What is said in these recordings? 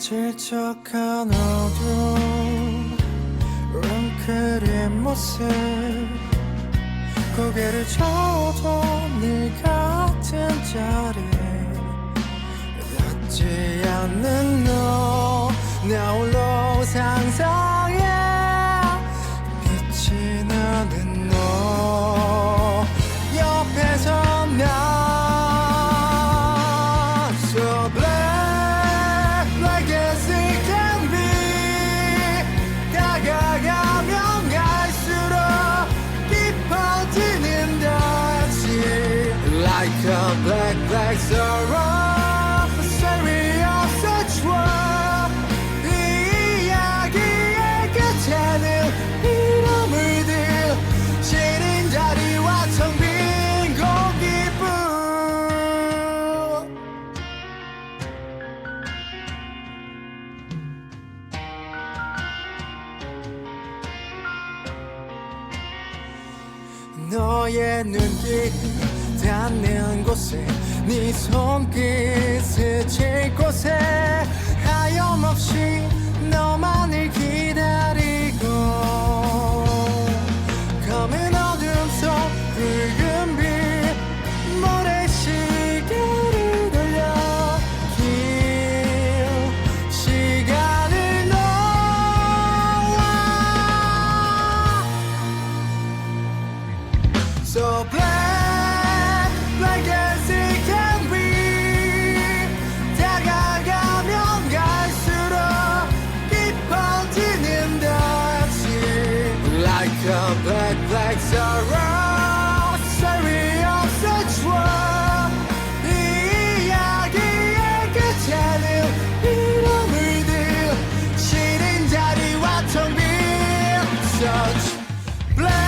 질척한 어둠 웅크린 모습 고개를 저어도 늘 같은 자리 닿지 않는 너 나 홀로 상상해 빛이 나는 너 옆에서 나 So black like as it can be 다가가면 갈수록 깊어지는 듯이 Like a black black sorrow A story of such world 이 이야기의 끝에는 이름을 들 시린 자리와 텅 빈 공기뿐 너의 눈길 닿는 곳에 네 손길 스칠 곳에 하염없이 너만을 기다리고 검은 어둠 속 붉은 빛 모래시계를 돌려 긴 시간을 놓아 So black like as it can be 다가가면 갈수록 깊어지는 듯이 Like a black black sorrow Story of such world 이 이야기의 끝에는 이름을 들 시린 자리와 텅 빈 Such black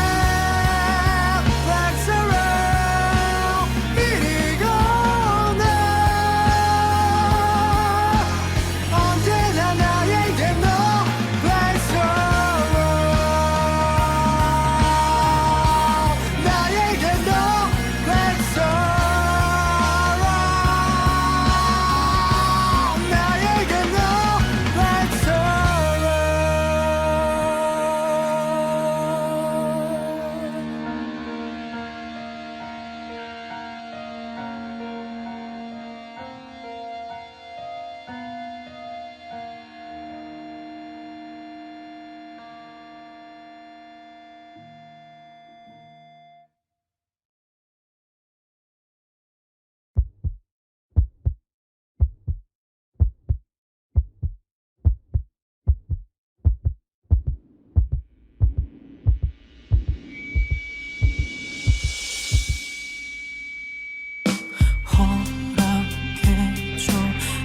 허락해줘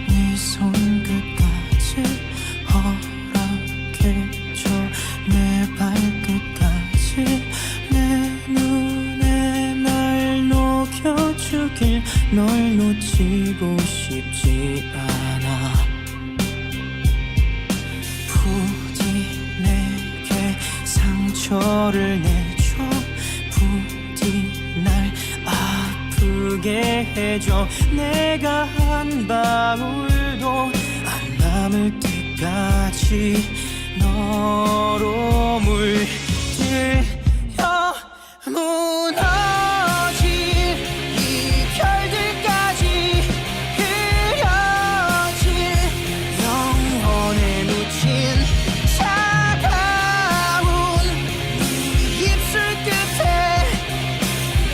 네 손끝까지 허락해줘 내 발끝까지 내 눈에 날 녹여주길 널 놓치고 싶지 않아 부디 내게 상처를 내줘 부디 날 아프게 해줘 내가 한 방울도 안 남을 때까지 너로 물들여 무너질 이 별들까지 흐려질 영혼에 묻힌 차가운 네 입술 끝에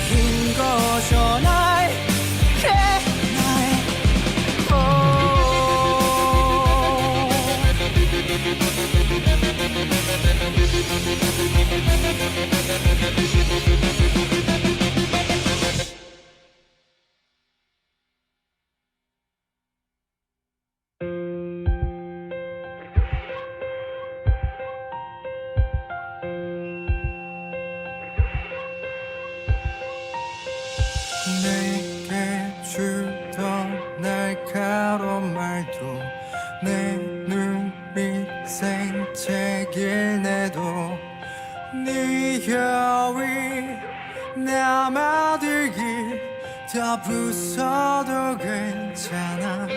긴 거죠 날 그래 날 내게 주던 날카로운 말도 내 눈빛 생채길 내도 네 혀위 남아들길 더 부숴도 괜찮아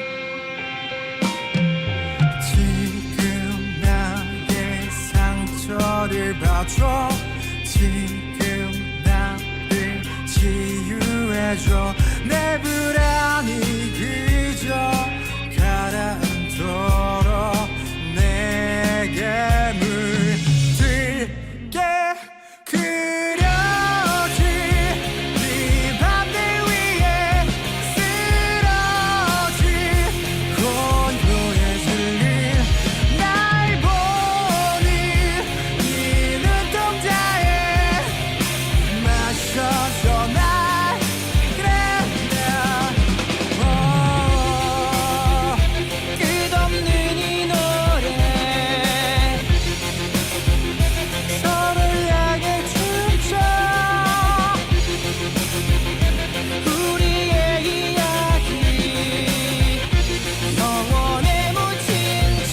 너를 봐줘 지금 나를 치유해줘 내 불안이 그저 가라앉도록 내게 물들게 그려진 네 밤들 위에 쓰러진 곤고에 질린 날 보니 이 눈동자에 마셔줘 날 그랬나 끝없는 이 노래 서로를 향해 춤춰 우리의 이야기 영원에 묻힌 채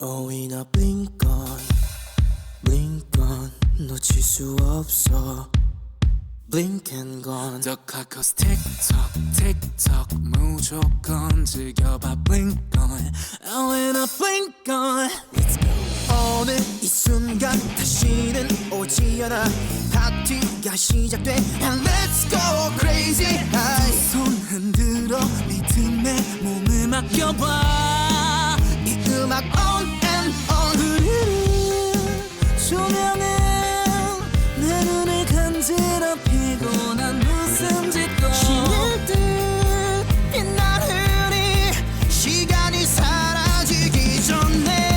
Oh, in a blink on 놓칠 수 없어 blink and gone 더 카카스 틱톡 무조건 즐겨봐 blink on Oh, in a blink on Let's go 오늘 이 순간 다시는 오지 않아 파티가 시작돼 And let's go crazy high 손 흔들어 리듬에 몸을 맡겨봐 이 음악 on and on 조명은 내 눈을 간지러 피곤한 웃음 짓고 신일들 빛나는 시간이 사라지기 전에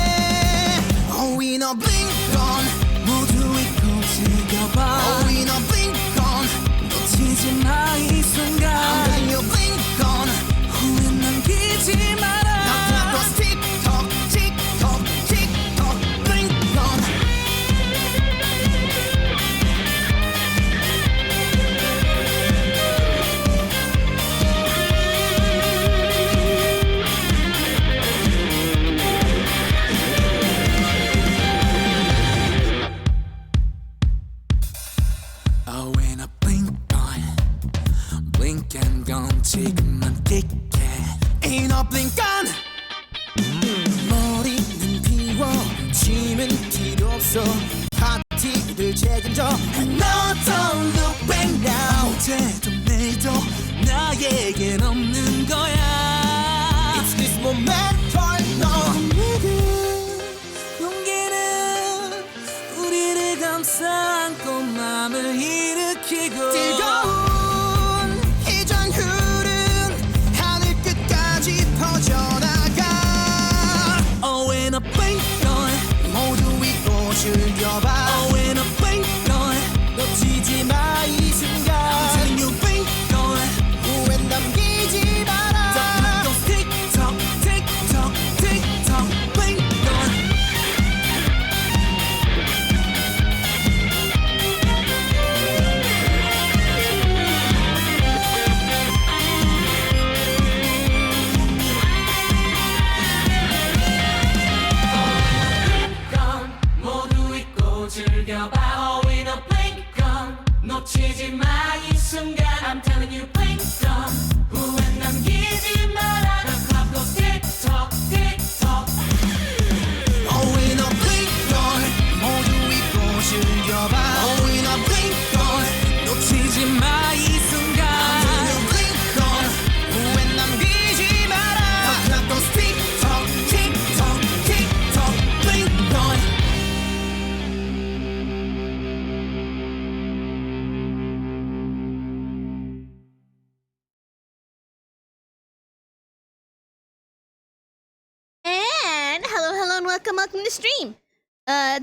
Oh, in a blink on 모두 잊고 즐겨봐 Oh, in a blink on 놓치지 마 이 순간 I'm letting you blink on 후회 남기지 마라 Now clock tick tock tick tock tick tock blink on Oh, in a blink and gone 지금만 끽해 In a blink on 머리는 비워짐은 필요 없어 파티를 책임져 And no don't look back now 어제도 내일도 나에겐 없는 거야 It's this moment right now 용기는 우리를 감싸 안고 맘을 일으키고 뜨거운 이 전율은 하늘 끝까지 퍼져나가 Oh, in a blink on 모두 잊고 즐겨봐 Oh, in a blink on 놓치지 마 이 순간 I'm telling you blink on 후회 남기지 마 놓치지 마 이 순간 I'm telling you blink on 후회 남기지 마라 The clock goes tick tock tick tock Oh in a blink on 모두 잊고 즐겨봐 Oh in a blink on 놓치지 마 이 순간 In a blink on 후회 남기지 마라 The clock goes tick tock tick tock tick tock blink on And hello and welcome to the stream.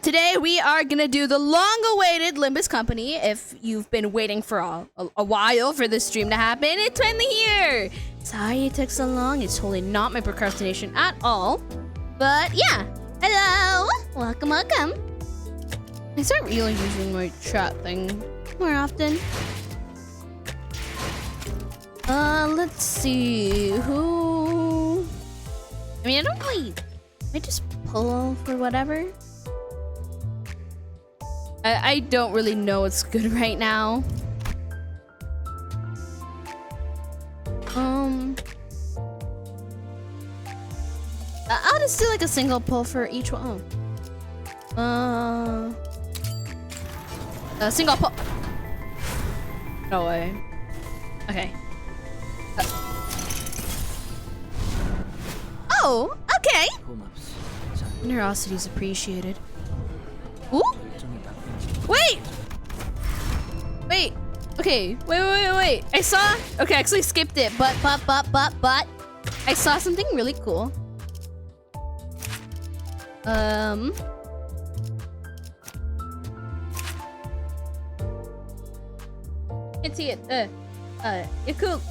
Today we are gonna do the long-awaited Limbus Company. If you've been waiting for a while for this stream to happen, it's finally here. Sorry it took so long. It's totally not my procrastination at all. But yeah, hello, welcome. I start really using my chat thing more often. Let's see who. I mean, I don't really. I just pull for whatever. I don't really know what's good right now. I'll just do like a single pull for each one. A single pull. No way. Okay. Oh, okay. Generosity is appreciated. Ooh. Wait. Okay. Wait. I saw. Okay, I actually skipped it. But. I saw something really cool. Can't see it. It's cool.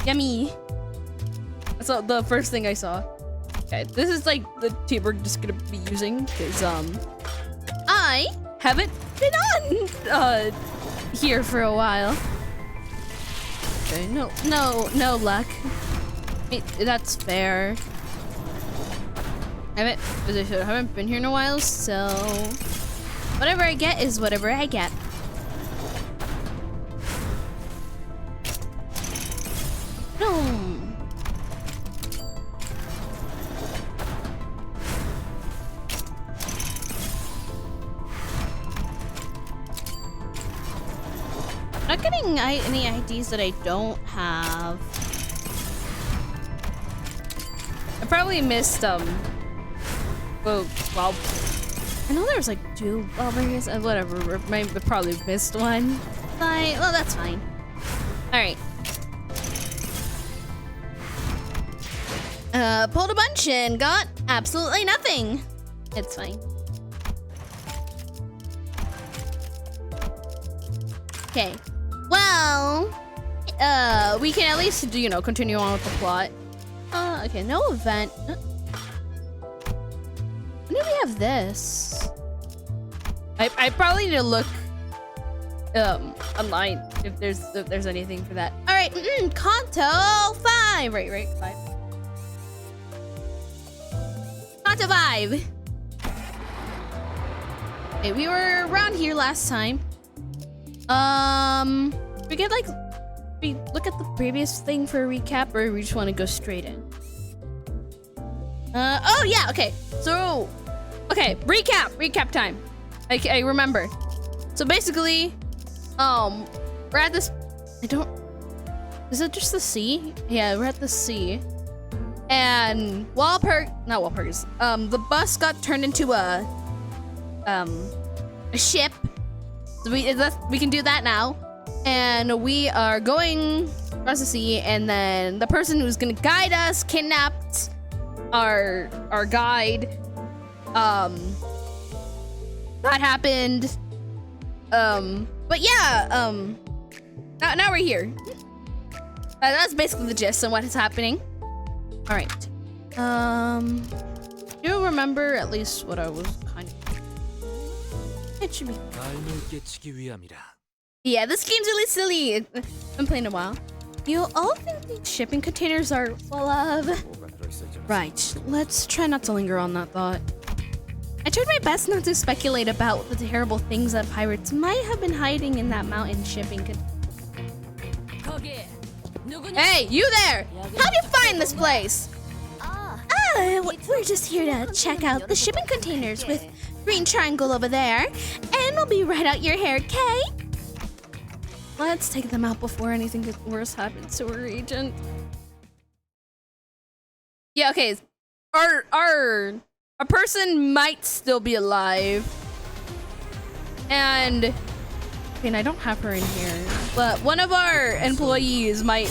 Yummy. That's the first thing I saw. Okay, this is like the team we're just gonna be using because I haven't been on here for a while. Okay, no luck. That's fair. I haven't been here in a while, so whatever I get is whatever I get. No. Not getting any IDs that I don't have. I probably missed well, I know there was like 2 Bobber's and whatever. I probably missed one. But well, that's fine. All right. Pulled a bunch and got absolutely nothing. It's fine. Okay. Well, we can at least, continue on with the plot. Okay, no event. When do we have this? I probably need to look online if there's anything for that. All right, Kanto 5. Right, 5. Kanto 5. Okay, we were around here last time. We could look at the previous thing for a recap, or we just want to go straight in. Oh yeah, okay. So, okay, recap time. I remember. So basically, we're at this. Is it just the sea? Yeah, we're at the sea, and the bus got turned into a ship. So we can do that now. And we are going across the sea, and then the person who's gonna guide us kidnapped our guide. That happened. But yeah, now we're here. That's basically the gist of what is happening. All right. Do you remember at least what I was kind of? It should be. Yeah, this game's really silly. I've been playing a while. You all think these shipping containers are full of... Right, let's try not to linger on that thought. I tried my best not to speculate about the terrible things that pirates might have been hiding in that mountain shipping. Hey, you there! How'd you find this place? We're just here to check out the shipping containers with green triangle over there, and we'll be right out your hair, Kay. Let's take them out before anything worse happens to our agent. Yeah, okay. Our person might still be alive, and I don't have her in here, but one of our employees might.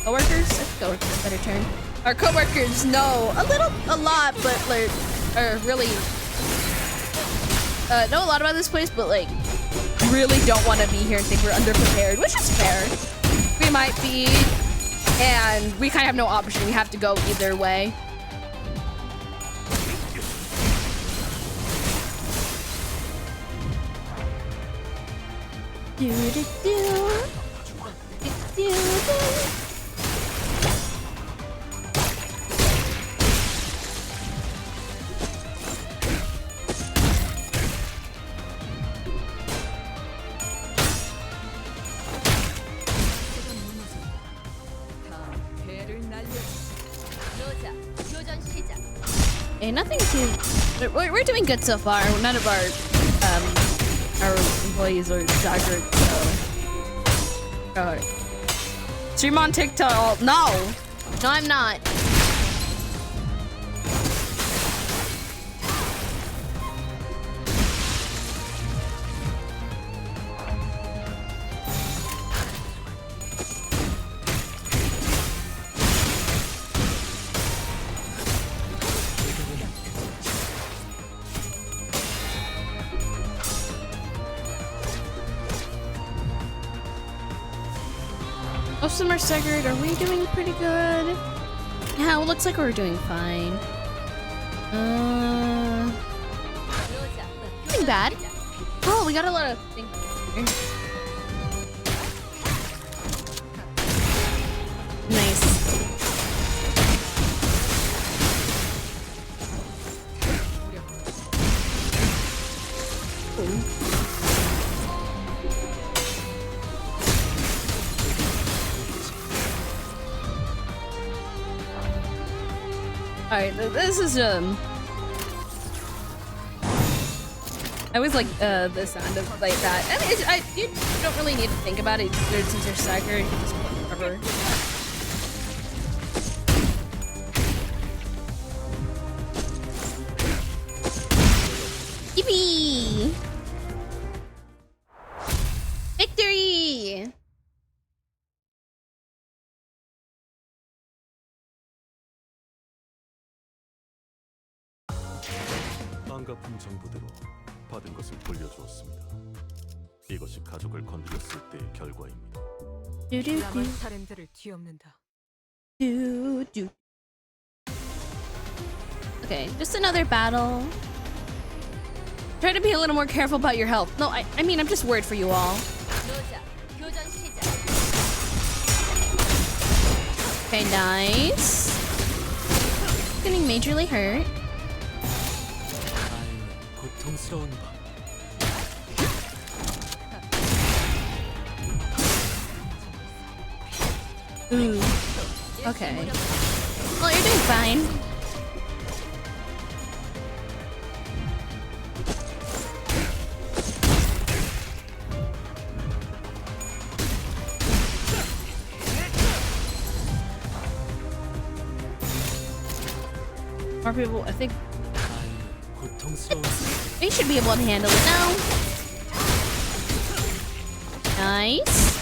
Coworkers? I think coworkers is a better term. Our coworkers know a lot, but like, really know a lot about this place, but like, really don't want to be here and think we're underprepared, which is fair. We might be, and we kind of have no option. We have to go either way. Do do do. Hey, nothing too. We're doing good so far. None of our employees are staggered. So, stream on TikTok. No, I'm not. Most of them are staggered. Are we doing pretty good? Yeah, it looks like we're doing fine. Nothing bad. Oh, we got a lot of things here. Nice. Ooh. Alright, this is I always like the sound of like that. I mean, you don't really need to think about it since you're staggered. You can just cover. Yippee! Victory! 반갑은 정보대로 받은 것을 돌려주었습니다. 이것이 가족을 건드렸을 때의 결과입니다. 남은 살인들을 뒤엎는다. Okay, just another battle. Try to be a little more careful about your health. No, I mean, I'm just worried for you all. Okay, nice. Getting majorly hurt. 고통스러운 밤. Ooh. Okay. Well, you're doing fine. More people, I think. We should be able to handle it now. Nice.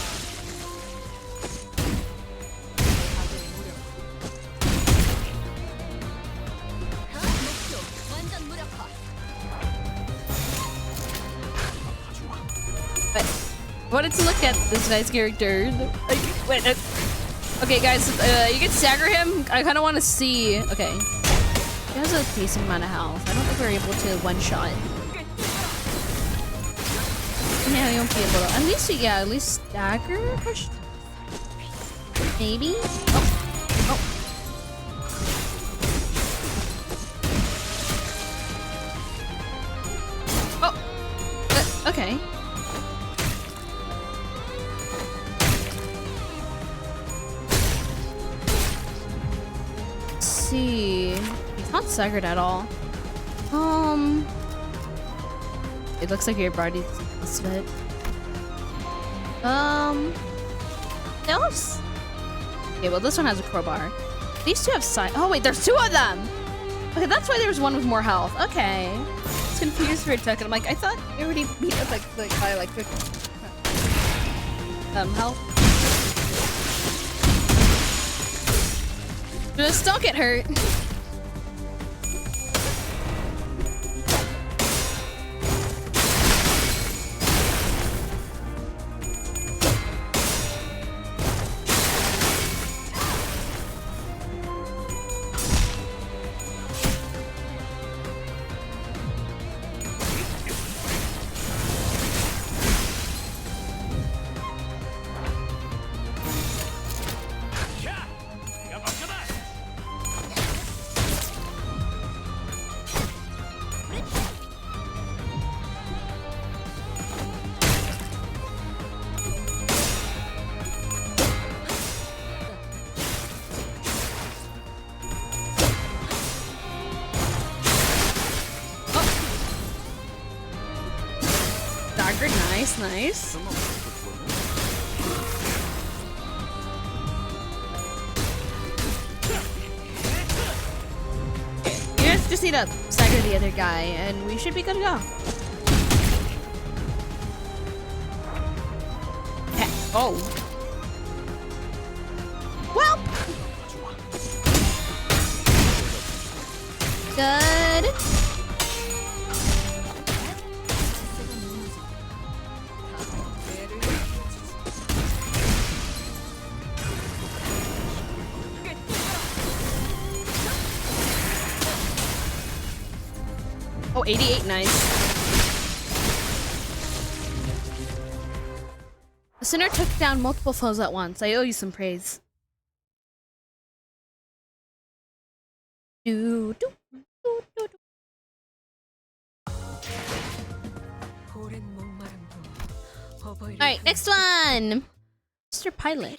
But I wanted to look at this guy's character. Wait, okay, guys, you can stagger him. I kind of want to see. Okay. He has a decent amount of health. I don't think we're able to one-shot. Yeah, we won't be able to. At least, yeah, at least stagger? Maybe? Oh. Okay. Let's see. He's not staggered at all. It looks like your body's most of it. Else? Okay, well this one has a crowbar. These two have side. Oh wait, there's two of them. Okay, that's why there was one with more health. Okay, I was confused for a second. I'm like, I thought they already beat up like by like 50 health. Just don't get hurt. Dagger, nice, nice. You guys just need to stagger the other guy, and we should be good to go. Okay. Oh. Well. Good. Oh, 88, nice. The sinner took down multiple foes at once. I owe you some praise. Do, do, do, do, do. Alright, next one! Mr. Pilot.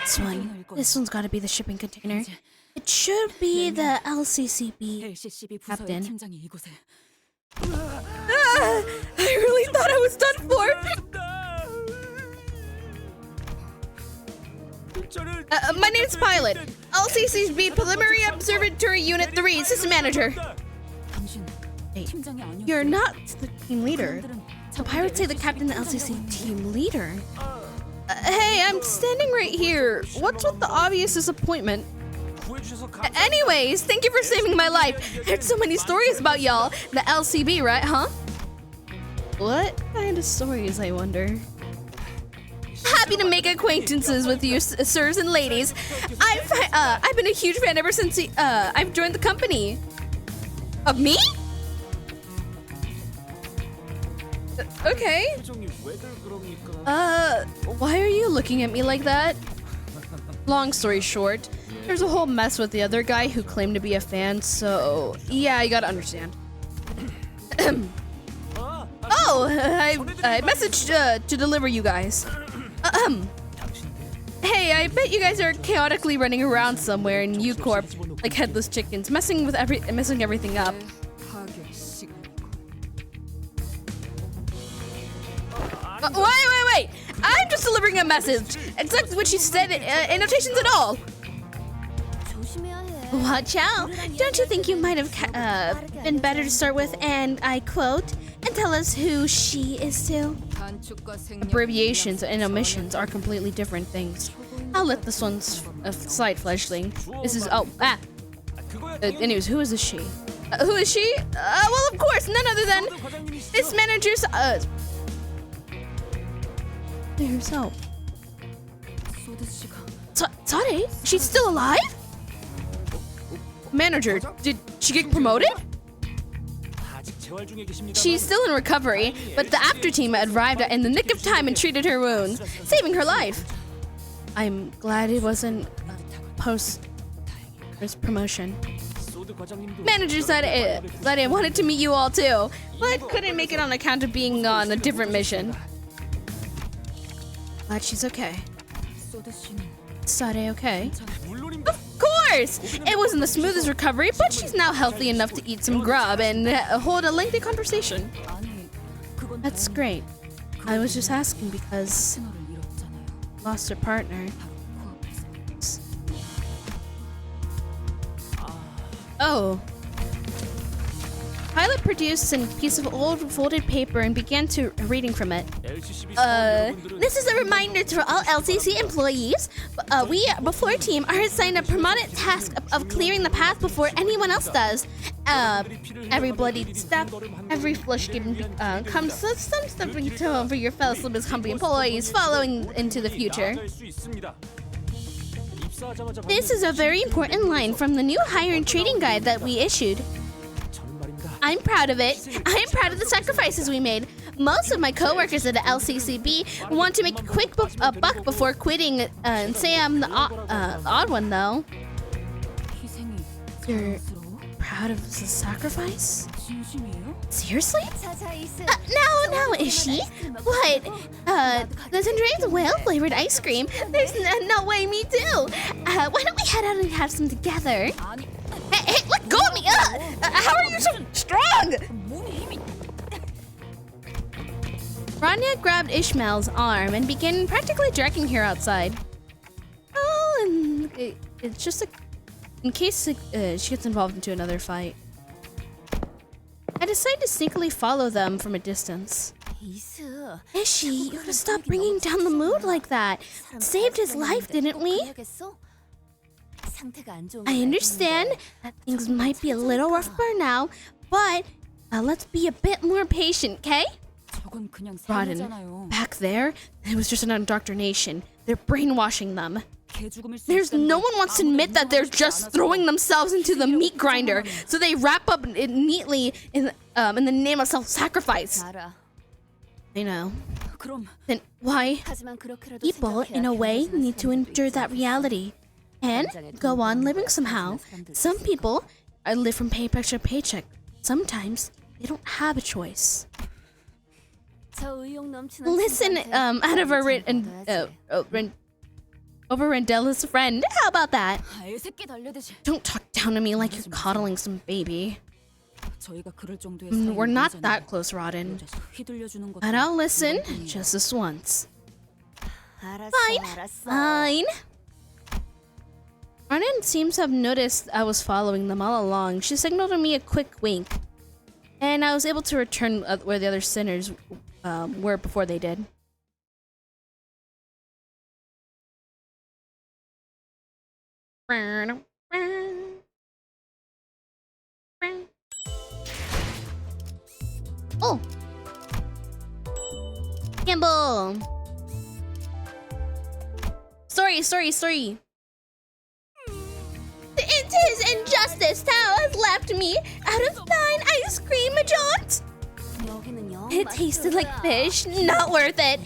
This one. This one's gotta be the shipping container. It should be the LCCB captain. I really thought I was done for! My name's Pilot. LCCB Preliminary Observatory Unit 3, System Manager. Hey, you're not the team leader. The pirates say the captain and the LCC team leader. Hey, I'm standing right here. What's with the obvious disappointment? Anyways, thank you for saving my life. There's so many stories about y'all. The LCB, right, huh? What kind of stories, I wonder? Happy to make acquaintances with you, sirs and ladies. I've been a huge fan ever since I've joined the company. Of me? Okay. Why are you looking at me like that? Long story short, there's a whole mess with the other guy who claimed to be a fan, so yeah, you gotta understand. Oh, I messaged to deliver you guys. Hey, I bet you guys are chaotically running around somewhere in U-Corp like headless chickens, messing everything up. Wait! I'm just delivering a message. Exactly what she said, annotations at all. Watch out. Don't you think you might have been better to start with, and I quote, and tell us who she is to? Abbreviations and omissions are completely different things. I'll let this one's a slight fleshling. This is, anyways, who is this she? Who is she? Well, of course, none other than this manager's, herself. Sorry, she's still alive? Manager, did she get promoted? She's still in recovery, but the after team arrived in the nick of time and treated her wounds, saving her life. I'm glad it wasn't post promotion. Manager said that it wanted to meet you all too, but couldn't make it on account of being on a different mission. Glad she's okay. Sade okay? Of course! It wasn't the smoothest recovery, but she's now healthy enough to eat some grub and hold a lengthy conversation. That's great. I was just asking because lost her partner. Oh. Pilot produced a piece of old folded paper and began to reading from it. This is a reminder to all LCC employees. We, before team, are assigned a permanent task of clearing the path before anyone else does. Every bloody step, every flush given comes some stepping stone for your fellow Limbus company employees following into the future. This is a very important line from the new hire and trading guide that we issued. I'm proud of it. I'm proud of the sacrifices we made. Most of my coworkers at the LCCB want to make a quick buck before quitting and say I'm the odd one, though. You're proud of the sacrifice? Seriously? No, is she? What? Does Andrea's whale-flavored ice cream? There's no way me too. Why don't we head out and have some together? Hey, let go of me! How are you so strong? Rania grabbed Ishmael's arm and began practically dragging her outside. Oh, and it's just in case she gets involved into another fight. I decided to sneakily follow them from a distance. Ishi, you gotta stop bringing down the mood like that. Saved his life, didn't we? I understand that things might be a little rough for now, but let's be a bit more patient, okay? Rodden, back there, it was just an indoctrination. They're brainwashing them. No one wants to admit that they're just throwing themselves into the meat grinder, so they wrap up it neatly in the name of self-sacrifice. I know. Then why? People, in a way, need to endure that reality and go on living somehow. Some people live from paycheck to paycheck. Sometimes they don't have a choice. Listen, out of over Rendella's friend. How about that? Don't talk down to me like you're coddling some baby. We're not that close, Rodden. But I'll listen just this once. Fine. Rodden seems to have noticed I was following them all along. She signaled to me a quick wink, and I was able to return where the other sinners were before they did. Oh! Campbell! Sorry. It is injustice Tao has left me out of fine ice cream, Majont! It tasted like fish. Not worth it.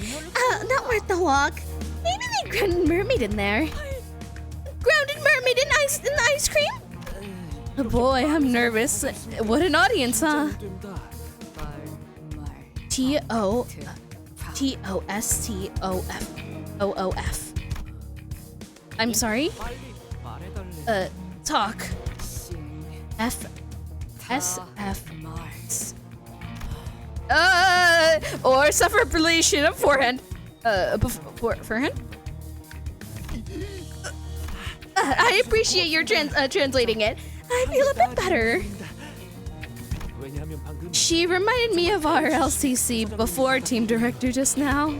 Not worth the walk. Maybe they grounded mermaid in there. Grounded mermaid in the ice cream? Oh boy, I'm nervous. What an audience, huh? T-O-S-T-O-F-O-O-F. I'm sorry? Talk. F-S-F. Or suffer ablation of forehand. Forehand? I appreciate your translating it. I feel a bit better. She reminded me of our LCC before team director just now.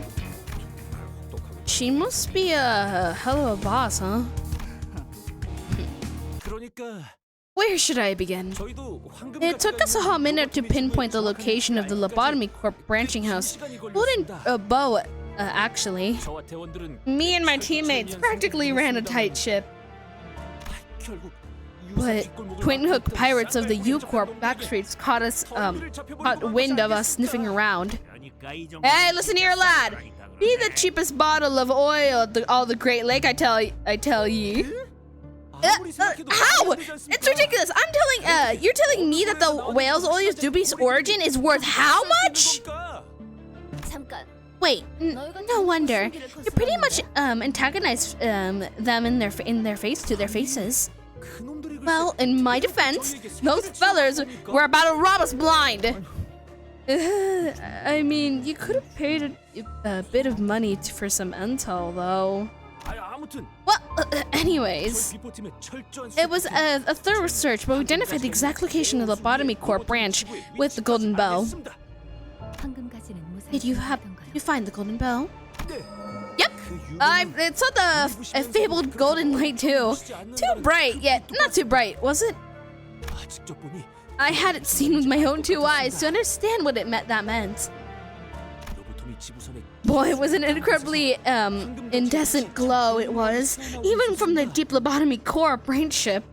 She must be a hell of a boss, huh? Where should I begin? It took us a hot minute to pinpoint the location of the Lobotomy Corp branching house. Wouldn't Bo, actually. Me and my teammates practically ran a tight ship. But Twin Hook pirates of the U-Corp backstreets caught wind of us sniffing around. Hey, listen here, lad! Be the cheapest bottle of oil at all the Great Lake, I tell ye. How? It's ridiculous. You're telling me that the whale's oil's dubious origin is worth how much? Wait, no wonder. You pretty much antagonized them in their faces. Well, in my defense, those fellas were about to rob us blind. I mean, you could have paid a bit of money for some intel, though. Well, anyways, it was a thorough search, but we identified the exact location of the lobotomy core branch with the golden bow. Did you find the golden bow? Yep, it saw the fabled golden light too. Too bright, yet not too bright, was it? I had it seen with my own two eyes to understand what that meant. Boy, it was an incredibly incandescent glow it was, even from the deep lobotomy core brain chip.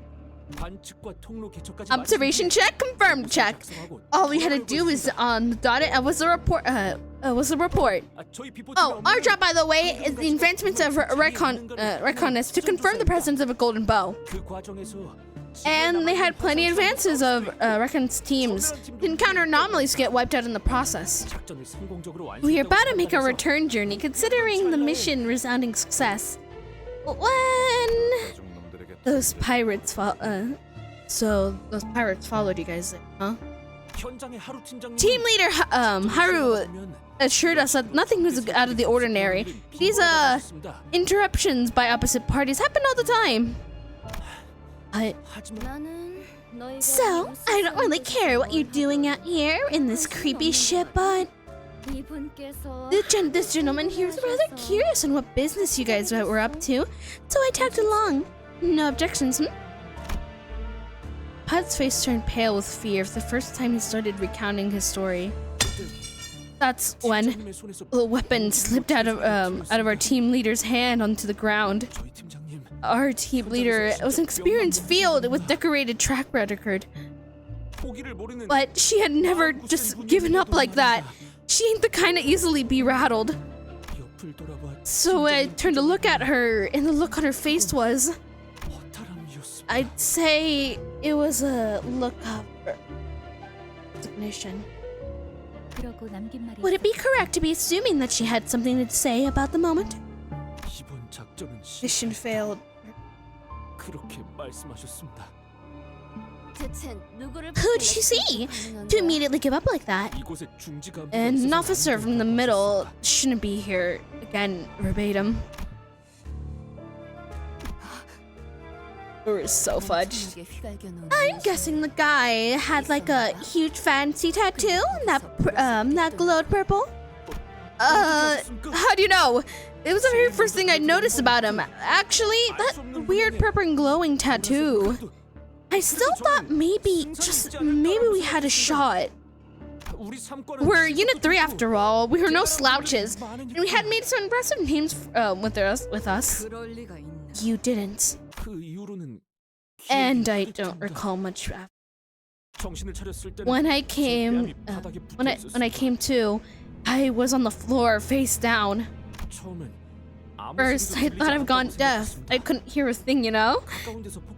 Observation check, confirmed check. All we had to do was dot it. Was a report. Oh, our job, by the way, is the advancements of reconness to confirm the presence of a golden bow. And they had plenty of advances of Reckon's teams to encounter anomalies get wiped out in the process. We are about to make our return journey, considering the mission resounding success. When those pirates followed you guys, huh? Team leader Haru assured us that nothing was out of the ordinary. These interruptions by opposite parties happen all the time. So, I don't really care what you're doing out here in this creepy ship, but this gentleman here was rather curious on what business you guys were up to, so I tagged along. No objections, Put's face turned pale with fear for the first time he started recounting his story. That's when the weapon slipped out of our team leader's hand onto the ground. Our team leader was an experienced field with decorated track record. But she had never just given up like that. She ain't the kind to easily be rattled. So I turned to look at her, and the look on her face was... I'd say it was a look of resignation. Would it be correct to be assuming that she had something to say about the moment? Mission failed. Who'd she see to immediately give up like that? And an officer from the middle shouldn't be here again, verbatim. We're so fudged. I'm guessing the guy had like a huge fancy tattoo that glowed purple. How do you know? It was the very first thing I noticed about him. Actually, that weird purple and glowing tattoo. I still thought maybe we had a shot. We're Unit 3 after all. We were no slouches, and we had made some impressive names with us. You didn't. And I don't recall much after. When I came to, I was on the floor face down. First, I thought I've gone deaf. I couldn't hear a thing, you know?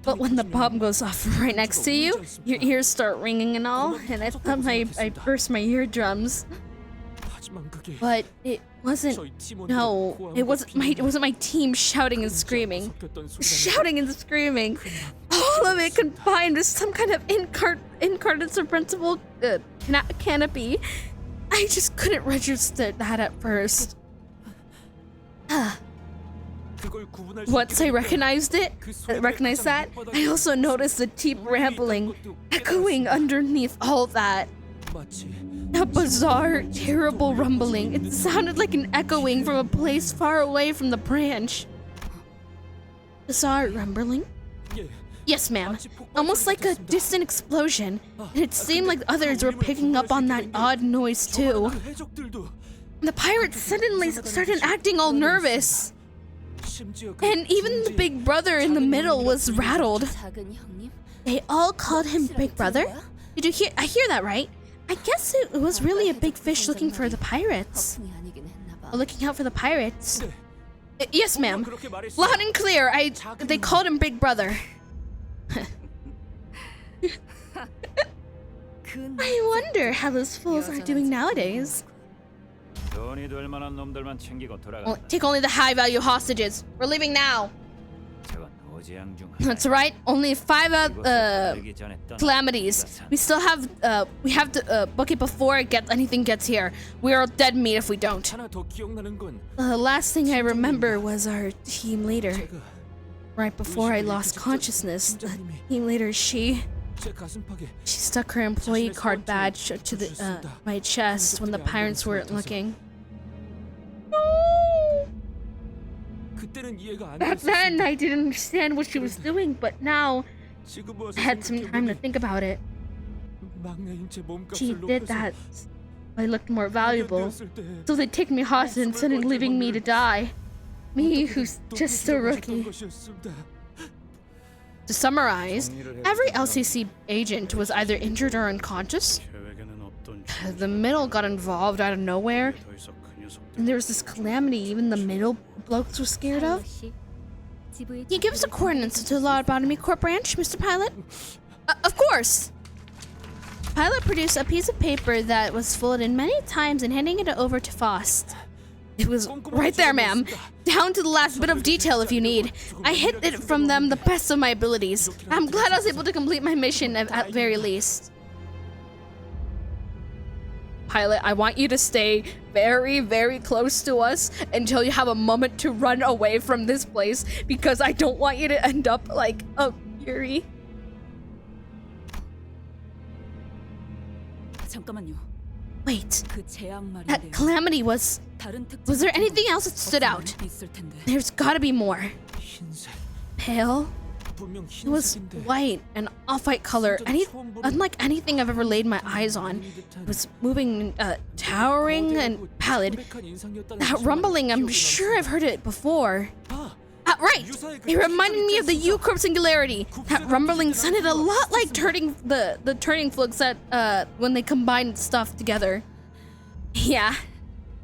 But when the bomb goes off right next to you, your ears start ringing and all, and I thought I burst my eardrums. But it wasn't. No, it wasn't my team shouting and screaming. All of it combined with some kind of incarnate principle canopy. I just couldn't register that at first. Once I recognized that, I also noticed the deep rambling echoing underneath all that. A bizarre, terrible rumbling. It sounded like an echoing from a place far away from the branch. Bizarre rumbling? Yes, ma'am. Almost like a distant explosion. And it seemed like others were picking up on that odd noise too. The pirates suddenly started acting all nervous. And even the big brother in the middle was rattled. They all called him Big Brother? Did you hear? I hear that right? I guess it was really a big fish looking for the pirates. Looking out for the pirates. Yes, ma'am. Loud and clear. They called him Big Brother. I wonder how those fools are doing nowadays. 돈이 될 만한 놈들만 챙기고 Oh, 돌아간다. take only the high-value hostages. We're leaving now. 저건 호재양 중 That's right. Only 5 이곳을 가기 전에 떠나. calamities. We still have to book it before anything gets here. We are dead meat if we don't. 하나 더 기억나는 건 The last thing I remember was our team leader. 제가 Right before I lost consciousness, the team leader, she 제 가슴팍에 stuck her employee card badge to my chest when the parents weren't looking. 그때는 이해가 안 Back 됐었어. then, I didn't understand what she was doing, but now 지금 와서 I had some time to 생각해보니 think about it. 막내인 제 She 몸값을 did 높여서 that. I looked more valuable, 되었을 때 so they take me hostage instead of leaving me to die. Me, who's just a rookie. 것이었습니다. To summarize, every LCC agent was either injured or unconscious. The middle got involved out of nowhere, and there was this calamity even the middle blokes were scared of. Can you give us the coordinates to the Lobotomy Corp branch, Mr. Pilot? Of course! Pilot produced a piece of paper that was folded many times and handing it over to Faust. It was right there, ma'am. Down to the last bit of detail if you need. I hid it from them the best of my abilities. I'm glad I was able to complete my mission at very least. Pilot, I want you to stay very, very close to us until you have a moment to run away from this place because I don't want you to end up like a Yuri. 잠깐만요. Wait, 그 재앙 말인데요. that calamity was 다른 특징 there anything else that stood out? 있을 텐데. There's gotta be more. 흰색. Pale? 분명 It was 흰색인데 white, an off-white color, unlike anything I've ever laid my eyes on. It was moving, towering and pallid. That rumbling, I'm sure I've heard it before. Right! It reminded me of the U-Corp singularity. That rumbling sounded a lot like the turning flux that, when they combined stuff together. Yeah.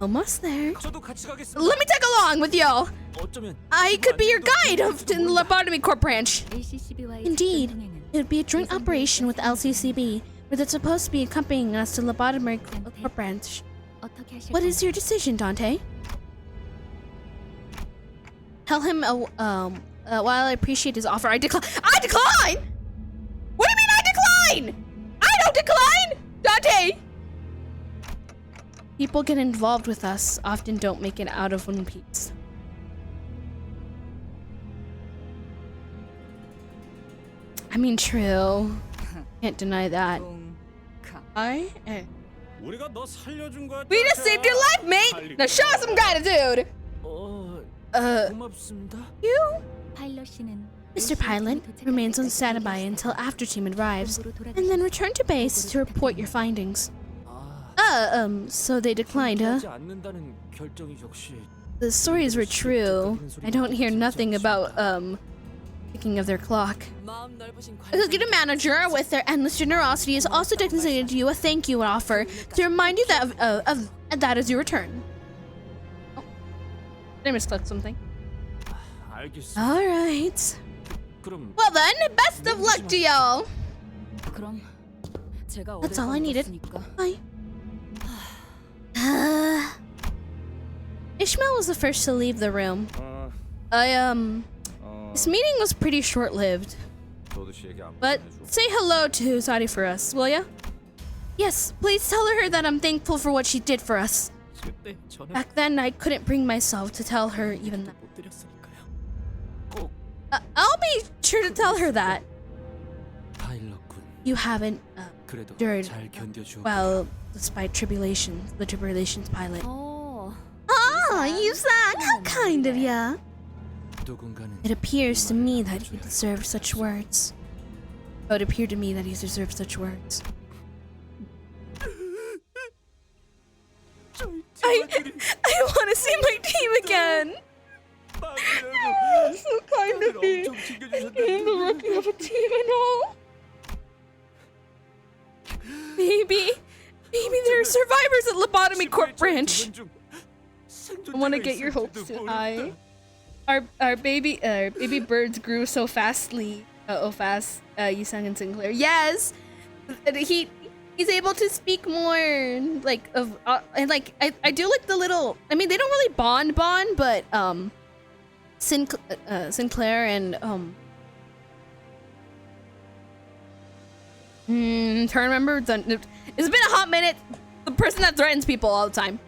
Almost there. 저도 같이 가겠습니다. Let me tag along with y'all. 어쩌면 I could be your guide in the Lobotomy Corp branch. Indeed, it would be a joint operation with LCCB, where they're supposed to be accompanying us to Lobotomy Corp branch. What is your decision, Dante? Tell him, while I appreciate his offer, I decline. I decline? What do you mean I decline? I don't decline, Dante. People get involved with us often don't make it out of one piece. I mean, true. Can't deny that. I am. 우리가 너 살려준 거 We just saved your life, mate! Now show us some gratitude! 고맙습니다. You? Mr. Pilot remains on standby until after team arrives, and then return to base to report your findings. So they declined, huh? 하지 않는다는 결정이 역시 The stories were true. I don't hear nothing about, picking of their clock. 마음 넓으신 The executive manager, with their endless generosity, has also designated you a thank you offer to remind you that of that as you return. Oh, did I misclick something? 알겠어. Alright. 그럼 Well then, best of luck to y'all! 그럼 제가 That's all I needed. 얻었으니까. Bye. Ishmael was the first to leave the room. This meeting was pretty short-lived. But say hello to Sadi for us, will ya? Yes, please tell her that I'm thankful for what she did for us. 그때 저는 Back then, I couldn't bring myself to tell her even that. 못 드렸으니까요. 꼭 I'll be sure to tell her that. 파일럿군. You haven't, 그래도 endured, 잘 견뎌주고. well, despite the tribulations pilot. 어, Ah, you sang! How kind of ya! 누군가는 It appears to me that he deserved such words. Oh, it appeared to me that he deserved such words. I want to see my team again! So kind of you. Being the rookie of a team and all. Maybe there are survivors at Lobotomy Corp branch. I want to get your hopes too high. Our baby birds grew so fastly Oh, fast. Yusung and Sinclair. Yes, and he's able to speak more like of and like I do like the little. I mean, they don't really bond, but Sinclair and trying to remember the. It's been a hot minute. The person that threatens people all the time.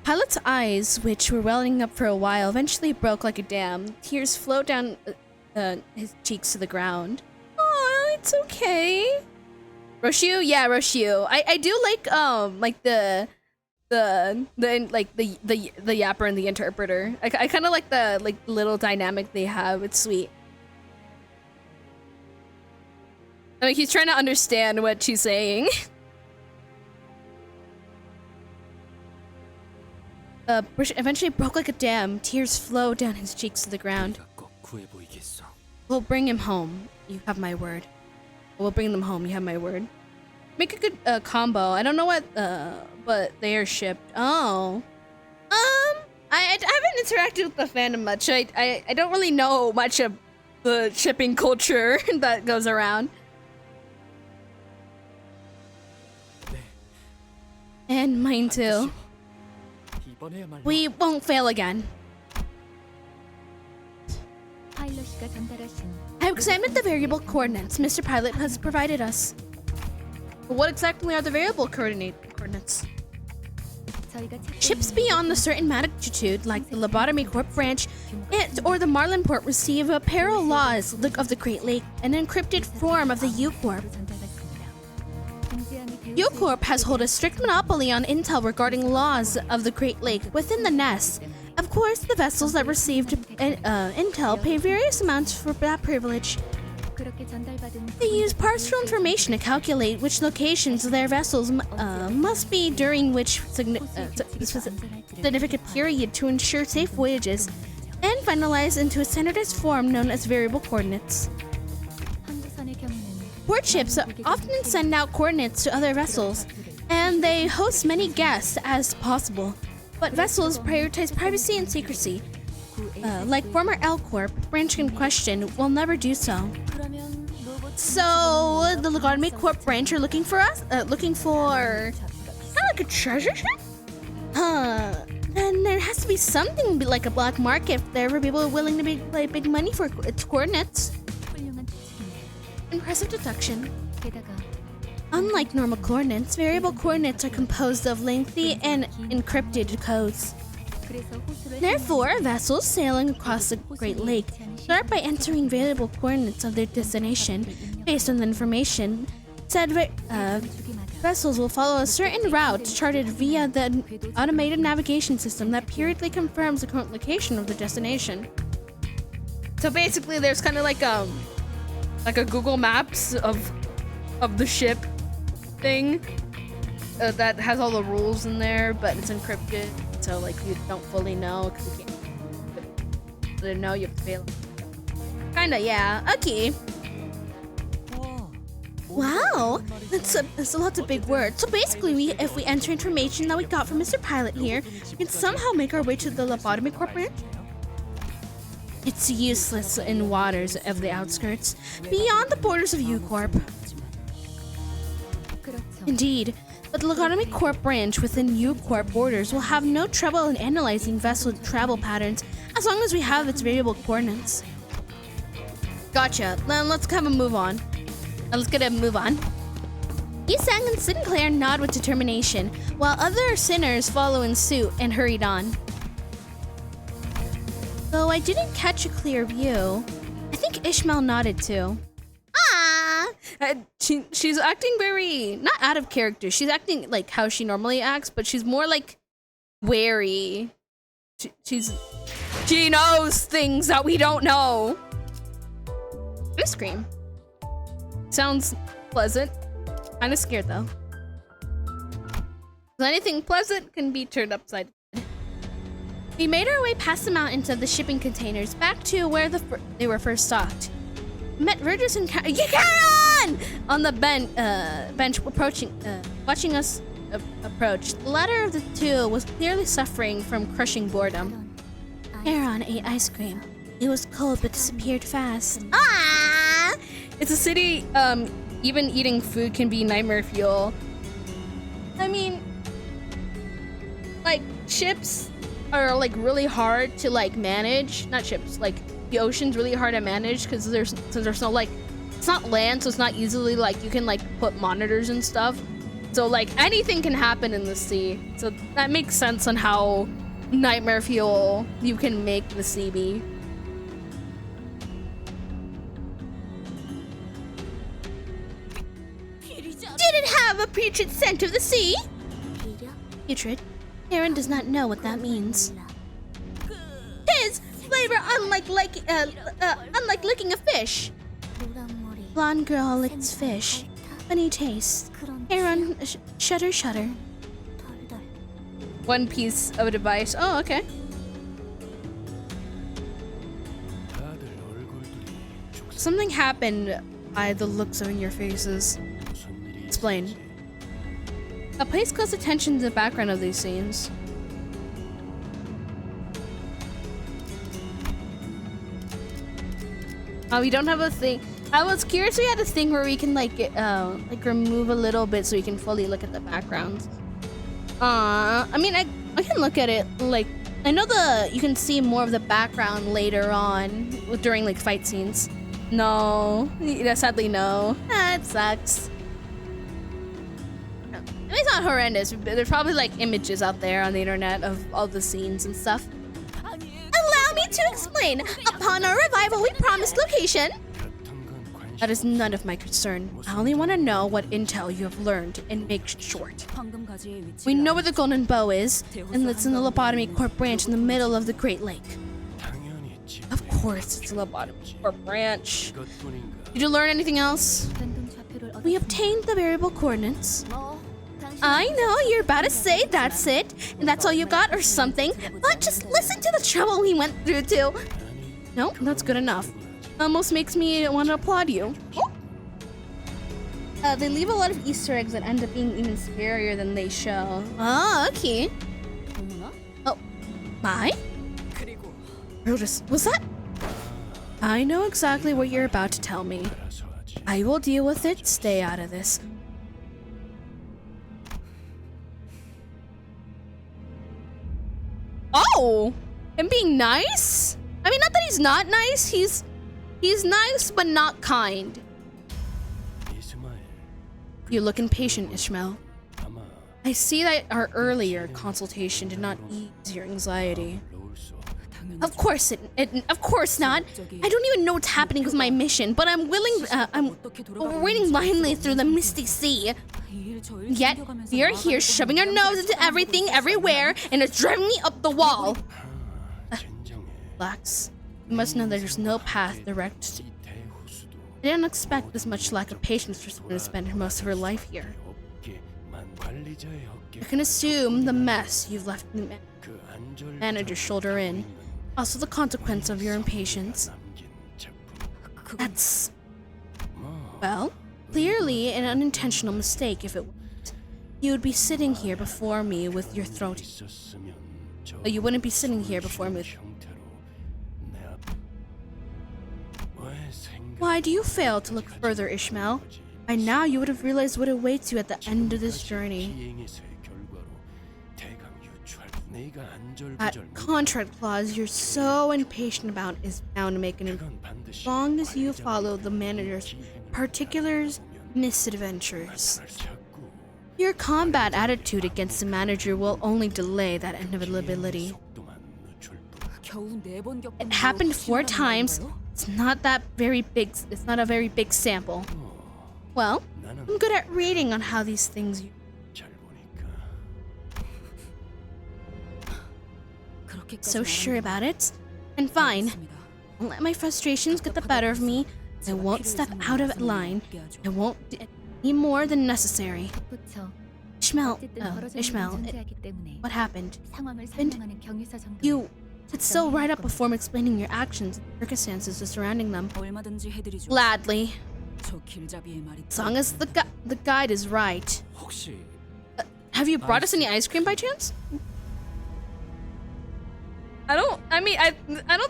Pilot's eyes, which were welling up for a while, eventually broke like a dam. Tears flowed down his cheeks to the ground. Oh, it's okay. Roshu, yeah, Roshu. I do like the yapper and the interpreter. I kind of like the little dynamic they have. It's sweet. Like he's trying to understand what she's saying. Bridge eventually broke like a dam. Tears flowed down his cheeks to the ground. 네가 꼭 구해 보이겠어. We'll bring him home. You have my word. We'll bring them home. You have my word. Make a good combo. I don't know what, but they are shipped. Oh. I haven't interacted with the fandom much. I don't really know much of the shipping culture that goes around. And mine too. 이번에야말로 We won't fail again. 파일럿이가 전달하신 I've examined the variable coordinates Mr. Pilot has provided us. What exactly are the variable coordinates? 저희가 Ships beyond a certain magnitude, like the Lobotomy Corp branch or the Marlin Port, receive parallel laws of the Great Lake, an encrypted form of the U-Corp. U-Corp has held a strict monopoly on intel regarding laws of the Great Lake within the nest. Of course, the vessels that received intel pay various amounts for that privilege. 그렇게 전달받은 They use partial information to calculate which locations their vessels must be during which significant period to ensure safe voyages, and finalize into a standardized form known as variable coordinates. 항구선의 경우는 Port ships often send out coordinates to other vessels, and they host many guests as possible. But vessels prioritize privacy and secrecy. Like former L Corp, branch in question will never do so. 그러면 로봇 So the Lobotomy Corp branch are looking for us, looking for kind of like a treasure ship. Then there has to be something like a black market if there ever people willing to pay big money for its coordinates. 훌륭한 특징. Impressive deduction. 게다가 Unlike normal coordinates, variable coordinates are composed of lengthy and encrypted codes. 그래서 호수를 Therefore, vessels sailing across the Great Lake start by entering variable coordinates of their destination. Based on the information, said vessels will follow a certain route charted via the automated navigation system that periodically confirms the current location of the destination. So basically, there's kind of like a Google Maps of the ship thing that has all the rules in there, but it's encrypted, so like you don't fully know because you can't. To know you have to fail. Kinda, yeah. Okay. Wow, that's a lot of big words. So basically, if we enter information that we got from Mr. Pilot here, we can somehow make our way to the Lobotomy Corp branch. It's useless in waters of the outskirts, beyond the borders of U-Corp. 그렇죠. Indeed, but the Lobotomy Corp branch within U-Corp borders will have no trouble in analyzing vessel travel patterns as long as we have its variable coordinates. Gotcha. Then let's have a move on. Let's get a move on. Yisang and Sinclair nod with determination, while other sinners follow in suit and hurried on. Though I didn't catch a clear view, I think Ishmael nodded too. Ah! She's acting very, not out of character. She's acting like how she normally acts, but she's more like wary. She knows things that we don't know. Ice cream. Sounds pleasant. Kind of scared though. 'Cause anything pleasant can be turned upside down. We made our way past the mountains of the shipping containers back to where they were first stocked. Met Virgis and Karen on the bench watching us approach. The latter of the two was clearly suffering from crushing boredom. Aaron ate ice cream. It was cold but disappeared fast. Ah! It's a city, even eating food can be nightmare fuel. I mean, like, ships are, like, really hard to, like, manage. Not ships, like, the ocean's really hard to manage because since there's no, like, it's not land, so it's not easily, like, you can, like, put monitors and stuff. So, like, anything can happen in the sea. So that makes sense on how nightmare fuel you can make the sea be. Did it have a putrid scent of the sea? Putrid? Aaron does not know what that means. His flavor unlike licking a fish. Blonde girl licks fish. Funny taste. Aaron, shudder. One piece of a device. Oh, okay. Something happened by the looks on your faces. Explain. Pays close attention to the background of these scenes. Oh, we don't have a thing. I was curious if we had a thing where we can like remove a little bit so we can fully look at the backgrounds. I mean, I can look at it. Like, I know you can see more of the background later on during like fight scenes. No, sadly no. That sucks. I mean, it's not horrendous. There's probably like images out there on the internet of all the scenes and stuff. Allow me to explain. Upon our revival, we promised location. That is none of my concern. I only want to know what intel you have learned and make it short. We know where the Golden Bow is, and it's in the Lobotomy Corp branch in the middle of the Great Lake. Of course, it's a Lobotomy Corp branch. Did you learn anything else? We obtained the variable coordinates. I know you're about to say that's it, and that's all you got or something, but just listen to the trouble we went through too. No, that's good enough. Almost makes me want to applaud you. They leave a lot of Easter eggs that end up being even scarier than they show. Oh, okay. Oh, my? Was that? I know exactly what you're about to tell me. I will deal with it. Stay out of this. Oh, him being nice? I mean, not that he's not nice. He's nice, but not kind. You look impatient, Ishmael. I see that our earlier consultation did not ease your anxiety. Of course not. I don't even know what's happening with my mission, but I'm wading blindly through the misty sea. Yet, you're here shoving your nose into everything, everywhere, and it's driving me up the wall. Relax. You must know that there's no path direct. I didn't expect this much lack of patience for someone to spend most of her life here. You can assume the mess you've left the manager's shoulder in. Also the consequence of your impatience. That's... well, clearly an unintentional mistake if it wasn't. You would be sitting here before me with your throat... you wouldn't be sitting here before me with... Why do you fail to look further, Ishmael? By now you would have realized what awaits you at the end of this journey. That contract clause you're so impatient about is bound to make an impact as long as you follow the manager's particular misadventures. Your combat attitude against the manager will only delay that inevitability. It happened 4 times. It's not a very big sample. Well, I'm good at reading on how these things... So sure about it? And fine. Don't let my frustrations get the better of me. I won't step out of line. I won't do any more than necessary. Ishmael, what happened? You... It's so right up before explaining your actions and circumstances surrounding them. Gladly. As long as the guide is right. Have you brought us any ice cream by chance? I don't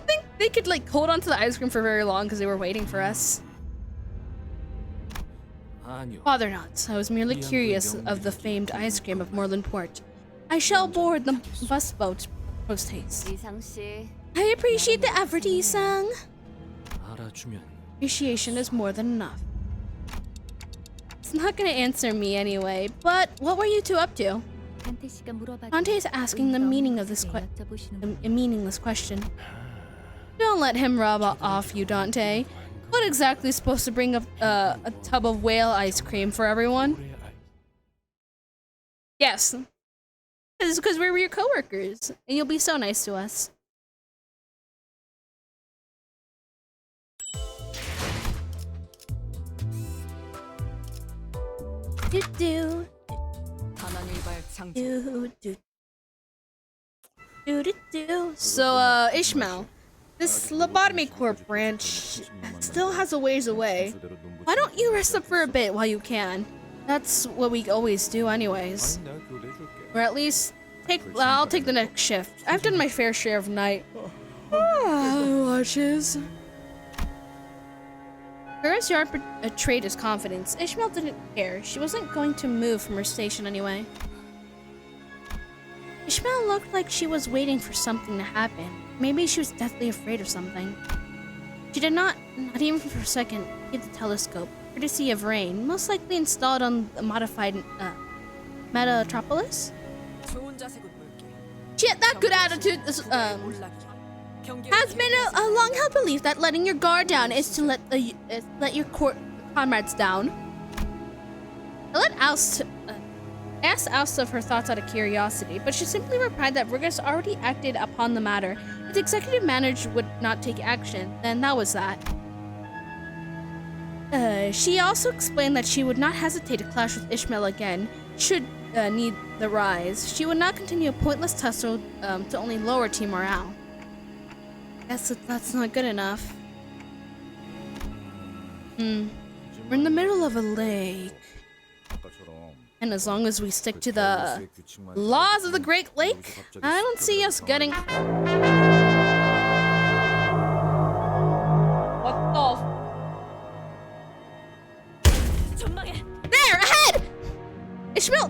think they could like hold on to the ice cream for very long because they were waiting for us. 아니요. Bother not. I was merely curious of the famed ice cream of Moreland Port. I shall board the bus boat post haste. 이상 씨, I appreciate the effort, Isang. 알아주면 Appreciation is more than enough. It's not gonna answer me anyway, but what were you two up to? 한태 씨가 물어봐. Dante is asking the meaning of this a meaningless question. Don't let him rub off you, Dante. What exactly is supposed to bring up a tub of whale ice cream for everyone? Yes. It's because we were your coworkers, and you'll be so nice to us. Do do. So Ishmael, this lobotomy corp branch still has a ways away. Why don't you rest up for a bit while you can? That's what we always do anyways. Or at least I'll take the next shift. I've done my fair share of night watches. Whereas Yard betrayed his confidence, Ishmael didn't care. She wasn't going to move from her station anyway. Ishmael looked like she was waiting for something to happen. Maybe she was deathly afraid of something. She did not even for a second, leave the telescope, courtesy of Rain, most likely installed on the modified Metatropolis. She had that good attitude. Has been a long-held belief that letting your guard down is to let your comrades down. I asked Oust of her thoughts out of curiosity, but she simply replied that Virgus already acted upon the matter. If the executive manager would not take action, then that was that. She also explained that she would not hesitate to clash with Ishmael again, should need the rise. She would not continue a pointless tussle to only lower team morale. Guess that's not good enough. We're in the middle of a lake. And as long as we stick to the laws of the Great Lake, I don't see us getting... What the... There! Ahead! Ishmael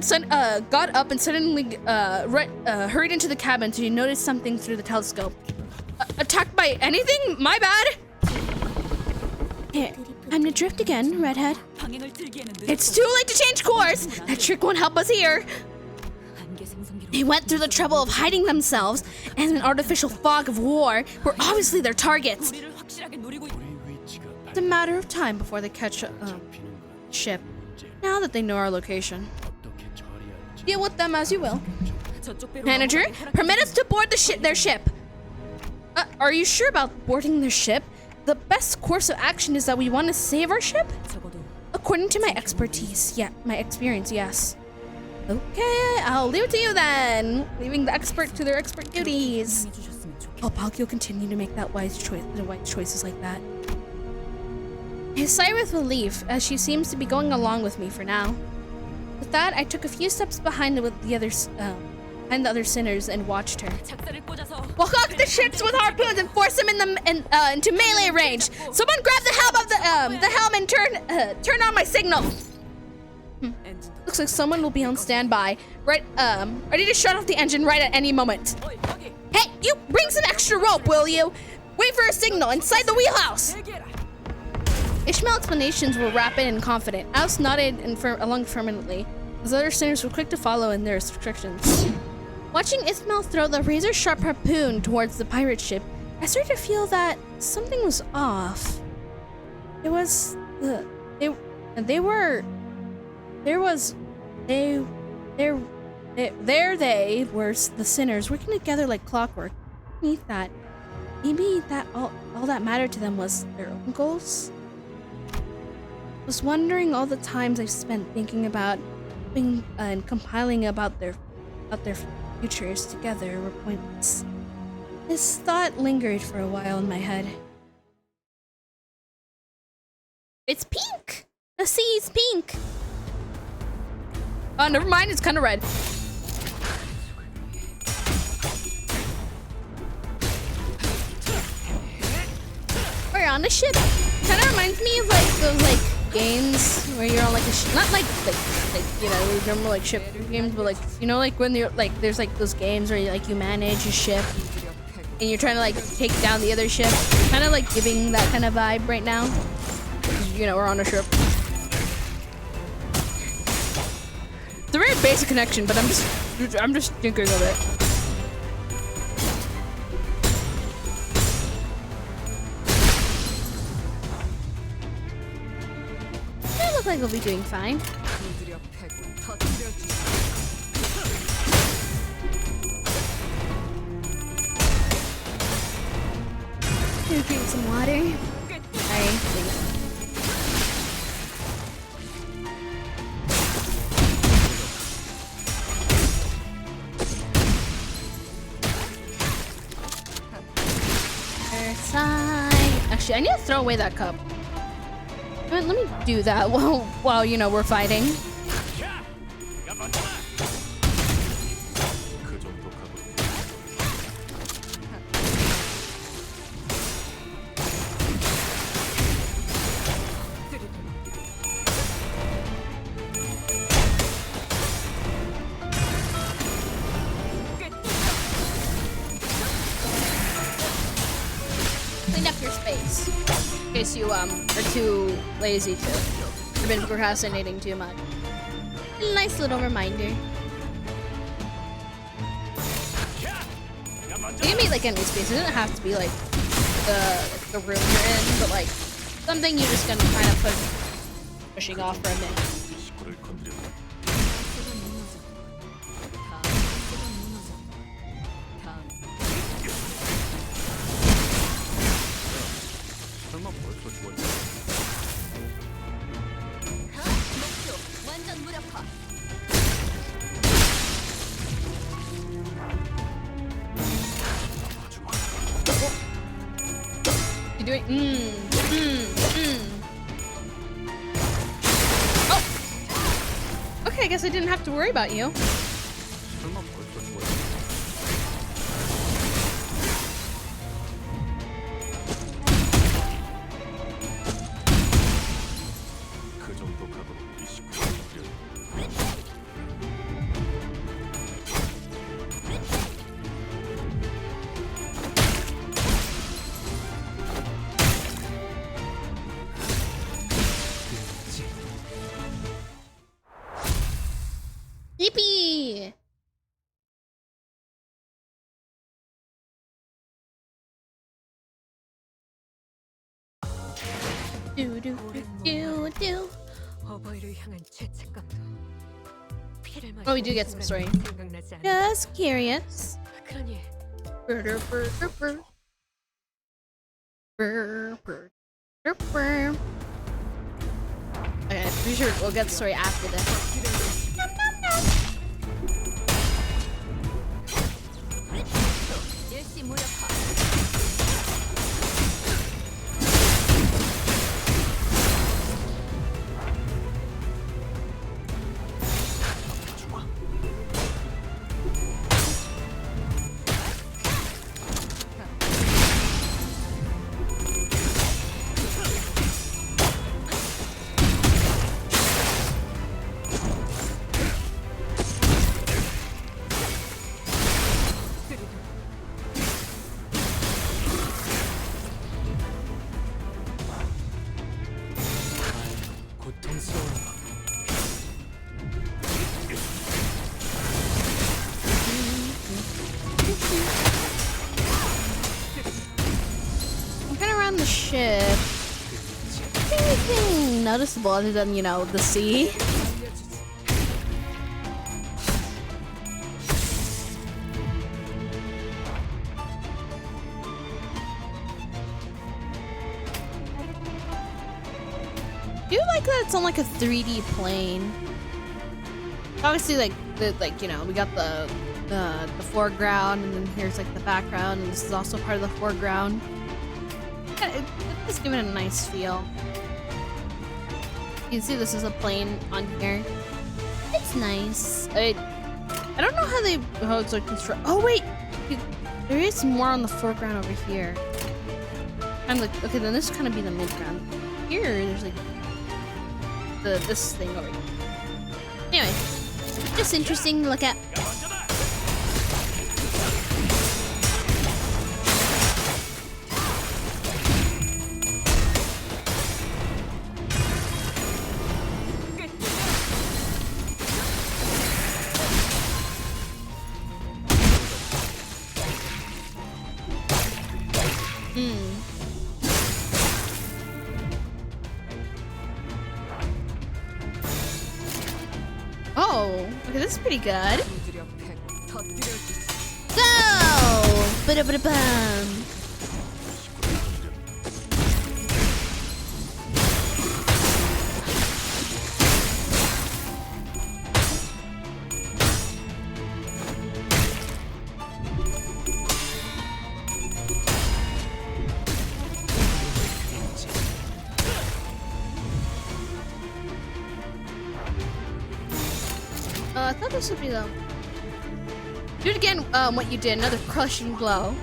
got up and suddenly hurried into the cabin to notice something through the telescope. Attacked by anything? My bad! Here, I'm adrift again, Redhead. It's too late to change course! That trick won't help us here! They went through the trouble of hiding themselves and an artificial fog of war. We're obviously their targets. It's a matter of time before they catch a ship, now that they know our location. Deal with them as you will. Manager, permit us to board their ship. Are you sure about boarding their ship? The best course of action is that we want to save our ship? According to my experience, yes. Okay, I'll leave it to you then. Leaving the expert to their expert duties. Hope Palkia continue to make wise choices like that. I sigh with relief, as she seems to be going along with me for now. With that, I took a few steps behind the other sinners and watched her. We'll hook the ships with harpoons and force them into melee range. Someone grab the helm and turn on my signal. Looks like someone will be on standby, right? Ready to shut off the engine right at any moment. Hey, you bring some extra rope, will you? Wait for a signal inside the wheelhouse. Ishmael's explanations were rapid and confident. Alice nodded along affirmatively, as other sinners were quick to follow in their instructions. Watching Ishmael throw the razor-sharp harpoon towards the pirate ship, I started to feel that something was off. There were the sinners working together like clockwork. Beneath that, maybe all that mattered to them was their own goals. I was wondering all the times I've spent thinking about and compiling about their futures together were pointless. This thought lingered for a while in my head. It's pink! The sea is pink! Oh, never mind, it's kind of red. We're on a ship. Kind of reminds me of like those games where you're on like a not like you know your normal like ship games, but like you know like when you're like there's like those games where you manage a ship and you're trying to like take down the other ship. Kind of like giving that kind of vibe right now. You know, we're on a ship. It's a very basic connection, but I'm just thinking of it. I look like we'll be doing fine. Gonna drink some water. Sorry. Actually, I need to throw away that cup. Let me do that while you know we're fighting. Clean up your space. In case you are too lazy to. You've been procrastinating too much. Nice little reminder. It can be like any space. It doesn't have to be like the room you're in, but like something you're just gonna kind of pushing off for a minute. You're doing Oh! Okay, I guess I didn't have to worry about you. Yippee! Do do do do. Oh, we do get some story. Just curious. Brr, brr, brr, brr. Brr, brr, brr, brr. Okay, I'm pretty sure we'll get the story after this. Nom, nom, nom. The ship. Anything noticeable other than, you know, the sea? Do you like that it's on like a 3D plane? Obviously, like you know, we got the foreground, and then here's like the background, and this is also part of the foreground. It's giving it a nice feel. You can see this is a plane on here. It's nice. I don't know how it's like constructed. Oh wait, there is more on the foreground over here. I'm like, okay, then this kind of be the midground. Here, there's like this thing over here. Anyway, just interesting to look at. Oh, okay, this is pretty good. Go! Ba-da-ba-da-bum. I thought this would be the... Do it again, what you did, another crushing blow.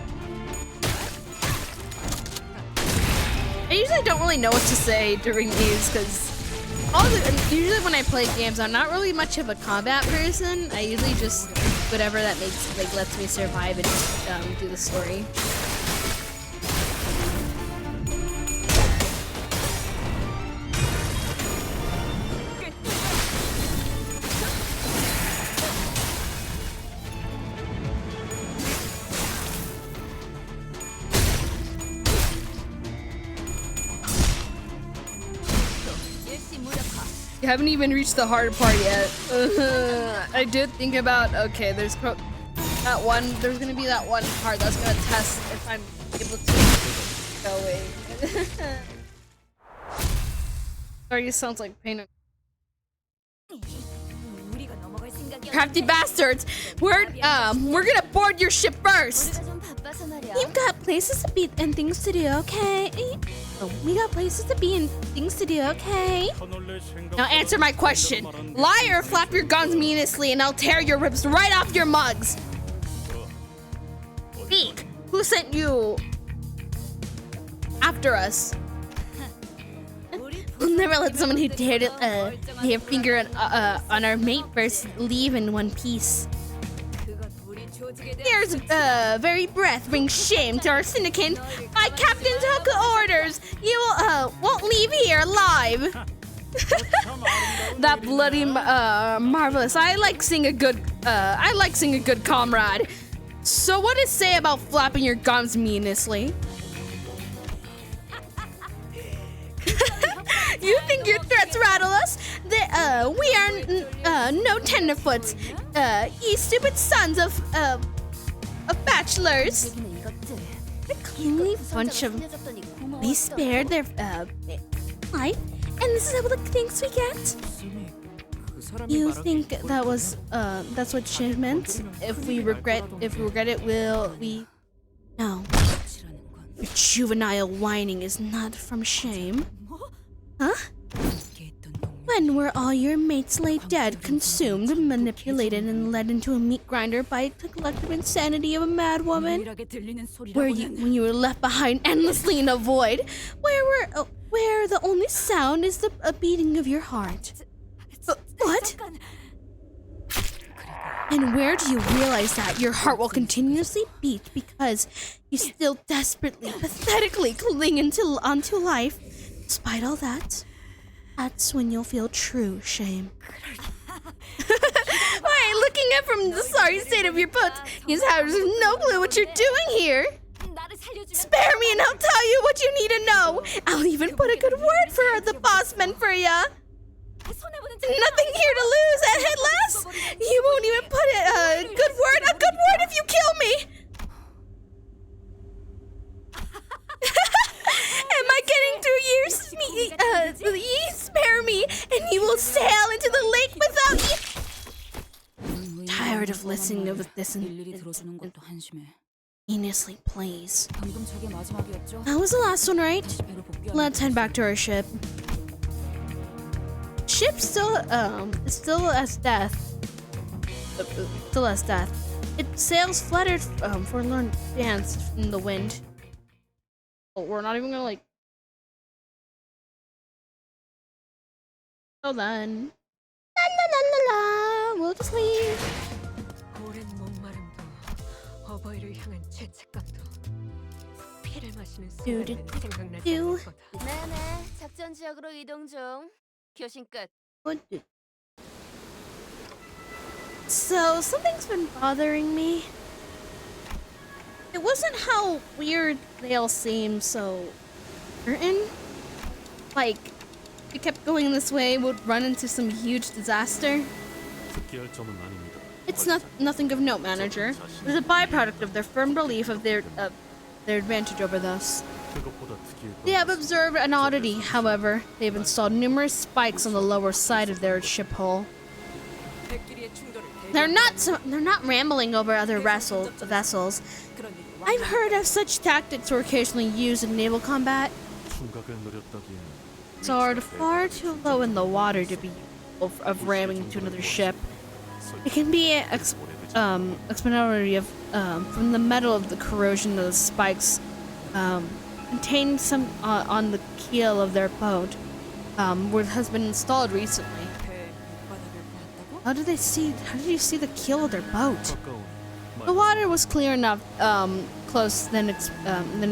I usually don't really know what to say during these, because usually when I play games, I'm not really much of a combat person. I usually just, whatever that makes, like, lets me survive and just, do the story. You haven't even reached the hard part yet. I did think about, okay, there's gonna be that one part that's gonna test if I'm able to go away. Sorry, it sounds like pain. Crafty bastards! We're gonna board your ship first! You've got places to be and things to do, okay? Oh, we got places to be and things to do, okay? Now answer my question. Lie or flap your guns meanously and I'll tear your ribs right off your mugs. Speak. Who sent you after us? We'll never let someone who dared to lay a finger on our mate first leave in one piece. Here's very breath brings shame to our syndicate. My captain took orders. You won't leave here alive. That bloody marvelous. I like seeing a good comrade. So what does it say about flapping your gums meanously? You think your threats rattle us? We are no tenderfoots. Ye stupid sons of bachelors. A cleanly bunch of... We spared their life, and this is all the things we get. You think that was that's what she meant? If we regret it, will we? No. Your juvenile whining is not from shame. Huh? When were all your mates laid dead, consumed, manipulated, and led into a meat grinder by the collective insanity of a mad woman? Where when you were left behind endlessly in a void, where the only sound is the beating of your heart? What? And where do you realize that your heart will continuously beat because you still desperately, pathetically cling onto life? Despite all that, that's when you'll feel true shame. Why, looking at from the sorry state of your boat, you have no clue what you're doing here. Spare me and I'll tell you what you need to know. I'll even put a good word for the boss men for ya. Nothing here to lose at Headless. You won't even put a good word if you kill me. Am I getting through years? Ye spare me, and you will sail into the lake without me. Tired of listening to this heinously, please. That was the last one, right? Let's head back to our ship. Ship still as death. Still as death. Its sails fluttered forlorn dance in the wind. We're not even gonna So then, la la la la la, we'll just leave. 오랜 목마름도 어버이를 향한 죄책감도 피를 마시는 두두, 순간은 생각나지 두. 않을 거다. 네네, 작전 지역으로 이동 중. 교신 끝. So, something's been bothering me. It wasn't how weird they all seem so certain. Like, if we kept going this way, we'd run into some huge disaster. 특기할 점은 아닙니다. It's nothing of note, manager. It is a byproduct of their firm belief of their advantage over us. 그것보다 특기일 They have observed an oddity, however. They've installed numerous spikes on the lower side of their ship hull. They're not rambling over other vessels. I've heard of such tactics were occasionally used in naval combat. 충각을 노렸다기엔 Soared far too low in the water to be of ramming into another ship. It can be explanatory of from the metal of the corrosion of the spikes contained some on the keel of their boat, where it has been installed recently. How did you see the keel of their boat? 가까운 The water was clear enough, close than it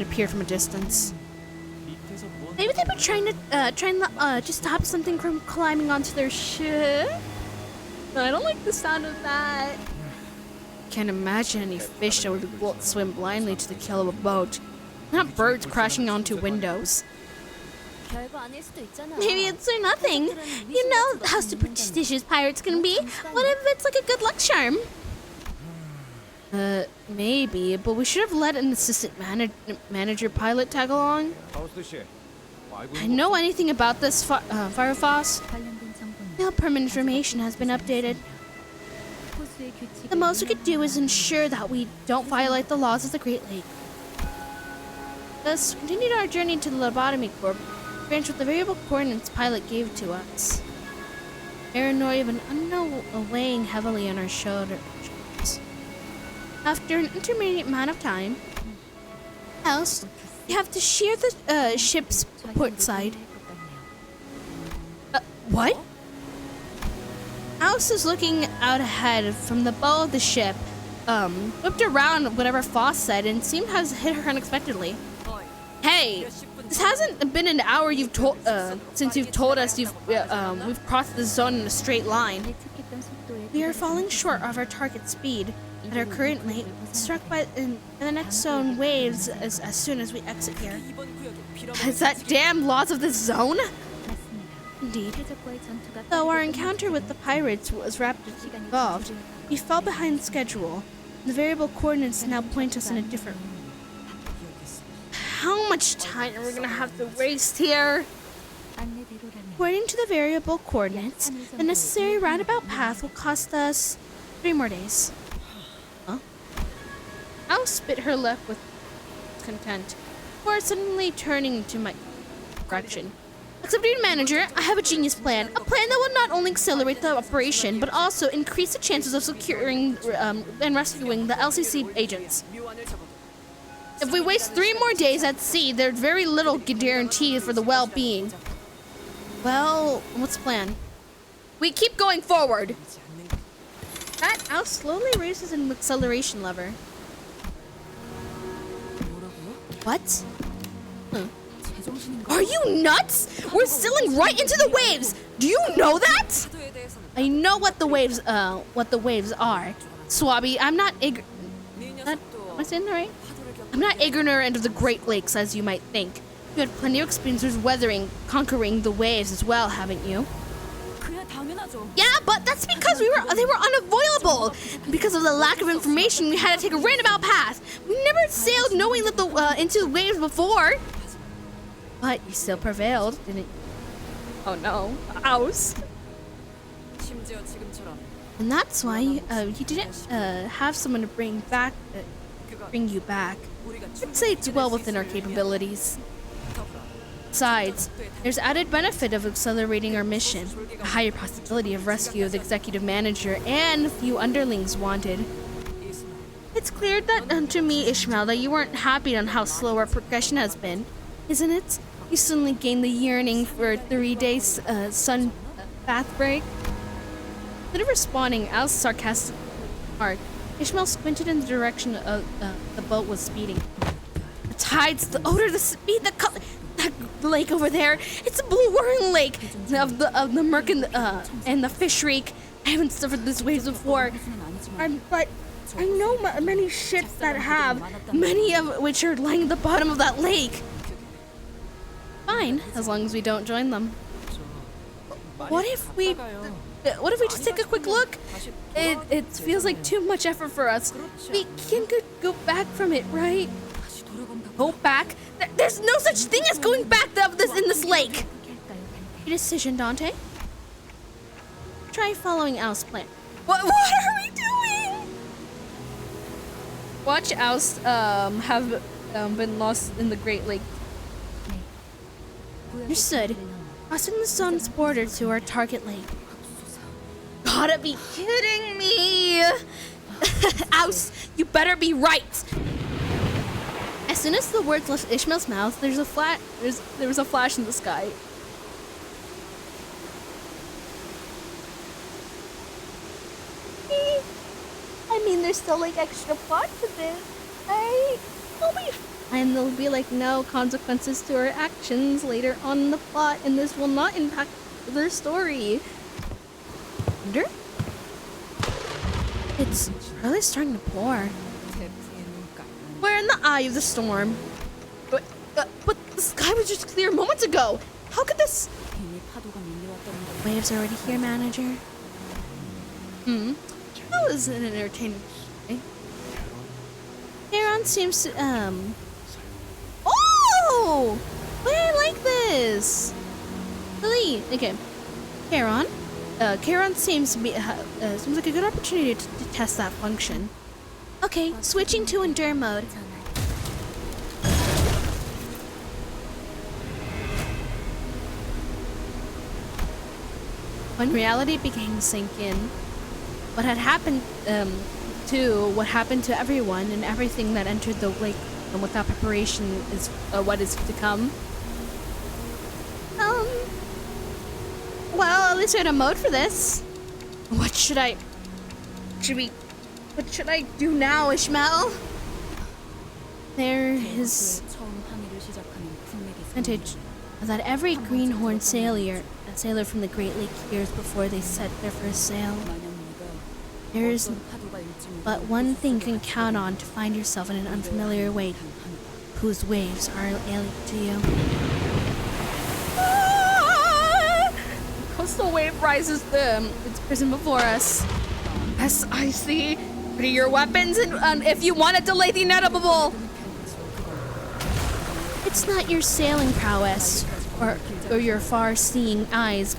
appeared from a distance. 밑에서 무언가 Maybe they were trying to stop something from climbing onto their ship. I don't like the sound of that. Can't imagine any fish that would swim blindly to the keel of a boat. Not birds crashing onto windows. 별거 아닐 수도 있잖아. Maybe it's nothing. You know how superstitious pirates can be. What if it's like a good luck charm? Maybe, but we should have let an assistant manager pilot tag along. I know anything about this Firefox. 관련된 정보는 No permanent information has been updated. 호수의 규칙을 The most we could do is ensure that we don't violate the laws of the Great Lake. Thus, continued our journey to the lobotomy corp, branch with the variable coordinates pilot gave to us. Paranoia of an unknown weighing heavily on our shoulders. After an intermediate amount of time, else, we have to shear the ship's port side. What? Alice is looking out ahead from the bow of the ship, whipped around whatever Foss said and seemed to have hit her unexpectedly. Hey, this hasn't been an hour since you've told us we've crossed the zone in a straight line. 예측했던 속도에 We are falling short of our target speed. At our current rate, struck by in the next zone waves as soon as we exit here. Is that damn laws of this zone? 맞습니다. Indeed. 해적과의 전투가 Though our encounter with the pirates was rapidly evolved, we fell behind schedule. The variable coordinates now point us in a different. How much time are we gonna have to waste here? 안내대로라면 According to the variable coordinates, the necessary roundabout path will cost us 3 more days. Huh? I'll spit her lip with content, before suddenly turning to my direction. Executive Manager, I have a genius plan. A plan that will not only accelerate the operation, but also increase the chances of securing and rescuing the LCC agents. If we waste 3 more days at sea, there's very little guarantee for the well-being. Well, what's the plan? We keep going forward. That Al slowly raises an acceleration lever. What? Huh. Are you nuts? We're sailing right into the waves. Do you know that? I know what the waves are. Swabby, I'm not am I saying that right? I'm not ignorant of the Great Lakes as you might think. You had plenty of experience with conquering the waves as well, haven't you? Yeah, but that's because they were unavoidable. Because of the lack of information, we had to take a roundabout path. We never sailed knowing that into the waves before. But you still prevailed, didn't you? Oh no, house. And that's why you didn't have someone to bring you back. I'd say it's well within our capabilities. Besides, there's added benefit of accelerating our mission, a higher possibility of rescue of the executive manager, and a few underlings wanted. It's clear that to me, Ishmael, that you weren't happy on how slow our progression has been, isn't it? You suddenly gained the yearning for 3 days bath break. Instead of responding, Al's sarcastic remark, Ishmael squinted in the direction of the boat was speeding. The tides, the odor, the speed, the color. That lake over there, it's a blue whirling lake of the murk and the fish reek. I haven't suffered these waves before, but I know many ships that have, many of which are lying at the bottom of that lake. Fine, as long as we don't join them. What if we just take a quick look? It feels like too much effort for us. We can go back from it, right? Go back? There's no such thing as going back in this lake. Your decision, Dante. Try following Al's plan. What are we doing? Watch Al's have been lost in the Great Lake. Understood. Crossing the sun's border to our target lake. Gotta be kidding me! Oust, you better be right! As soon as the words left Ishmael's mouth, there was a flash in the sky. I mean, there's still like extra plot to this. And there'll be like no consequences to our actions later on in the plot, and this will not impact their story. Wonder? It's really starting to pour. We're in the eye of the storm. But the sky was just clear moments ago. How could this? Waves are already here, manager. That was an entertaining day. Aaron seems to, Oh! Wait, I like this! Really? Okay. Charon seems to be, seems like a good opportunity to test that function. Okay, switching to endure mode. When reality began to sink in, what had happened what happened to everyone and everything that entered the lake without preparation is what is to come. Well, at least we had a mode for this. What should I do now, Ishmael? There is advantage that every greenhorn sailor from the Great Lake hears before they set their first sail. There is but one thing you can count on to find yourself in an unfamiliar lake whose waves are alien to you. Coastal wave rises its prison before us. Yes, I see. Ready your weapons and if you want to delay the inevitable. It's not your sailing prowess or your far-seeing eyes,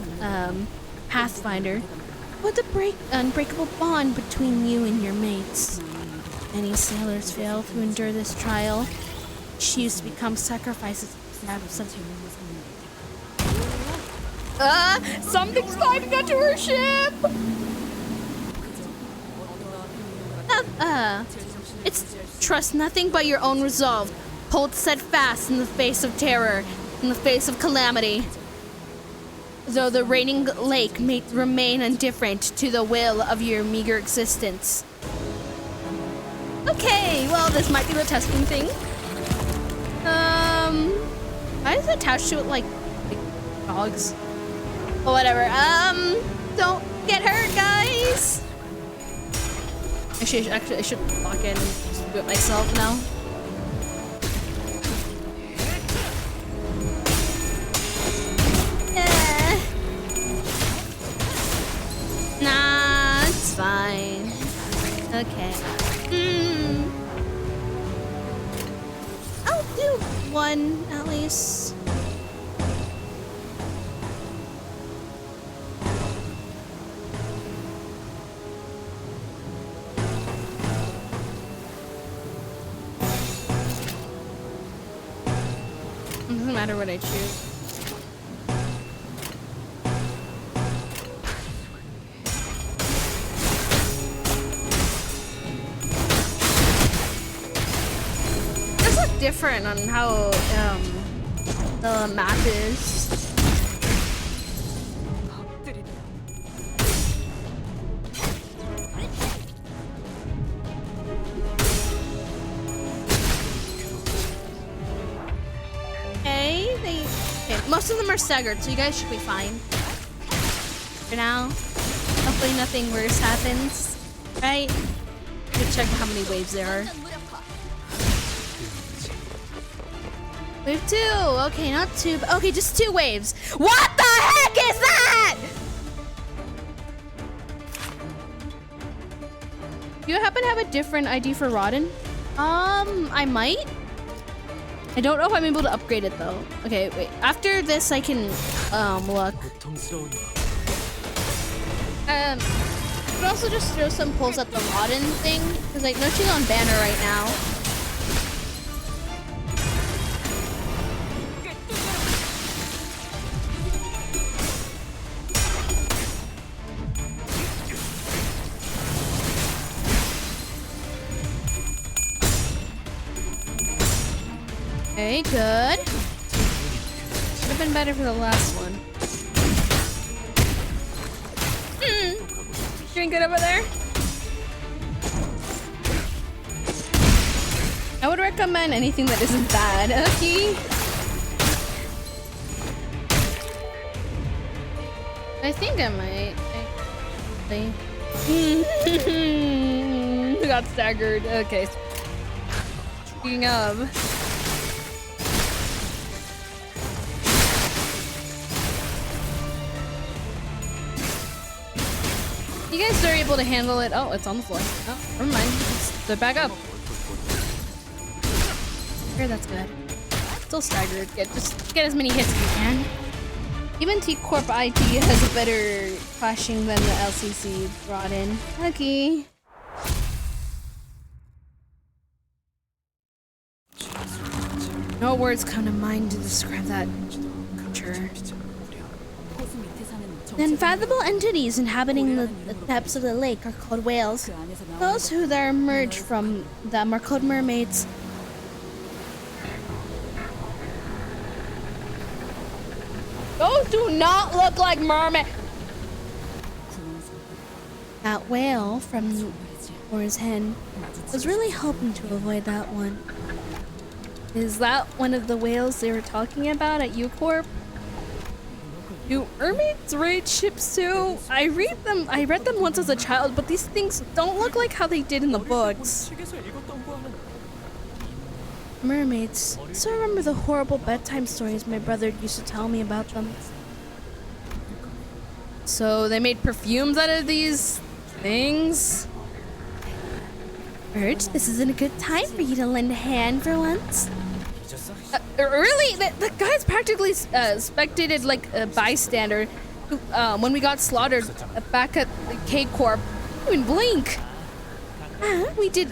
Pathfinder, but the unbreakable bond between you and your mates. Many sailors fail to endure this trial. Choose to become sacrifices. Something's climbing onto her ship! It's trust nothing but your own resolve. Hold steadfast in the face of terror, in the face of calamity. Though the raining lake may remain indifferent to the will of your meager existence. Okay, well, this might be the testing thing. Why is it attached to it like dogs? Or whatever. Don't get hurt, guys. Actually, I should lock in and just do it myself now. Nah, it's fine. Okay. I'll do one at least. It doesn't matter what I choose. Different on how the map is. most of them are staggered, so you guys should be fine. For now. Hopefully nothing worse happens. Right? Let's check how many waves there are. Wave 2. Okay, not 2. Okay, just 2 waves. What the heck is that? Do you happen to have a different ID for Rodden? I might. I don't know if I'm able to upgrade it though. Okay, wait. After this, I can look. I could also just throw some pulls at the Rodden thing because I know she's on banner right now. Okay, good. Would have been better for the last one. Doing good over there? I would recommend anything that isn't bad. Okay. I think I might. Actually. Got staggered. Okay. Speaking of. You guys are able to handle it. Oh, it's on the floor. Oh, never mind. They're back up. Here, that's good. Still staggered. Just get as many hits as you can. Even T-Corp IT has a better clashing than the LCC brought in. Okay. No words come to mind to describe that creature. The unfathomable entities inhabiting the depths of the lake are called whales. Those who there emerge from them are called mermaids. Those do not look like mermaids. That whale from Or's hen was really hoping to avoid that one. Is that one of the whales they were talking about at U-Corp? Do mermaids raid ships too? I read them once as a child, but these things don't look like how they did in the books. Mermaids. So I remember the horrible bedtime stories my brother used to tell me about them. So they made perfumes out of these things? Urge, this isn't a good time for you to lend a hand for once. Really? The guy's practically spectated like a bystander when we got slaughtered back at the K-Corp. Didn't even blink.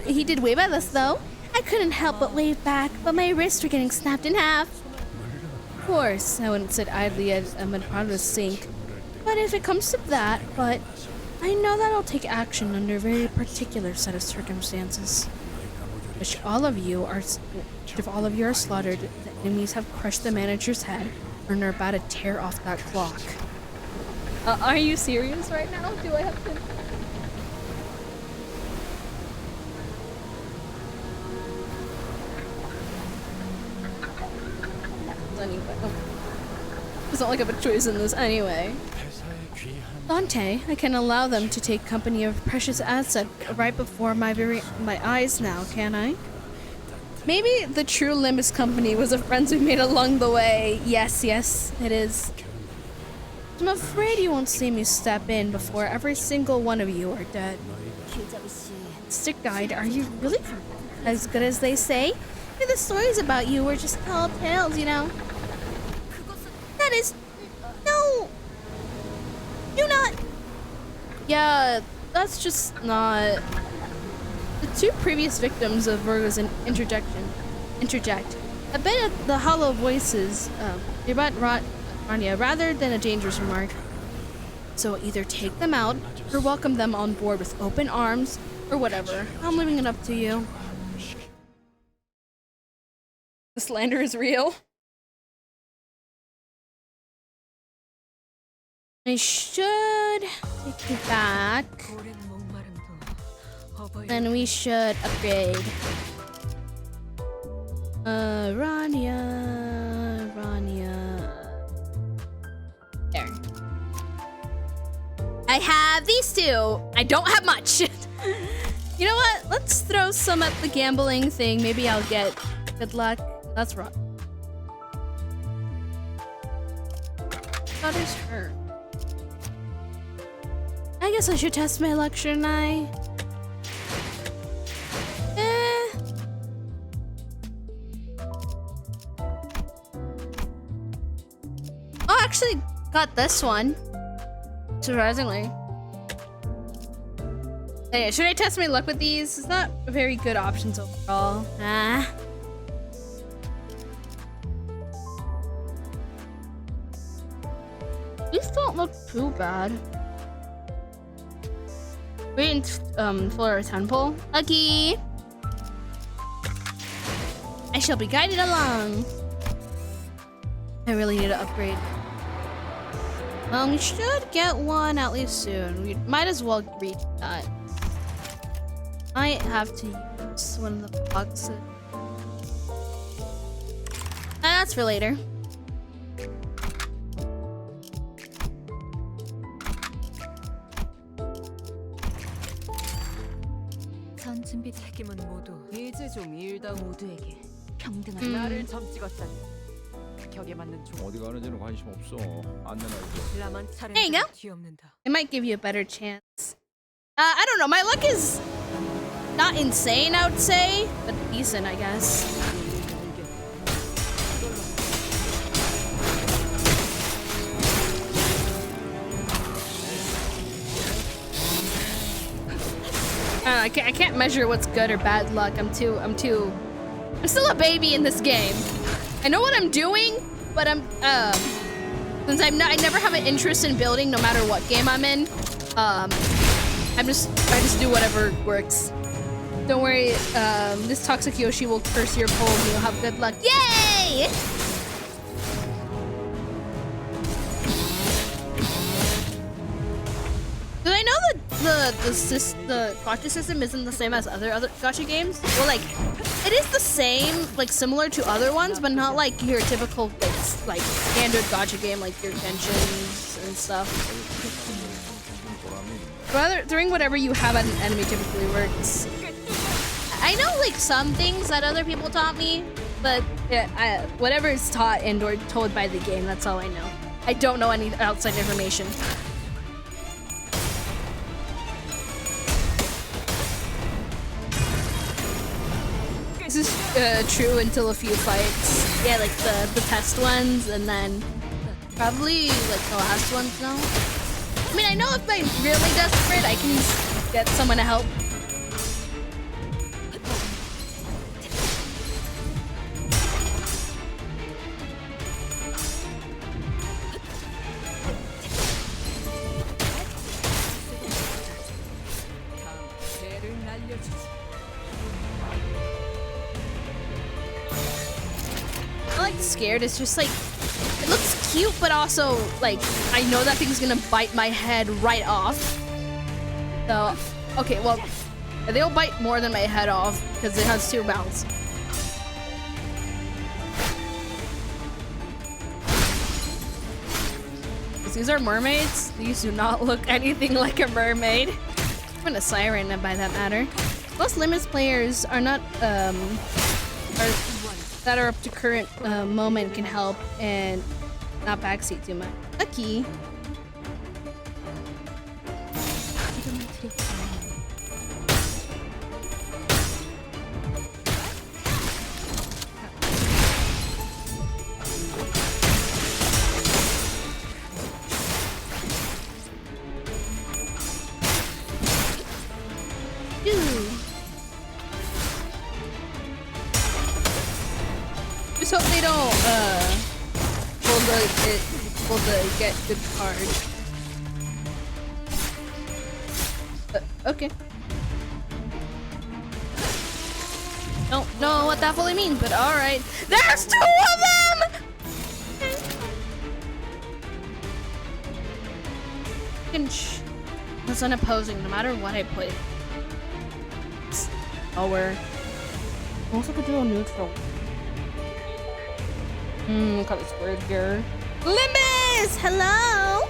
He did wave at us though. I couldn't help but wave back, but my wrists were getting snapped in half. Of course, I wouldn't sit idly as I'm about to sink. But if it comes to that, I know that I'll take action under a very particular set of circumstances. If all of you are slaughtered, the enemies have crushed the manager's head and are about to tear off that clock. Are you serious right now? Do I have to? It's not like I have a choice in this anyway. Dante, I can allow them to take company of precious asset right before my eyes now, can I? Maybe the true Limbus company was the friends we made along the way. Yes, it is. I'm afraid you won't see me step in before every single one of you are dead. Stick Guide, are you really as good as they say? The stories about you were just tall tales, you know. That is... No! Do not... Yeah, that's just not... The 2 previous victims of Virgo's interject. I bet the hollow voices about Rania rather than a dangerous remark. So either take them out or welcome them on board with open arms or whatever. I'm leaving it up to you. The slander is real. I should take you back. Then we should upgrade. Rania. I have these two. I don't have much. You know what? Let's throw some at the gambling thing. Maybe I'll get good luck. That's wrong. What is her? I guess I should test my luck, shouldn't I? Oh, I actually got this one. Surprisingly. Anyway, should I test my luck with these? It's not very good options overall. These don't look too bad. Wait for a temple. Lucky! I shall be guided along. I really need to upgrade. We should get one at least soon. We might as well reach that. Might have to use one of the boxes. That's for later. 전 준비 책임은 모두 이제 좀 일다 모두에게 평등한 나를 점 찍었다니. 격에 맞는 종 어디 가는지는 관심 없어. 안내나 해줘. 나만 차례 There you go. 뒤엎는다. It might give you a better chance. I don't know. My luck is not insane, I would say, but decent, I guess. I can't measure what's good or bad luck. I'm still a baby in this game. I know what I'm doing, but since I never have an interest in building no matter what game I'm in, I just do whatever works. Don't worry, this toxic Yoshi will curse your pole and you'll have good luck. Yay! Do I know that the gacha system isn't the same as other gacha games? Well, like, it is the same, like similar to other ones, but not like your typical like standard gacha game, like your Genshins and stuff. Rather, throwing whatever you have at an enemy typically works. I know like some things that other people taught me, but whatever is taught and or told by the game, that's all I know. I don't know any outside information. This is true until a few fights. Yeah, like the test ones, and then probably like the last ones now. I mean, I know if I'm really desperate, I can get someone to help. I'm like scared. It's just like it looks cute, but also like I know that thing's gonna bite my head right off. So okay, well they'll bite more than my head off because it has two mouths. These are mermaids. These do not look anything like a mermaid. Even a siren, by that matter. Most Limbus players are not that are up to current moment can help and not backseat too much. Lucky. Just hope they don't pull the get good card. Okay. Don't know what that fully means, but all right. There's two of them. It's unopposing no matter what I put. Lower. Also could do a neutral. Got this word here. Limbus! Hello!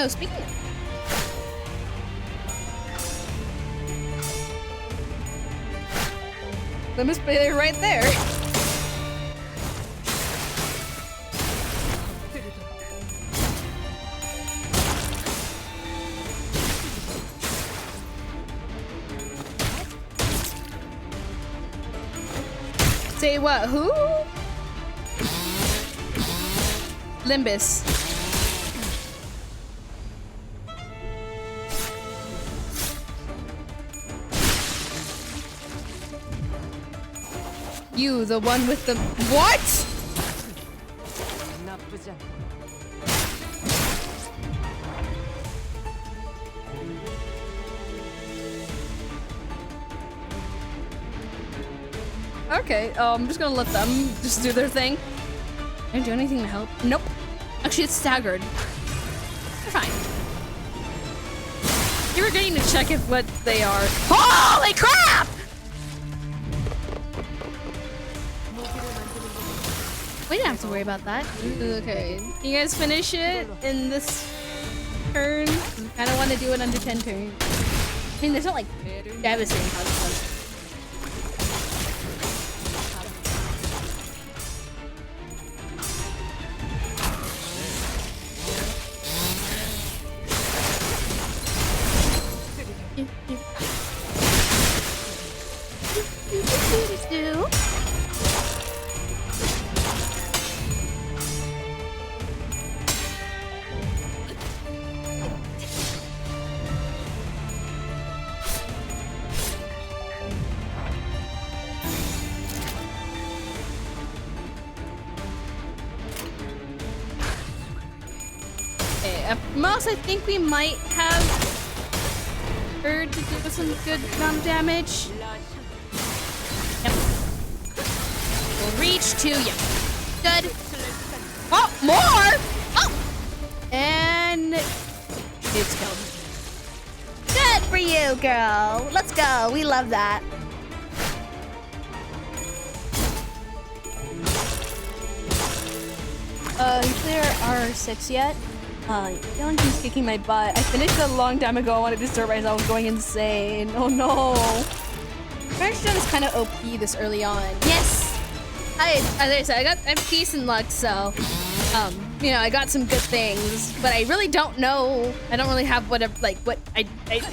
Oh, speaking of. Limbus play right there. Say what? Who? Limbus. You, the one with the what? 나쁘지 않아. Okay, I'm just gonna let them just do their thing. Can I do anything to help? Nope. Actually, it's staggered. They're fine. You were getting to check if what they are. Holy crap! We didn't have to worry about that. Okay. Can you guys finish it in this turn? I kind of want to do it under 10 turns. I mean, there's not like devastating consequences. At most, I think we might have heard to do some good amount of damage. Yep. We'll reach to you. Good. Oh, more! Oh! And it's killed. Good for you, girl. Let's go. We love that. You clear R6 yet? Yelling keeps kicking my butt. I finished a long time ago. I wanted to start myself going insane. Oh no. Redstone is kind of OP this early on. Yes! As I said, I have peace and luck, so you know, I got some good things, but I really don't know. I don't really have I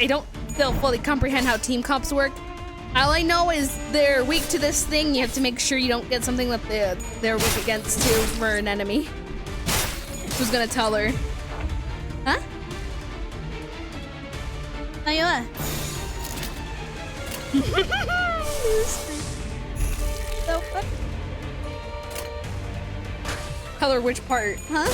don't still fully comprehend how team comps work. All I know is they're weak to this thing. You have to make sure you don't get something that they're weak against too for an enemy. Who's gonna tell her? Huh? Ayun. So fun. Tell her which part, huh?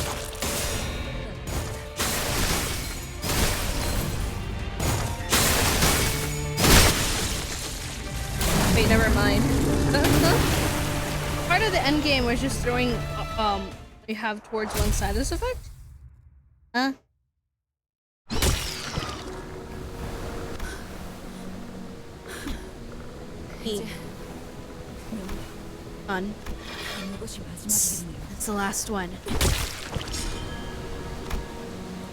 Wait, never mind. Part of the end game was just throwing you have towards one side of this effect? Huh? On. It's the last one.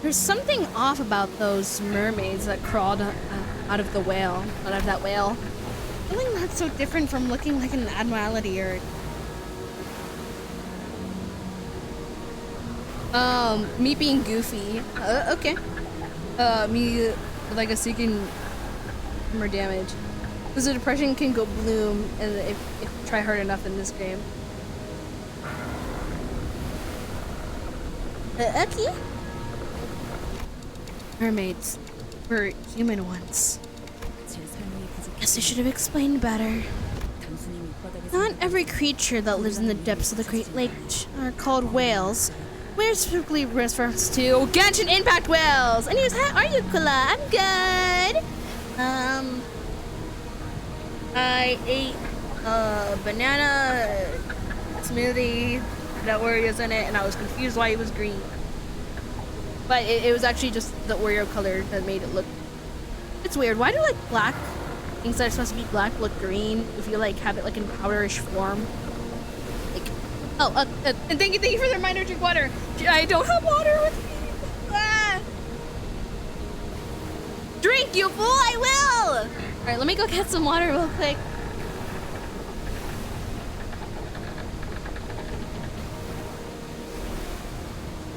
There's something off about those mermaids that crawled out of the whale, out of that whale. I think that's so different from looking like an Admiralty or me being goofy. Okay. Me like a seeking more damage. Because the depression can go bloom and if you try hard enough in this game. Okay. Mermaids were human once. Guess I should have explained better. Not every creature that lives in the depths of the Great Lake are called whales. We're specifically reference to Genshin Impact whales. Anyways, how are you, Kula? I'm good. I ate a banana smoothie that Oreo's in it, and I was confused why it was green. But it was actually just the Oreo color that made it look. It's weird. Why do like black things that are supposed to be black look green if you like have it like in powderish form? Like, and thank you for the reminder. Drink water. I don't have water with me. Ah. Drink, you fool! I will! Alright, let me go get some water real quick.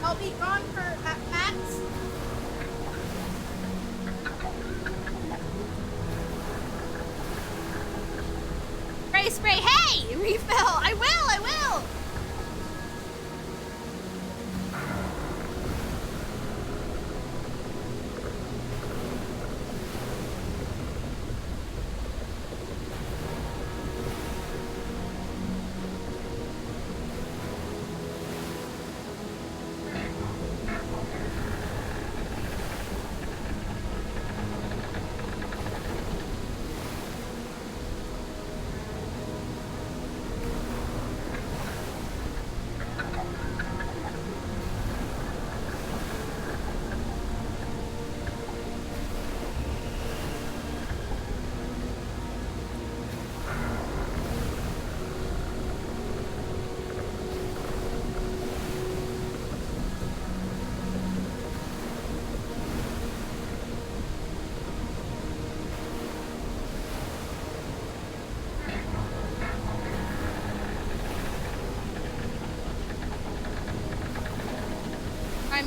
I'll be gone for max. Spray! Hey! Refill! I will!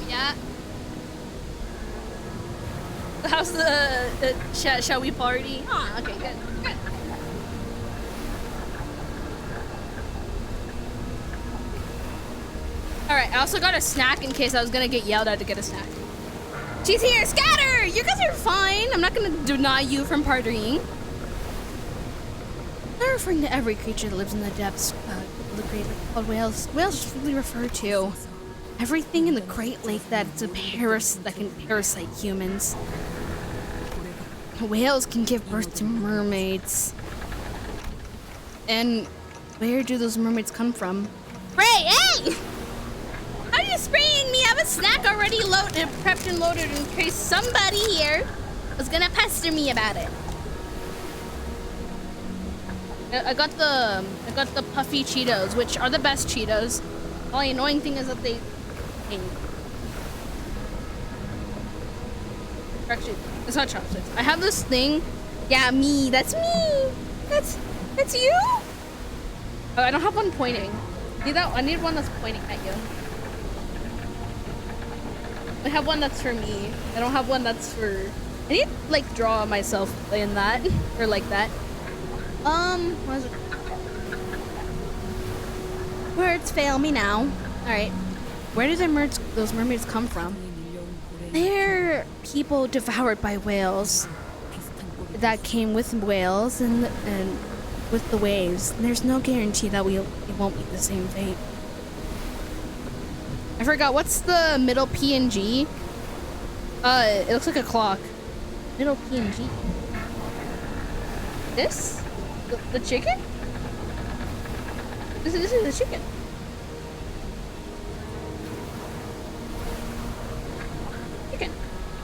Yeah. How's the shall we party? Ah, okay, good. All right, I also got a snack in case I was gonna get yelled at to get a snack. She's here, Scatter! You guys are fine. I'm not gonna deny you from partying. They're referring to every creature that lives in the depths of the Great Lake called whales. Whales is really referred to everything in the Great Lake that can parasite humans. Whales can give birth to mermaids. And where do those mermaids come from? Ray, hey! How are you spraying me? I have a snack already loaded, prepped and loaded in case somebody here was gonna pester me about it. I got the puffy Cheetos, which are the best Cheetos. The only annoying thing is that they actually, it's not chopsticks. I have this thing. Yeah, me. That's me. That's you. Oh, I don't have one pointing. I need one that's pointing at you. I have one that's for me. I don't have one that's for. I need to, like, draw myself in that or like that. What is it? Words fail me now. All right. Where did those mermaids come from? They're people devoured by whales that came with whales and with the waves. There's no guarantee that we won't meet the same fate. I forgot, what's the middle P and G? It looks like a clock. Middle P and G. This? The chicken? This is the chicken.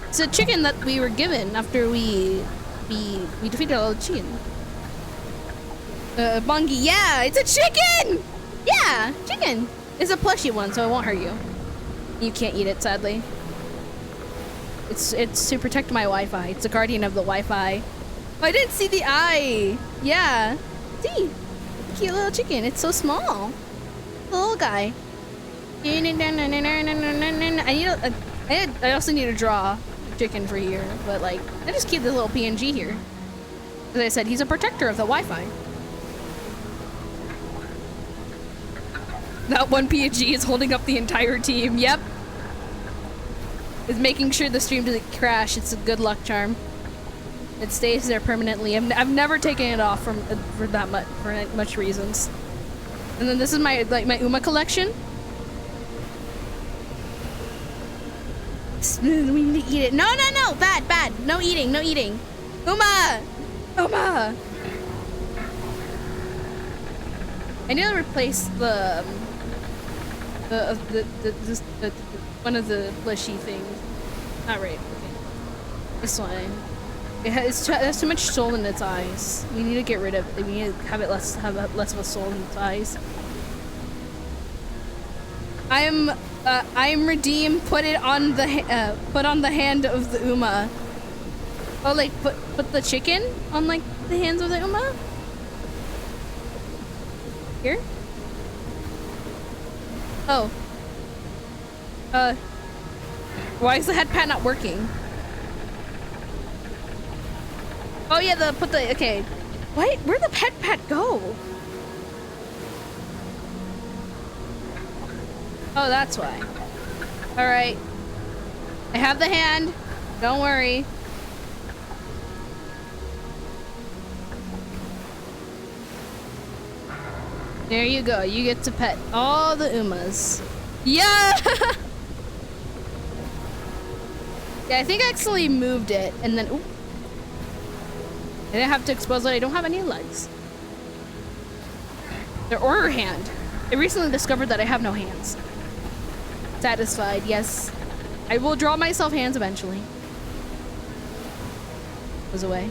It's a chicken that we were given after we defeated all the chicken. Bungie, yeah, it's a chicken! Yeah, chicken. It's a plushy one, so it won't hurt you. You can't eat it, sadly. It's to protect my Wi-Fi. It's a guardian of the Wi-Fi. Oh, I didn't see the eye. Yeah. See? Cute little chicken. It's so small. The little guy. I also need to draw a chicken for here, but like, I just keep this little PNG here. As I said, he's a protector of the Wi-Fi. That one PNG is holding up the entire team. Yep. Is making sure the stream doesn't crash. It's a good luck charm. It stays there permanently. I've never taken it off for much reasons. And then this is my Uma collection. We need to eat it. No, bad. No eating. Uma. I need to replace the one of the fleshy things. Not right. Okay. This one. It has too much soul in its eyes. We need to get rid of it. We need to have less of a soul in its eyes. I am redeemed. Put on the hand of the Uma. Oh, like put the chicken on like the hands of the Uma? Here? Oh. Why is the head pat not working? Oh yeah, okay. Wait, where'd the pet pat go? Oh, that's why. Alright. I have the hand. Don't worry. There you go. You get to pet all the Umas. Yeah! Yeah, I think I accidentally moved it and then... Oop. I didn't have to expose that I don't have any legs. Or her hand. I recently discovered that I have no hands. Satisfied, yes. I will draw myself hands eventually. Was away.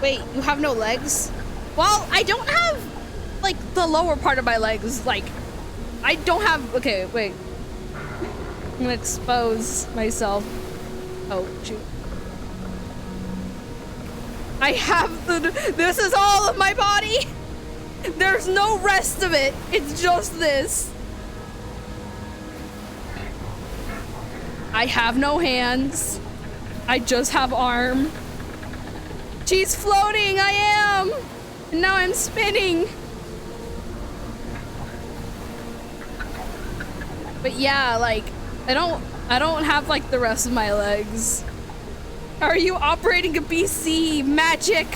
Wait, you have no legs? Well, I don't have, like, the lower part of my legs. Like, I don't have... Okay, wait. I'm gonna expose myself. Oh, shoot. I have the... This is all of my body! There's no rest of it. It's just this. I have no hands. I just have arm. She's floating, I am! And now I'm spinning. But yeah, like, I don't have like the rest of my legs. Are you operating a PC? Magic?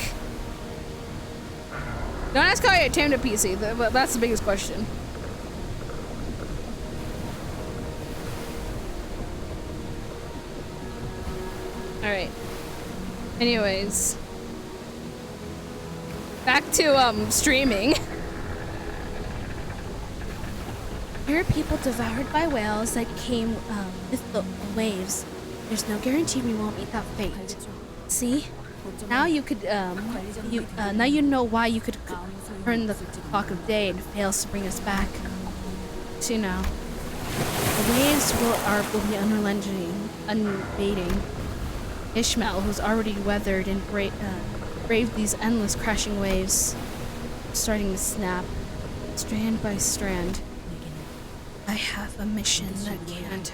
Don't ask how I tamed a PC, that's the biggest question. Alright. Anyways. Back to, streaming. Here are people devoured by whales that came, with the waves. There's no guarantee we won't meet that fate. See? Now you could, now you know why you could turn the clock of day and fails to bring us back. See now. The waves will be unrelenting, unbating. Ishmael, who's already weathered and braved these endless crashing waves, starting to snap, strand by strand. I have a mission that can't.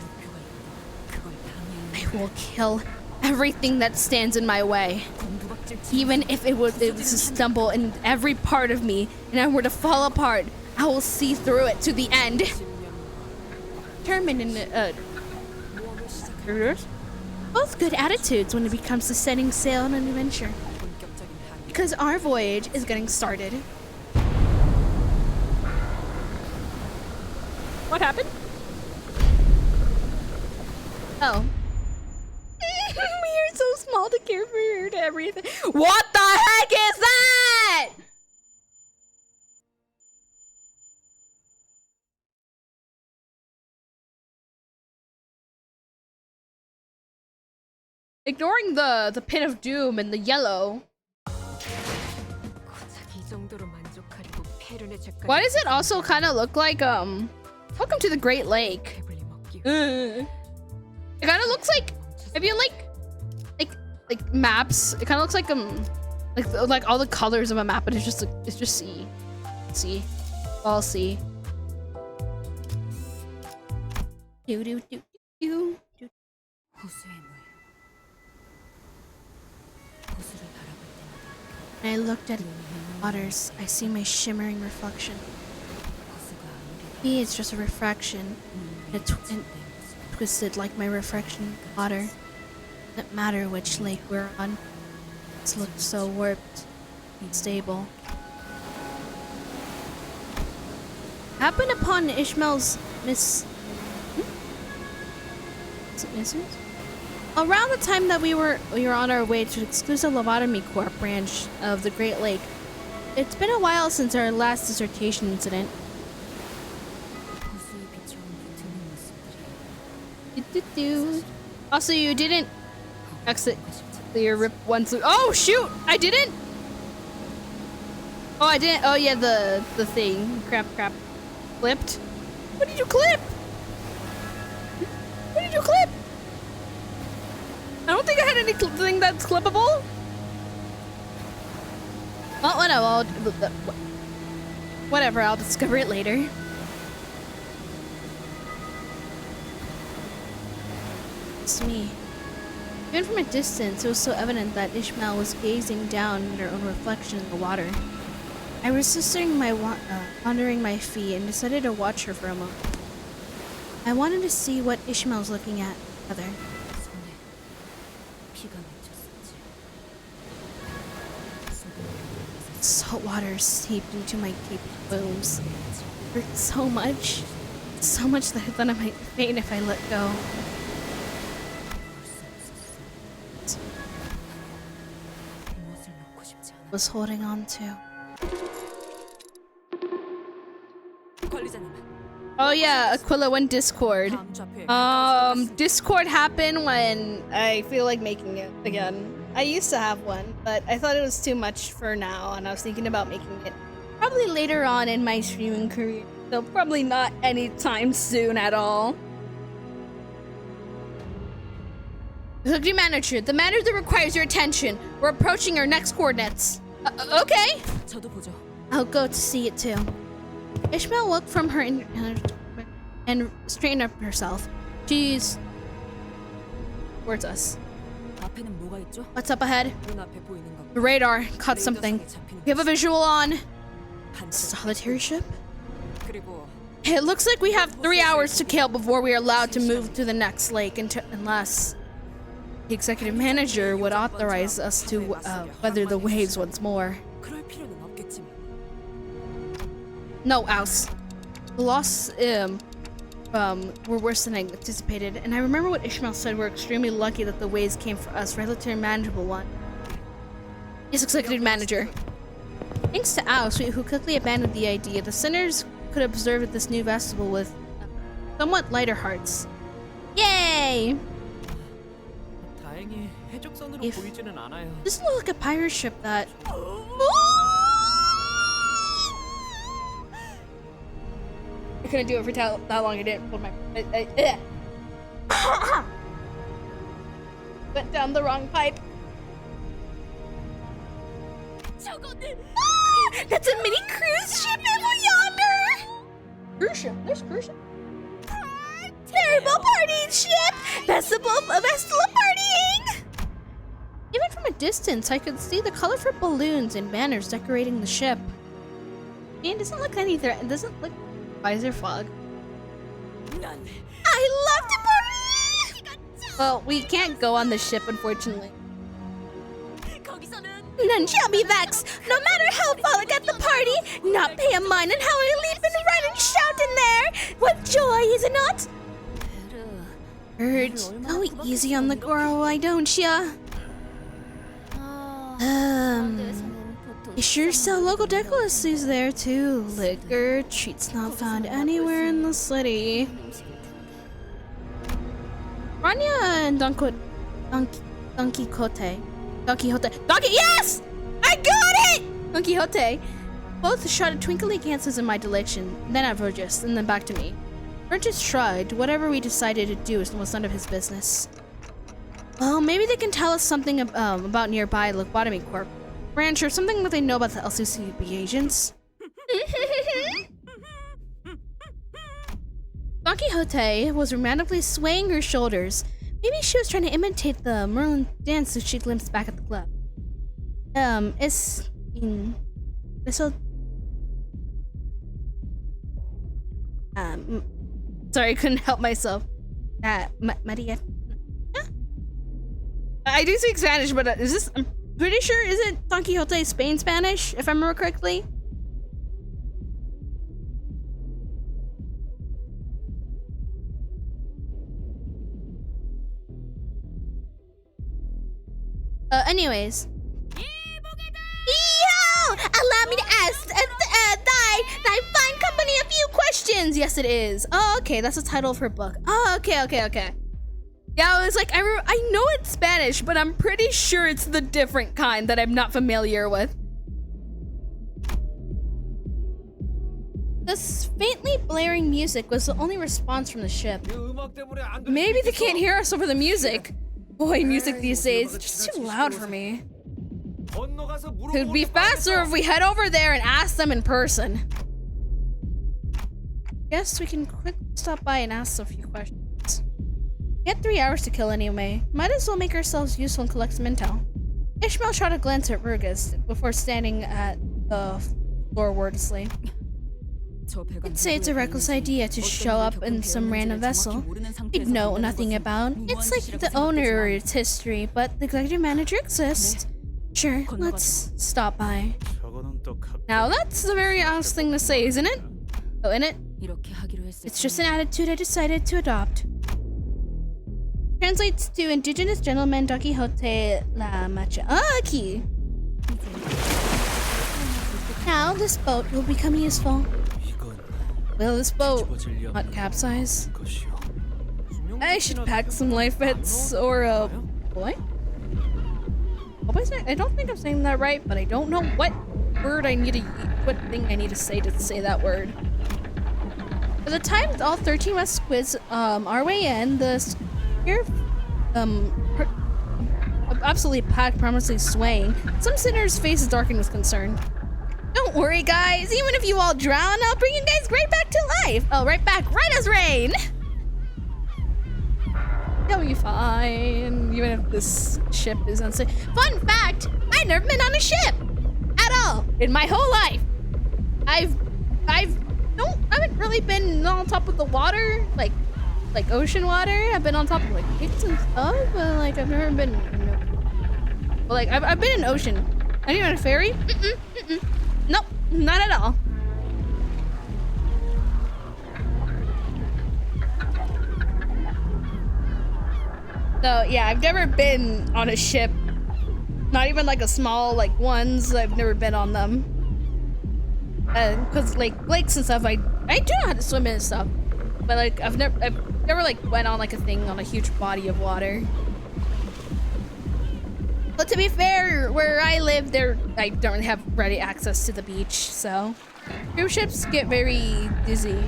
I will kill everything that stands in my way. Even if it was to stumble in every part of me and I were to fall apart, I will see through it to the end. Determined in both good attitudes when it comes to setting sail on an adventure. Because our voyage is getting started. What happened? Oh. We're so small to care for her to everything. What the heck is that? Ignoring the pit of doom and the yellow. Why does it also kind of look like welcome to the Great Lake? It kind of looks like, have you like maps? It kind of looks like all the colors of a map, but it's just sea, all sea. Do do do do do. When I looked at waters, I see my shimmering reflection. It's just a refraction, and twisted like my reflection in water. Doesn't matter which lake we're on. It's looked so warped, stable. Happened upon Ishmael's missions? Around the time that we were on our way to the exclusive lobotomy corp branch of the Great Lake. It's been a while since our last dissertation incident. Also, you didn't exit clear rip one suit. Oh shoot! I didn't. Oh, I didn't. Oh yeah, the thing. Crap. Clipped. What did you clip? What did you clip? I don't think I had anything that's clippable. Well, whatever, I'll discover it later. It's me. Even from a distance, it was so evident that Ishmael was gazing down at her own reflection in the water. I resisted wandering my feet and decided to watch her for a moment. I wanted to see what Ishmael was looking at. Other. Salt water seeped into my gaping wounds. It hurt so much. So much that I thought I might faint if I let go. Was holding on to. Oh yeah, Aquila went Discord. Discord happened when I feel like making it again. I used to have one, but I thought it was too much for now, and I was thinking about making it probably later on in my streaming career. So probably not anytime soon at all. Cookie manager, the matter that requires your attention. We're approaching our next coordinates. Okay. I'll go to see it too. Ishmael woke from her and straightened up herself. She's towards us. What's up ahead? The radar caught something. We have a visual on. Solitary ship? It looks like we have 3 hours to kill before we are allowed to move to the next lake, unless the executive manager would authorize us to weather the waves once more. No, Aus. The loss were worse than I anticipated, and I remember what Ishmael said. We're extremely lucky that the waves came for us, relatively manageable one. Yes, executive manager. Thanks to Aus, who quickly abandoned the idea, the sinners could observe this new vestibule with somewhat lighter hearts. Yay! This looks like a pirate ship that... I couldn't do it for that long. I didn't hold my... Went down the wrong pipe. That's a mini cruise ship over yonder! Cruise ship? There's cruise ship? Terrible partying ship! Festival partying! Even from a distance, I could see the colorful balloons and banners decorating the ship. It doesn't look any threat. It doesn't look... Why is there fog? I love the party! Well, we can't go on the ship, unfortunately. None shall be vexed, no matter how frolic at the party. Not pay a mind on how I leap and run and shout in there. What joy, is it not? Urge, go easy on the girl, why don't ya? You sure sell local delicacies there too. Liquor, treats not found anywhere in the city. Rania and Don Quixote. Yes! I got it! Don Quixote. Both shot twinkling glances in my direction, then at Vergis, and then back to me. Vergis shrugged. Whatever we decided to do was none of his business. Well, maybe they can tell us something about nearby Lobotomy Corp. Ranch or something that they know about the LCCB agents. Don Quixote was romantically swaying her shoulders. Maybe she was trying to imitate the Merlin dance that she glimpsed back at the club. Sorry, I couldn't help myself. Maria. I do speak Spanish, but is this? I'm pretty sure, is it Don Quixote Spain Spanish, if I remember correctly? Anyways. Yo! Allow me to ask thy fine company a few questions. Yes, it is. Oh, okay, that's the title of her book. Oh, okay. Yeah, I was like, I know it's Spanish, but I'm pretty sure it's the different kind that I'm not familiar with. This faintly blaring music was the only response from the ship. Maybe they can't hear us over the music. Boy, music these days is just too loud for me. It'd be faster if we head over there and ask them in person. Guess we can quick stop by and ask a few questions. We had 3 hours to kill anyway. Might as well make ourselves useful and collect some intel. Ishmael shot a glance at Rugus before standing at the floor wordlessly. I'd say it's a reckless idea to show up in some random vessel we'd know nothing about. It's like the owner or its history, but the executive manager exists. Sure, let's stop by. Now that's a very odd thing to say, isn't it? Oh, isn't it? It's just an attitude I decided to adopt. Translates to Indigenous Gentleman Don Quixote La Macha. Key. Now this boat will become useful. Will this boat not capsize? I should pack some life vests or a boy? I don't think I'm saying that right, but I don't know what word I need to, what thing I need to say that word. By the time all 13 must squids our way in, the sphere absolutely packed, promising swaying. Some sinners' faces darkened with concern. Don't worry, guys. Even if you all drown, I'll bring you guys right back to life. Oh, right back, right as rain. You'll be fine, even if this ship is unsafe. Fun fact: I've never been on a ship at all in my whole life. I haven't really been on top of the water, like ocean water. I've been on top of like lakes and stuff, but like I've never been. Well, like I've been in ocean. Have you been on a ferry? Nope, not at all. So yeah, I've never been on a ship. Not even like a small like ones. I've never been on them. Cause like lakes and stuff, I do know how to swim in and stuff, but like I've never like went on like a thing on a huge body of water. But to be fair, where I live, I don't really have ready access to the beach, so cruise ships get very dizzy.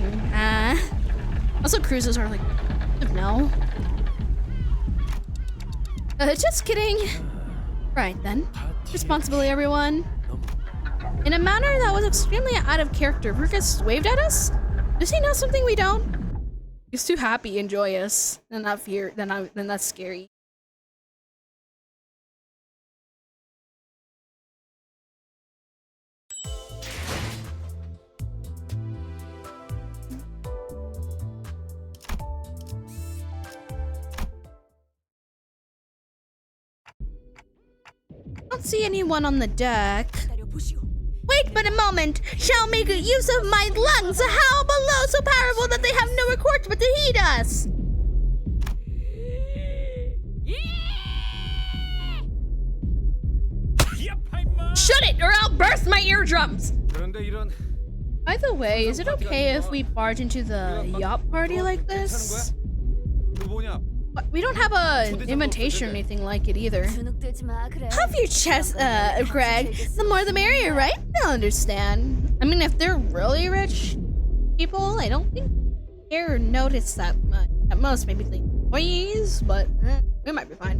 Also cruises are like, no. Just kidding. Right then. Responsibility, everyone. In a manner that was extremely out of character, Rugus waved at us. Does he know something we don't? He's too happy and joyous, and not fear. Then that's scary. I don't see anyone on the deck. Wait but a moment! Shall make use of my lungs, how below so powerful that they have no recourse but to heed us! Shut it, or I'll burst my eardrums! By the way, is it okay if we barge into the yacht party like this? We don't have an invitation or anything like it either. Puff your chest, Greg. The more the merrier, right? They'll understand. I mean, if they're really rich people, I don't think they'll notice that much. At most, maybe the employees, but we might be fine.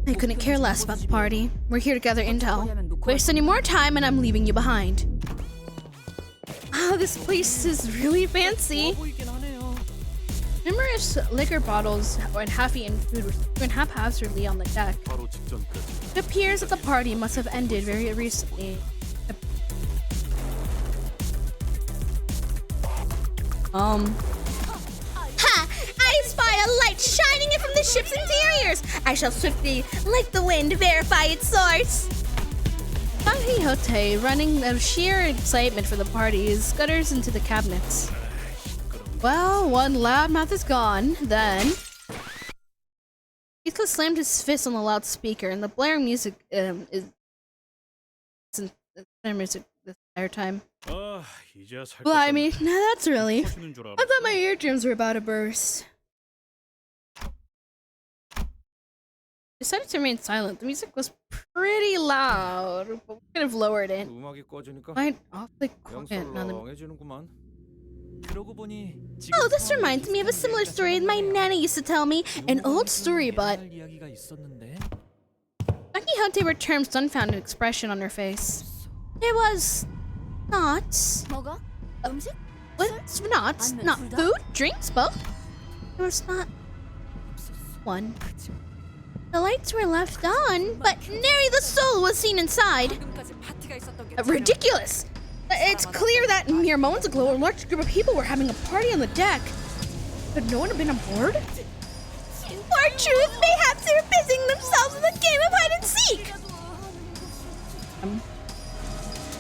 I couldn't care less about the party. We're here to gather intel. Waste any more time and I'm leaving you behind. Oh, this place is really fancy. Numerous liquor bottles and half-eaten food were thrown haphazardly on the deck. It appears that the party must have ended very recently. Ha! I spy a light shining in from the ship's interiors! I shall swiftly, like the wind, verify its source! Don Quixote, running out of sheer excitement for the party, scutters into the cabinets. Well, one loud mouth is gone, then. Heathcliff slammed his fist on the loudspeaker, and the blaring music is music this entire time. Blimey, now that's a relief. I thought my eardrums were about to burst. decided to remain silent. The music was pretty loud, but we could have lowered it. 음악이 꺼지니까 Quite awfully quiet now. 영설렁해지는구만. Oh, this reminds me of a similar story my nanny used to tell me. An old story, but Don Quixote returned dumbfounded expression on her face. It was not. 뭐가? 음식? What's not? Not food, drinks, both. It was not one. The lights were left on, but nary the soul was seen inside. 지금까지 파티가 있었던 게 Ridiculous! It's clear that mere moments ago, a large group of people were having a party on the deck. Could no one have been on board? For truth, mayhaps they were busying themselves with a game of hide and seek!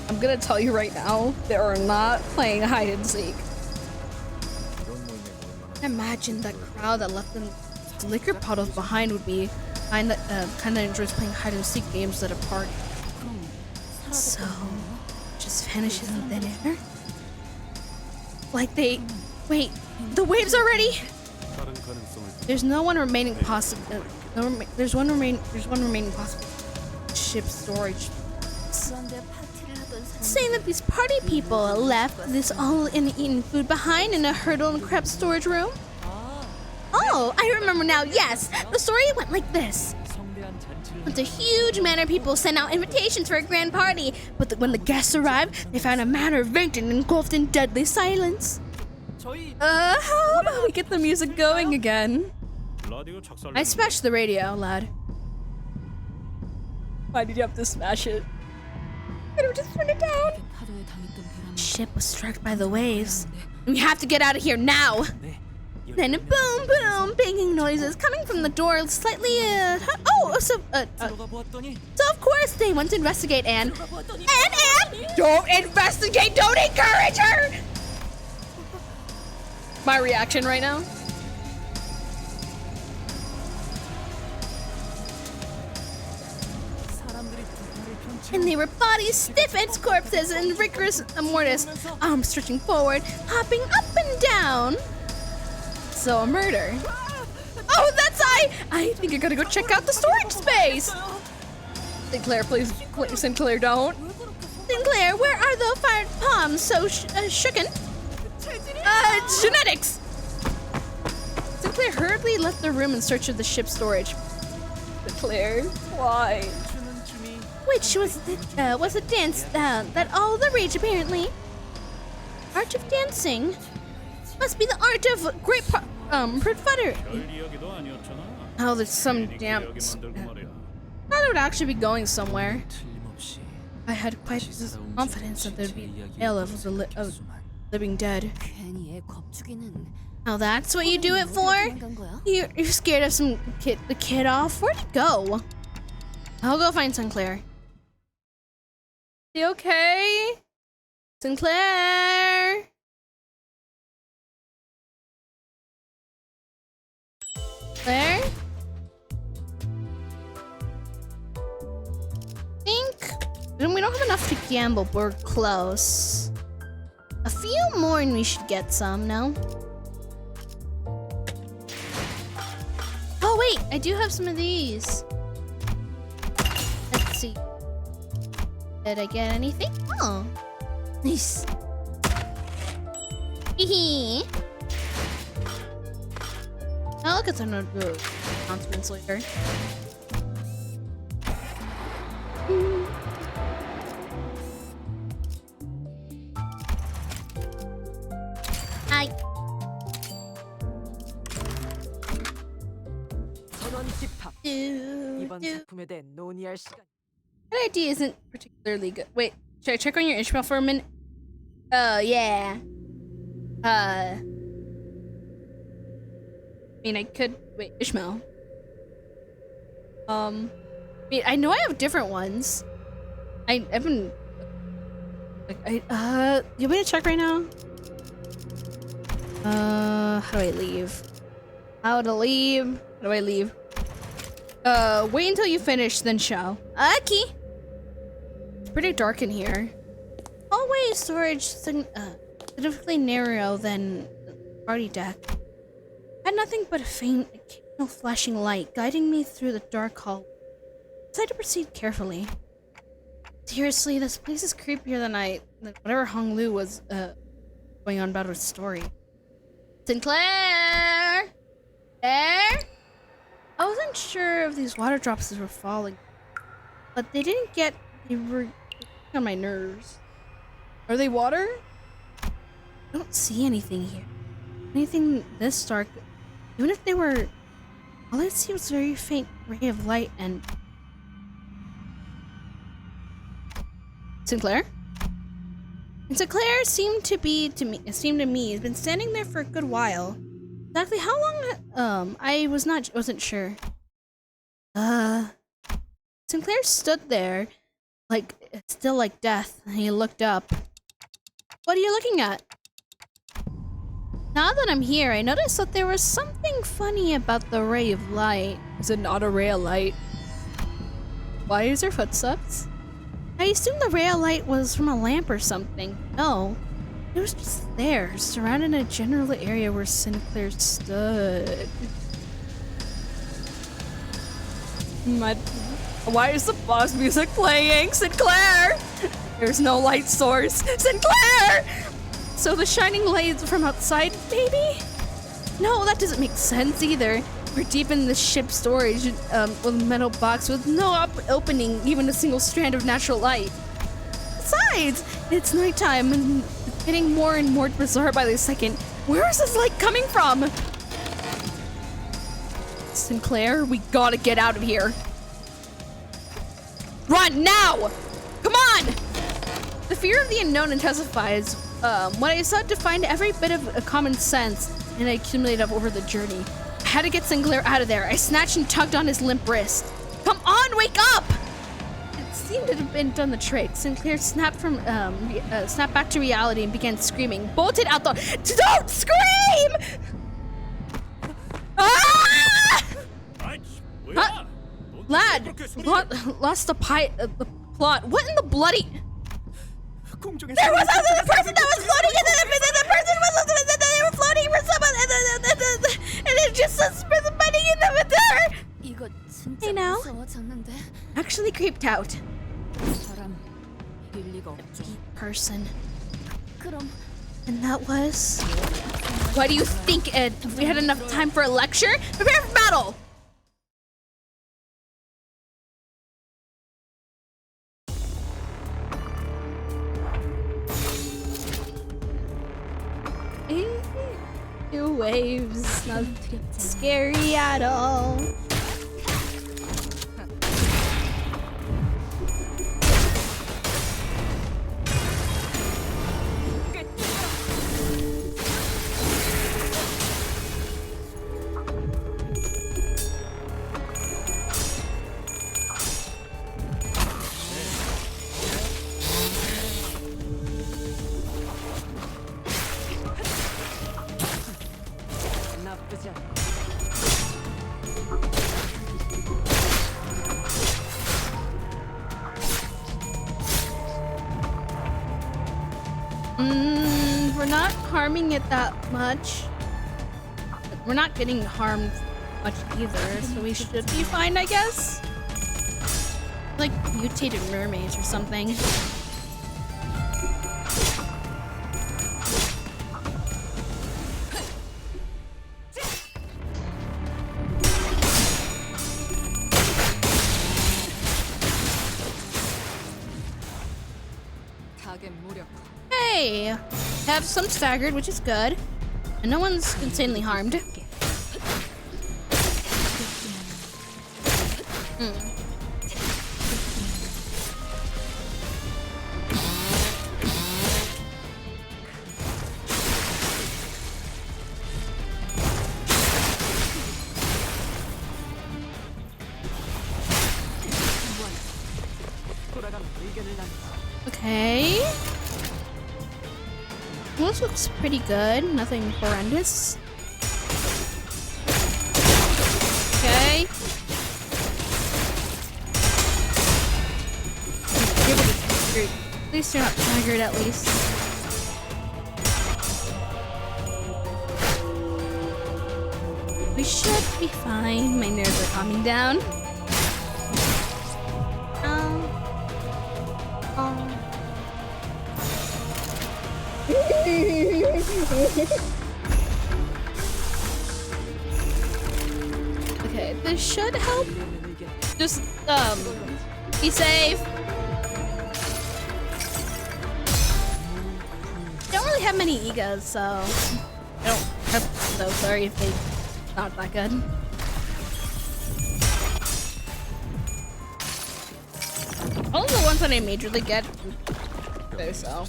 I'm gonna tell you right now, they are not playing hide and seek. Imagine that crowd that left the liquor bottles behind would be kind that enjoys playing hide and seek games at a party. So, just vanishes in thin air? Like they... Wait, the waves already? 다른 가능성을 There's no one remaining possible... there's one remaining possible ship storage. 그런데 파티를 하던 사람 Saying that these party people left this all-in-eaten food behind in a hurdle and crab storage room? Oh, I remember now, yes! The story went like this. Once a huge manner of people sent out invitations for a grand party, but when the guests arrived, they found a manor vacant and engulfed in deadly silence. How about we get the music going again? 라디오 작살. I smashed the radio, lad. Why did you have to smash it? I don't just turn it down. 파도에 당했던 배랑 Ship was struck by the waves. We have to get out of here now. Then boom, boom, banging noises coming from the door. Slightly, so of course they went to investigate and don't investigate, don't encourage her. My reaction right now. And they were bodies stiff as corpses and rigorous mortis, arms stretching forward, hopping up and down. So a murder. Oh, that's I think I gotta go check out the storage space. Sinclair, please, Sinclair, don't. Sinclair, where are the fired palms so shooken? Genetics. Sinclair hurriedly left the room in search of the ship's storage. Sinclair, why? Which was a dance that all the rage apparently. Art of dancing must be the art of great profiteering. 별 이야기도 아니었잖아. Oh, there's some damn. I thought it would actually be going somewhere. I had quite confidence that there'd be a tale of the living dead. 괜히 애 겁주기는 Oh, that's what you do it for? 간 거야? You're scared of the kid off? Where'd he go? I'll go find Sinclair. You okay? Sinclair? There? We don't have enough to gamble, but we're close. A few more and we should get some, no? Oh wait, I do have some of these. Let's see. Did I get anything? Oh. Nice. Hehe. I'll look at some of the announcements later. Hi. 선원 집합. 이번 작품에 대해 논의할 시간. That idea isn't particularly good. Wait, should I check on your Ishmael for a minute? Yeah. I mean, I could wait, Ishmael. Wait, I know I have different ones. I've been like, you want me to check right now? How do I leave? How to leave? How do I leave? Wait until you finish, then show. Okay. It's pretty dark in here. Hallway storage significantly narrow than the party deck. Had nothing but a faint No flashing light guiding me through the dark hall. I decided to proceed carefully. Seriously, this place is creepier than whatever Hong Lu was going on about her story. Sinclair! There? I wasn't sure if these water drops were falling, but they were on my nerves. Are they water? I don't see anything here. Anything this dark. Even if they were, all I see was a very faint ray of light and... Sinclair? And Sinclair seemed to me, has been standing there for a good while. Exactly how long? I wasn't sure. Sinclair stood there, still like death, and he looked up. What are you looking at? Now that I'm here, I noticed that there was something funny about the ray of light. Is it not a ray of light? Why is there footsteps? I assumed the ray of light was from a lamp or something. No, it was just there, surrounded in a general area where Sinclair stood. Why is the boss music playing? Sinclair! There's no light source. Sinclair! So the shining light is from outside, maybe? No, that doesn't make sense either. We're deep in the ship's storage with a metal box with no opening, even a single strand of natural light. Besides, it's nighttime and it's getting more and more bizarre by the second. Where is this light coming from? Sinclair, we gotta get out of here. Run now! Come on! The fear of the unknown intensifies when I sought to find every bit of common sense and I accumulated over the journey. I had to get Sinclair out of there. I snatched and tugged on his limp wrist. Come on, wake up! It seemed to have been done the trick. Sinclair snapped back to reality and began screaming. Bolted out the— Don't scream! Ah! Huh? Lad, lost the plot. What in the bloody— There was another person that was floating, and then the person was— they were floating for someone, and it just was spinning in the there. 이거 진짜 Hey now. 무서워졌는데? Actually creeped out. 사람 일 리가 없죠. Person. 그럼 And that was— What do you think, Ed? If we had enough time for a lecture? Prepare for battle! Waves, not scary at all. 나쁘지 않아. We're not harming it that much. We're not getting harmed much either, so we should be fine, I guess. Like mutated mermaids or something. Hey! Have some staggered, which is good. And no one's insanely harmed. Okay. This looks pretty good. Nothing horrendous. Okay. At least you're not staggered, at least. We We should be fine. My nerves are calming down. Okay, this should help. Just be safe. Don't really have many egas, so I don't. I'm so sorry if they not that good. All the ones that I majorly get, so.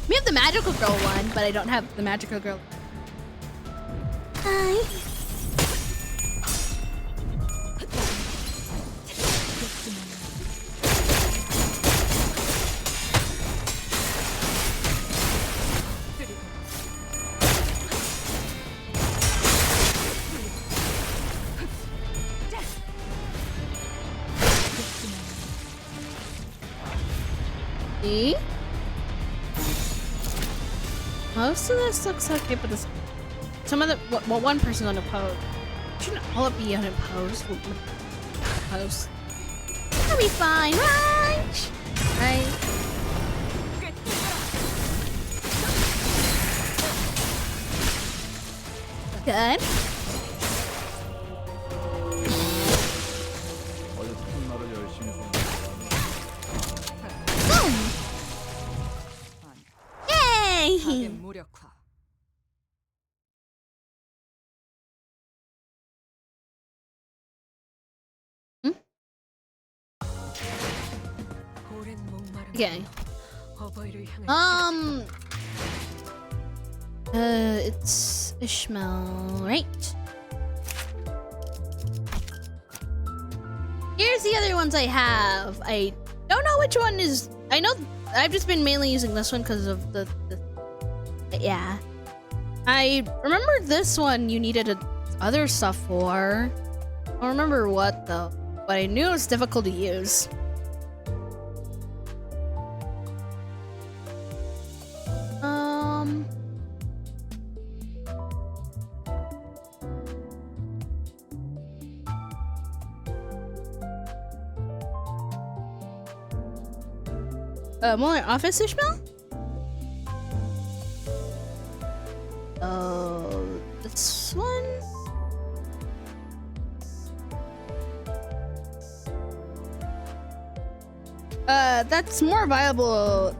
We have the magical girl one, but I don't have the magical girl. Hi. See? Most of this looks okay, but this, some of the, well, one person's unopposed. Shouldn't all it be unopposed? Opposed. It'll be fine, right? Right. Good. 어제 스푼날을 열심히 쏜다. Boom! Yay! 악의 무력화. 오랜 목마름. Okay. 어버이를 향해 It's Ishmael, right? Here's the other ones I have. I don't know which one is. I know I've just been mainly using this one because of the yeah. I remember this one you needed other stuff for. I don't remember what though, but I knew it was difficult to use. More office Ishmael? Oh, this one? That's more viable,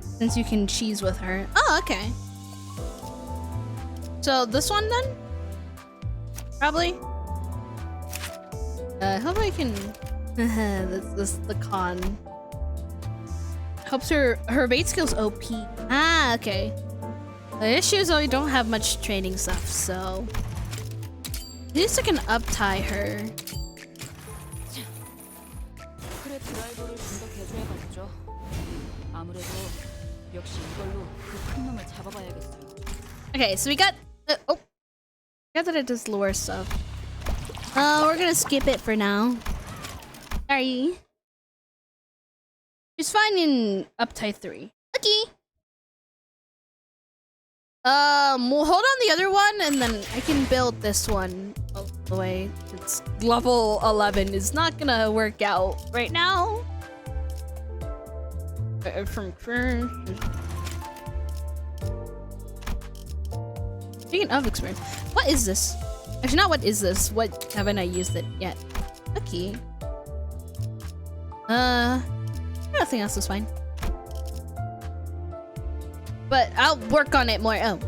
since you can cheese with her. Oh, okay. So this one then? Probably? Hopefully I can... this the con. Helps her bait skills OP. Ah, okay. The issue is I don't have much training stuff, so at least I can up-tie her. 그래 드라이버를 좀 더 개조해봤죠. 아무래도 역시 이걸로 그 큰 놈을 잡아봐야겠어요. Okay, so we got oh, I got that it does lore stuff. We're gonna skip it for now. Sorry. She's fine in up-tie 3. Okay. We'll hold on the other one, and then I can build this one all the way. It's level 11 is not gonna work out right now. From first. Speaking of experience, what is this? Actually, not what is this. What haven't I used it yet? Okay. Nothing else is fine. But I'll work on it more. Oh.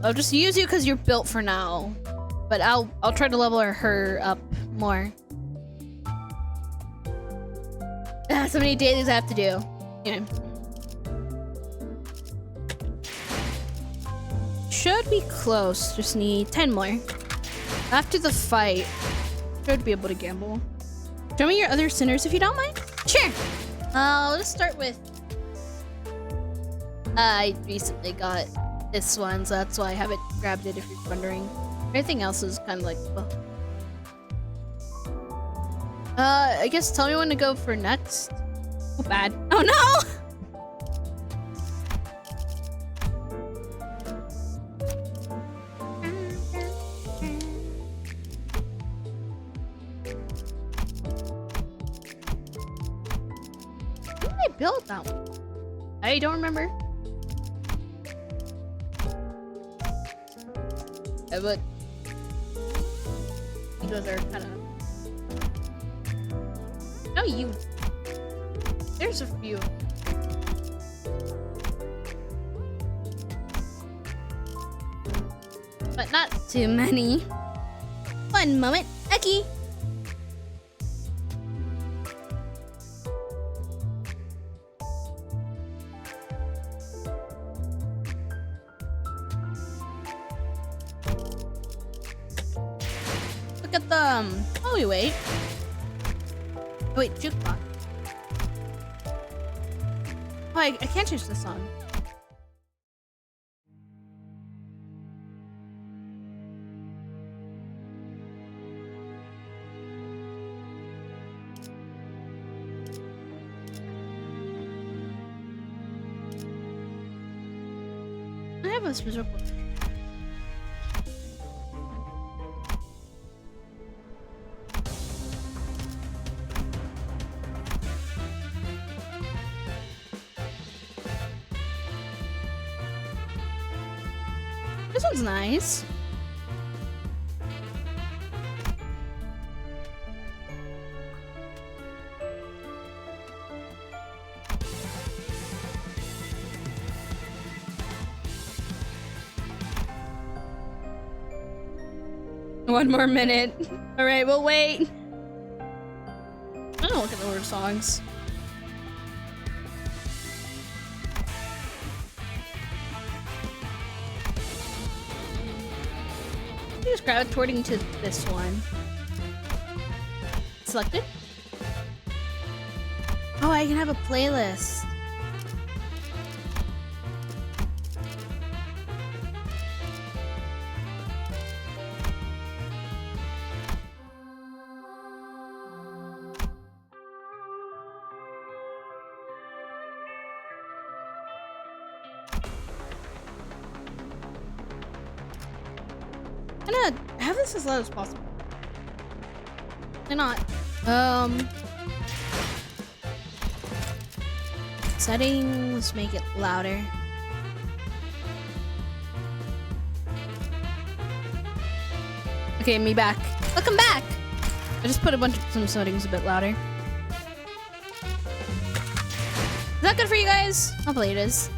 I'll just use you because you're built for now. But I'll try to level her up more. So many dailies I have to do. Yeah. Should be close. Just need 10 more. After the fight, should be able to gamble. Show me your other sinners if you don't mind. Sure. Let's start with. I recently got this one, so that's why I haven't grabbed it. If you're wondering, everything else is kind of like. Well. I guess tell me when to go for next. Oh, bad. Oh no. built that one? I don't remember. Yeah, but those are kind of. No, you. There's a few. But not too many. One moment, Eki. Look at the oh wait. Oh wait, jukebox. Oh, I can't change the song. I have a special. This one's nice. One more minute. All right, we'll wait. I don't look at the order of songs. Just gravitating to this one. Selected. Oh, I can have a playlist. I'm gonna have this as loud as possible. Why not? Settings, make it louder. Okay, me back. Welcome back! I just put a bunch of some settings a bit louder. Is that good for you guys? Hopefully it is.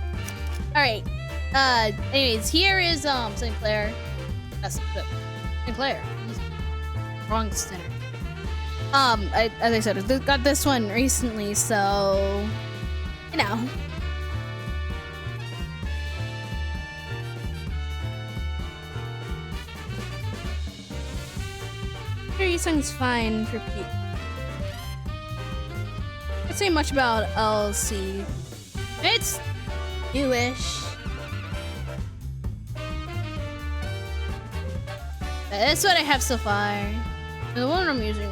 Alright. Anyways, here is St. Clair. That's good. Sinclair. Wrong center. As I said, I got this one recently, so you know. Your song's fine for Pete. Can't say much about LC. It's newish. That's what I have so far. The one I'm using.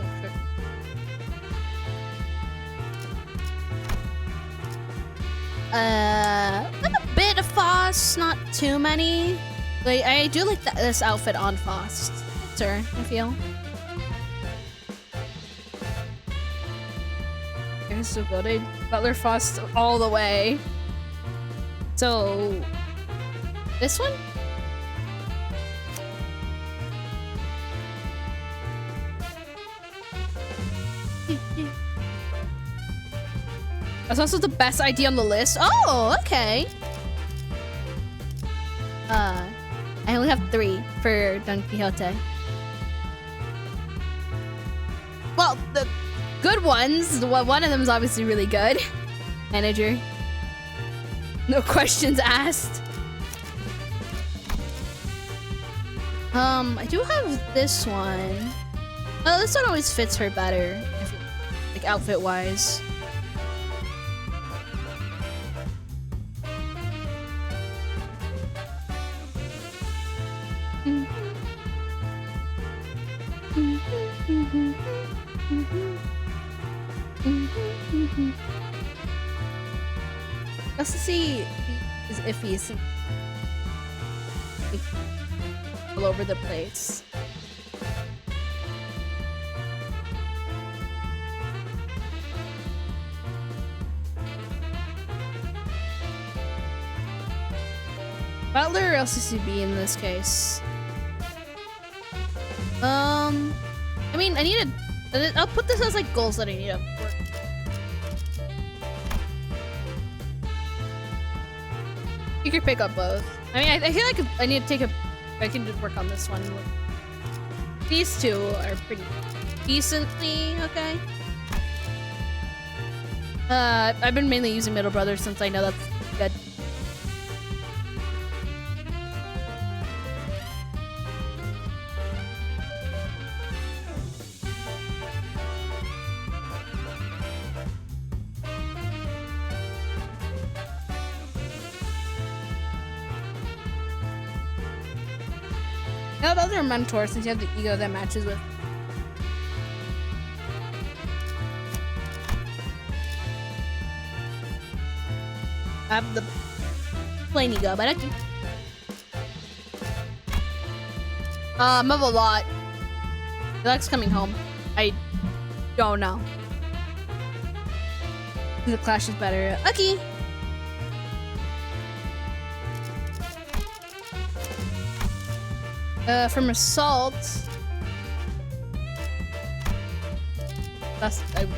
Like a bit of Foss, not too many. But I do like this outfit on Foss. Sir, I feel. It's so good. I Butler Foss all the way. So, this one? That's also the best idea on the list. Oh, okay. I only have 3 for Don Quixote. Well, the good ones. One of them is obviously really good. Manager. No questions asked. I do have this one. Oh, this one always fits her better, like outfit-wise. Let's see if he's all over the place. Butler or LCCB in this case? I mean, I need to. I'll put this as like goals that I need to work. You could pick up both. I mean, I feel like I need to take a. I can just work on this one. These two are pretty decently okay. I've been mainly using Middle Brother since I know that's good. How about their mentor since you have the ego that matches with? I have the plain ego, but okay. I have a lot. He likes coming home. I don't know. The Clash is better. Okay. From Assault. That's whoopsie.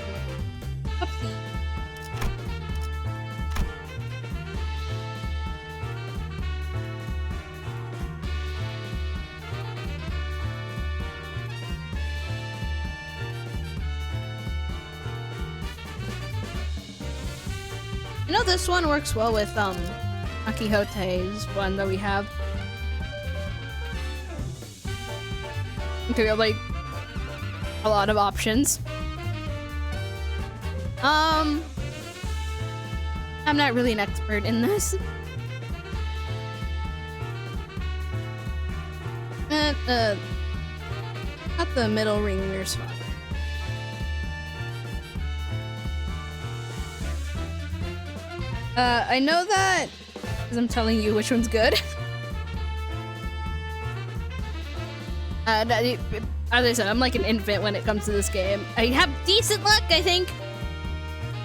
You know this one works well with Don Quixote's one that we have. Okay, we have like a lot of options. I'm not really an expert in this. Not the middle ring mirror swap. I know that because I'm telling you which one's good. As I said, I'm like an infant when it comes to this game. I have decent luck, I think.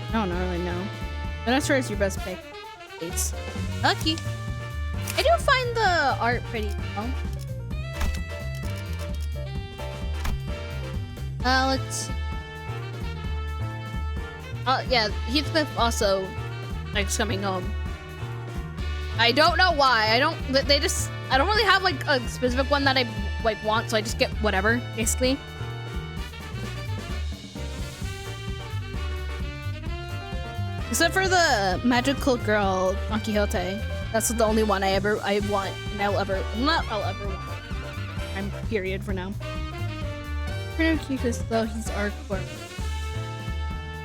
I don't really know. I'm not sure it's your best pick. It's lucky. I do find the art pretty cool. Let's see. Yeah, Heathcliff also likes coming home. I don't know why. I don't really have like a specific one that I like want, so I just get whatever, basically. Except for the magical girl Don Quixote. That's the only one I want, and I'll ever want. I'm period for now. Pretty cute though, he's hardcore.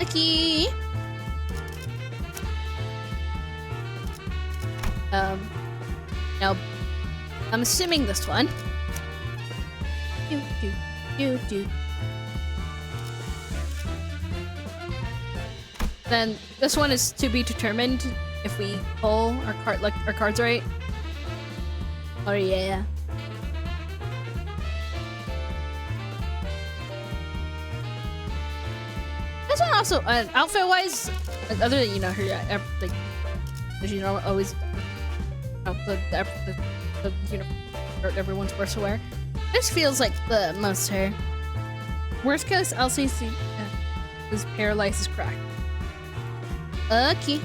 Lucky. No. I'm assuming this one. Then this one is to be determined if we pull our cards right. Oh yeah. This one also, outfit-wise, other than her, like, you know, always the uniform everyone's supposed to wear. This feels like the most her. Worst case, LCC is paralyzed, is cracked. Okay.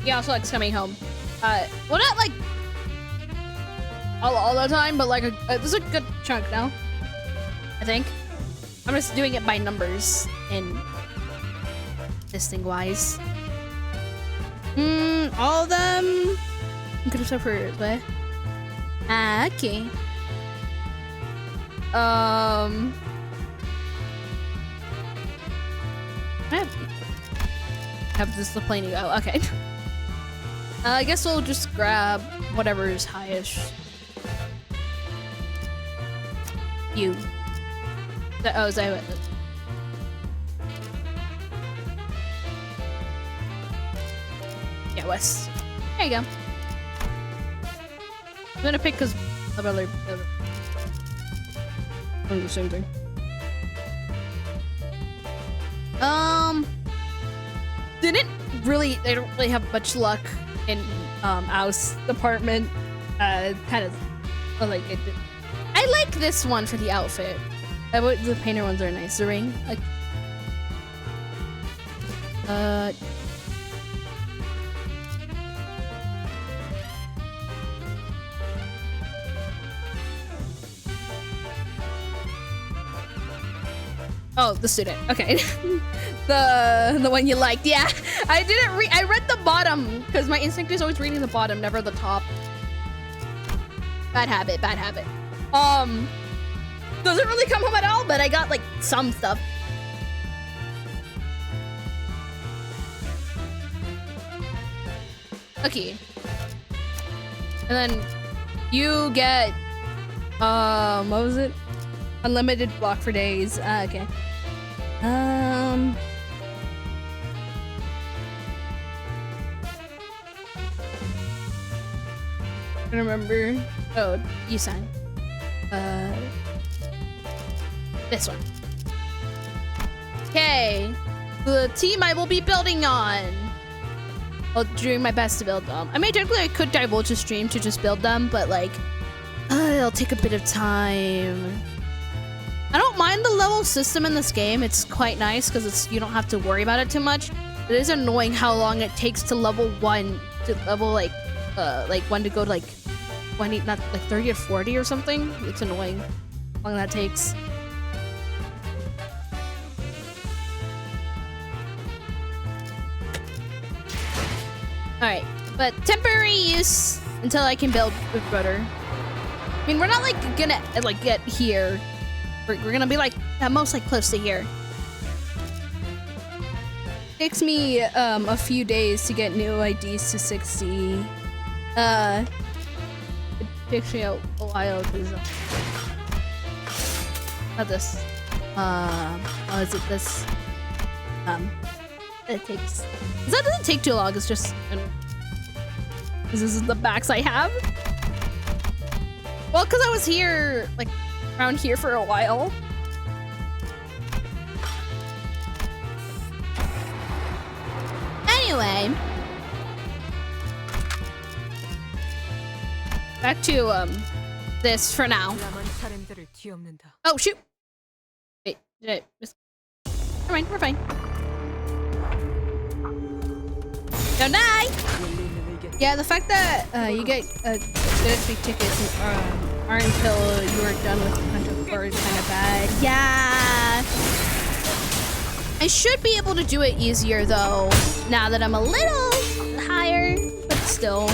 He also likes coming home. Well, not like all the time, but like this is a good chunk now. I think I'm just doing it by numbers and listing wise. All of them. I'm gonna start for way. Okay. I have this the plain ego. Okay. I guess we'll just grab whatever is highest. You. Oh, is that what? Yeah, West. There you go. I'm gonna pick because of other. The same thing. they don't really have much luck in Aus's department. Kind of like it. I like this one for the outfit. The painter ones are nice. The ring, like. Oh, the student. Okay. the one you liked. Yeah. I didn't read. I read the bottom because my instinct is always reading the bottom, never the top. Bad habit. Bad habit. Doesn't really come home at all, but I got like some stuff. Okay. And then you get what was it? Unlimited block for days. Okay. I don't remember. Oh, you sign. This one. Okay. The team I will be building on. I'll doing my best to build them. I mean, technically I could divulge a stream to just build them, but like, it'll take a bit of time. I don't mind the level system in this game. It's quite nice because you don't have to worry about it too much. It is annoying how long it takes to level 1 to level like 1 to go to like 20, not like 30 or 40 or something. It's annoying how long that takes. Alright, but temporary use until I can build with butter. I mean, we're not like gonna like get here. We're gonna be like at most like close to here. Takes me a few days to get new IDs to 60. It takes me a while because not this. Oh, is it this? It takes. That doesn't take too long. It's just this is the backs I have. Well, because I was here, like around here for a while. Anyway, back to this for now. Oh shoot! Wait, did I miss? Never mind, we're fine. Don't die! Yeah, the fact that you get good XP tickets aren't until you are done with the hunter core is kind of bad. Yeah! I should be able to do it easier though, now that I'm a little higher, but still,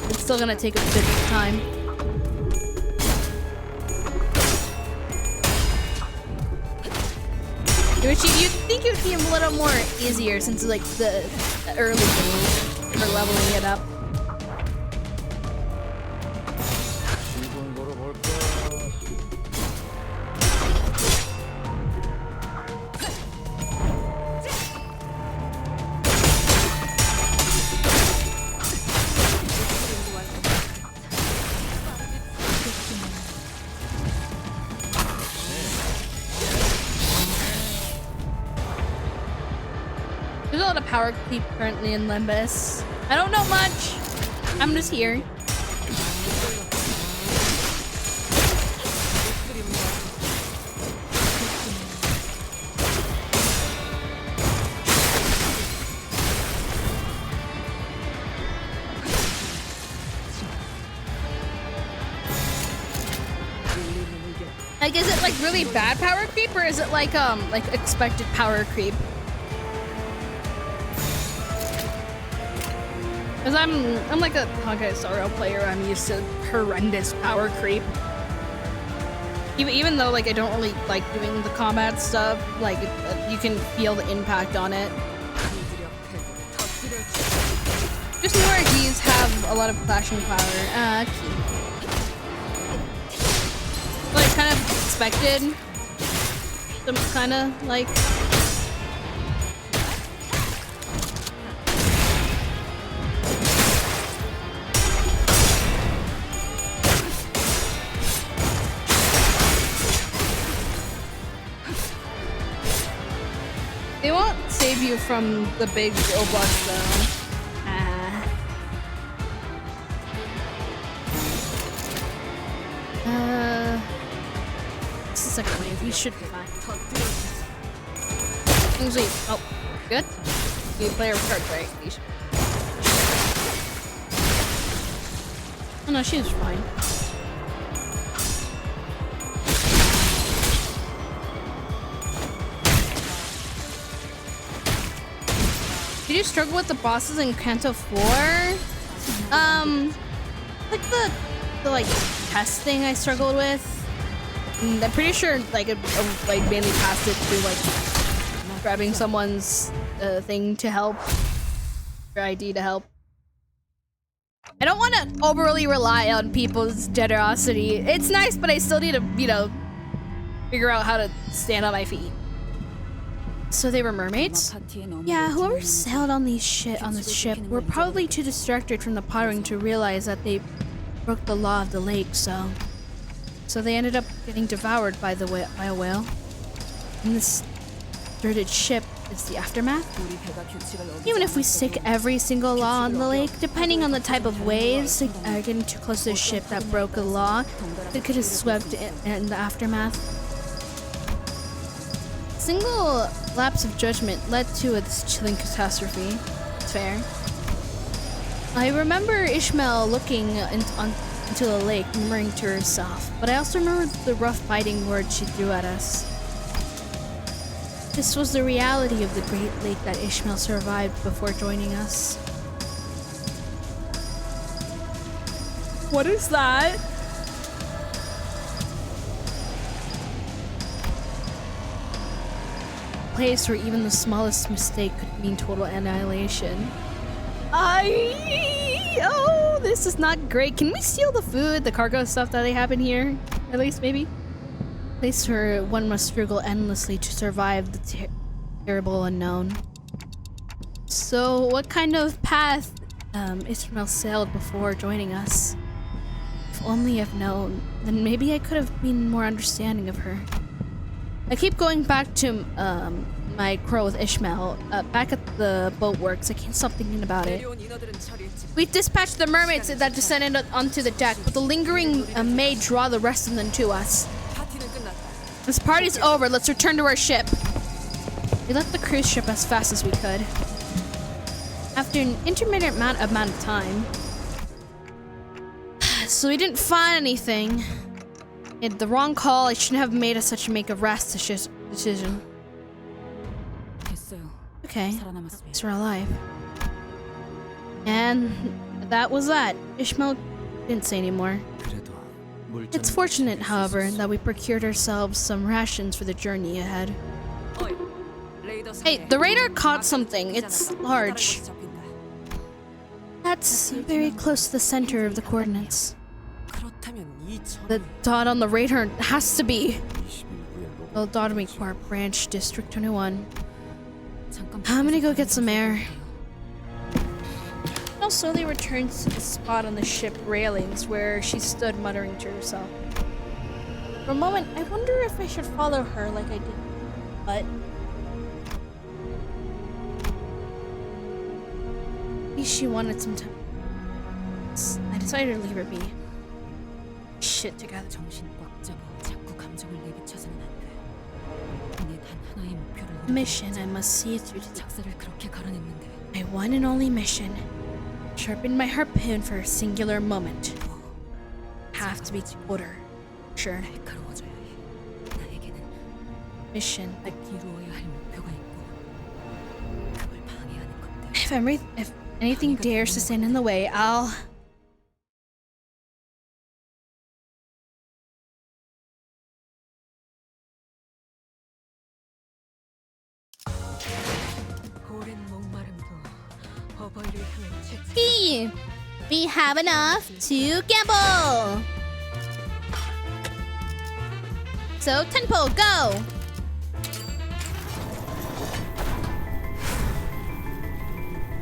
it's still gonna take a bit of time. You'd think it would be a little more easier since like the early days for leveling it up. There's a lot of power creep currently in Limbus. I don't know much. I'm just here. Like, is it like really bad power creep, or is it like expected power creep? Cause I'm like a Honkai Star Rail player. I'm used to horrendous power creep. Even though like I don't really like doing the combat stuff, like you can feel the impact on it. Just newer IDs have a lot of clashing power. Like kind of expected. Some kind of like. view from the big Roblox though. This is a second wave. We should be fine. Usually, oh, good. You player cards, right? Oh no, she was fine. Did you struggle with the bosses in Kanto 4? Like the like test thing I struggled with. I'm pretty sure like I mainly passed it through like grabbing someone's thing to help, their ID to help. I don't want to overly rely on people's generosity. It's nice, but I still need to, you know, figure out how to stand on my feet. So they were mermaids? Yeah, whoever sailed on this ship were probably too distracted from the pirating to realize that they broke the law of the lake, so they ended up getting devoured by a whale. And this deserted ship is the aftermath. Even if we stick every single law on the lake, depending on the type of waves getting too close to the ship that broke the law, it could have swept in the aftermath. Single lapse of judgment led to this chilling catastrophe. It's fair. I remember Ishmael looking into the lake, murmuring to herself, but I also remember the rough biting words she threw at us. This was the reality of the great lake that Ishmael survived before joining us. What is that? A place where even the smallest mistake could mean total annihilation. Oh, this is not great. Can we steal the food, the cargo stuff that they have in here? At least, maybe? A place where one must struggle endlessly to survive the terrible unknown. So, what kind of path Ishmael sailed before joining us? If only I've known, then maybe I could have been more understanding of her. I keep going back to my quarrel with Ishmael. Back at the boatworks, I can't stop thinking about it. We dispatched the mermaids that descended onto the deck, but the lingering maid draw the rest of them to us. This party's over. Let's return to our ship. We left the cruise ship as fast as we could. After an intermittent amount of time, so we didn't find anything. I had the wrong call. I shouldn't have made such a rash decision. Okay, so we're alive. And that was that. Ishmael didn't say anymore. It's fortunate, however, that we procured ourselves some rations for the journey ahead. Hey, the radar caught something. It's large. That's very close to the center of the coordinates. The dot on the radar has to be El Dodemy Corp, Branch, District 21. I'm gonna go get some air. I'll slowly return to the spot on the ship railings where she stood muttering to herself. For a moment, I wonder if I should follow her like I did, but maybe she wanted some time. I decided to leave her be. Shit together. Mission I must see through to my one and only mission. Sharpen my harpoon for a singular moment. Have to be order. Sure. Mission. If anything dares to stand in the way, I'll... We have enough to gamble! So, tempo, go!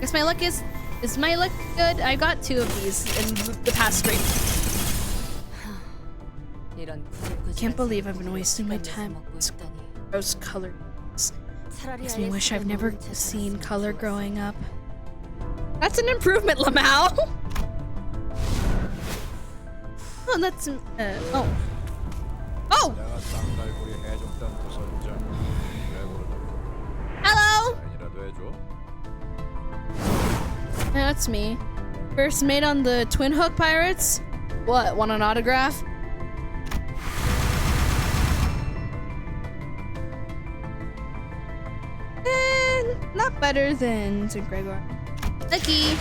Guess my luck is my luck good? I got 2 of these in the past stream. Can't believe I've been wasting my time with this gross color. Makes me wish I've never seen color growing up. That's an improvement, Lamau. Oh, that's oh. Oh! 내가 쌍갈고리 해적단 부선장 Hello! 아니라도 해줘. Yeah, that's me. First mate on the Twin Hook Pirates? What, want an autograph? Not better than St. Gregor. Lucky!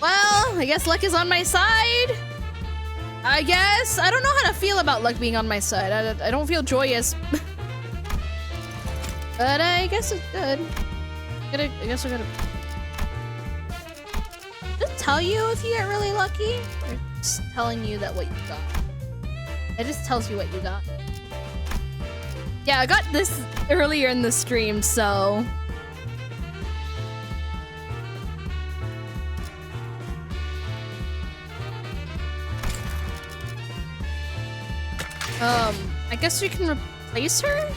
Well, I guess luck is on my side. I guess. I don't know how to feel about luck being on my side. I don't feel joyous. But I guess it's good. I guess I gotta just tell you if you get really lucky, or just telling you that what you got. It just tells you what you got. Yeah, I got this earlier in the stream, so I guess we can replace her?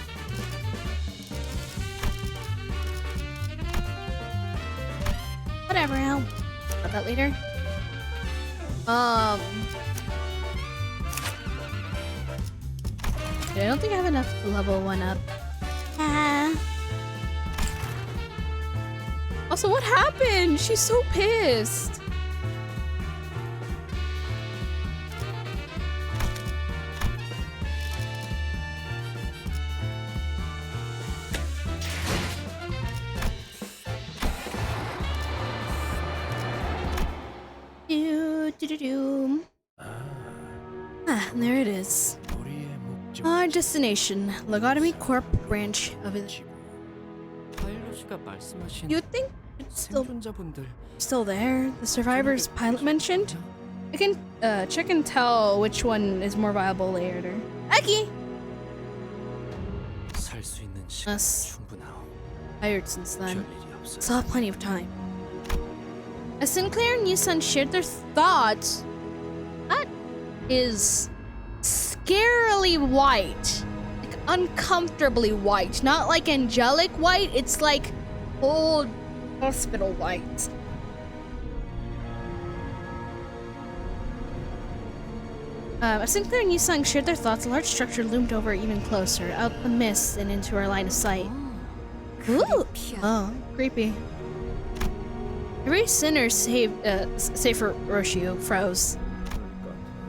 Whatever, I'll about that later. I don't think I have enough to level one up. Also, what happened? She's so pissed. And there it is. Our destination, Logotomy Corp branch of it. You'd think it's still there. The survivors pilot mentioned. I can check and tell which one is more viable later. Aki! Us. Tired since then. Still have plenty of time. As Sinclair and Yusun shared their thoughts, that is scarily white. Like uncomfortably white. Not like angelic white, it's like old hospital white. As Sinclair and Yusun shared their thoughts, a large structure loomed over even closer, out the mist and into our line of sight. Ooh! Oh, creepy. Every sinner save for Roshio froze.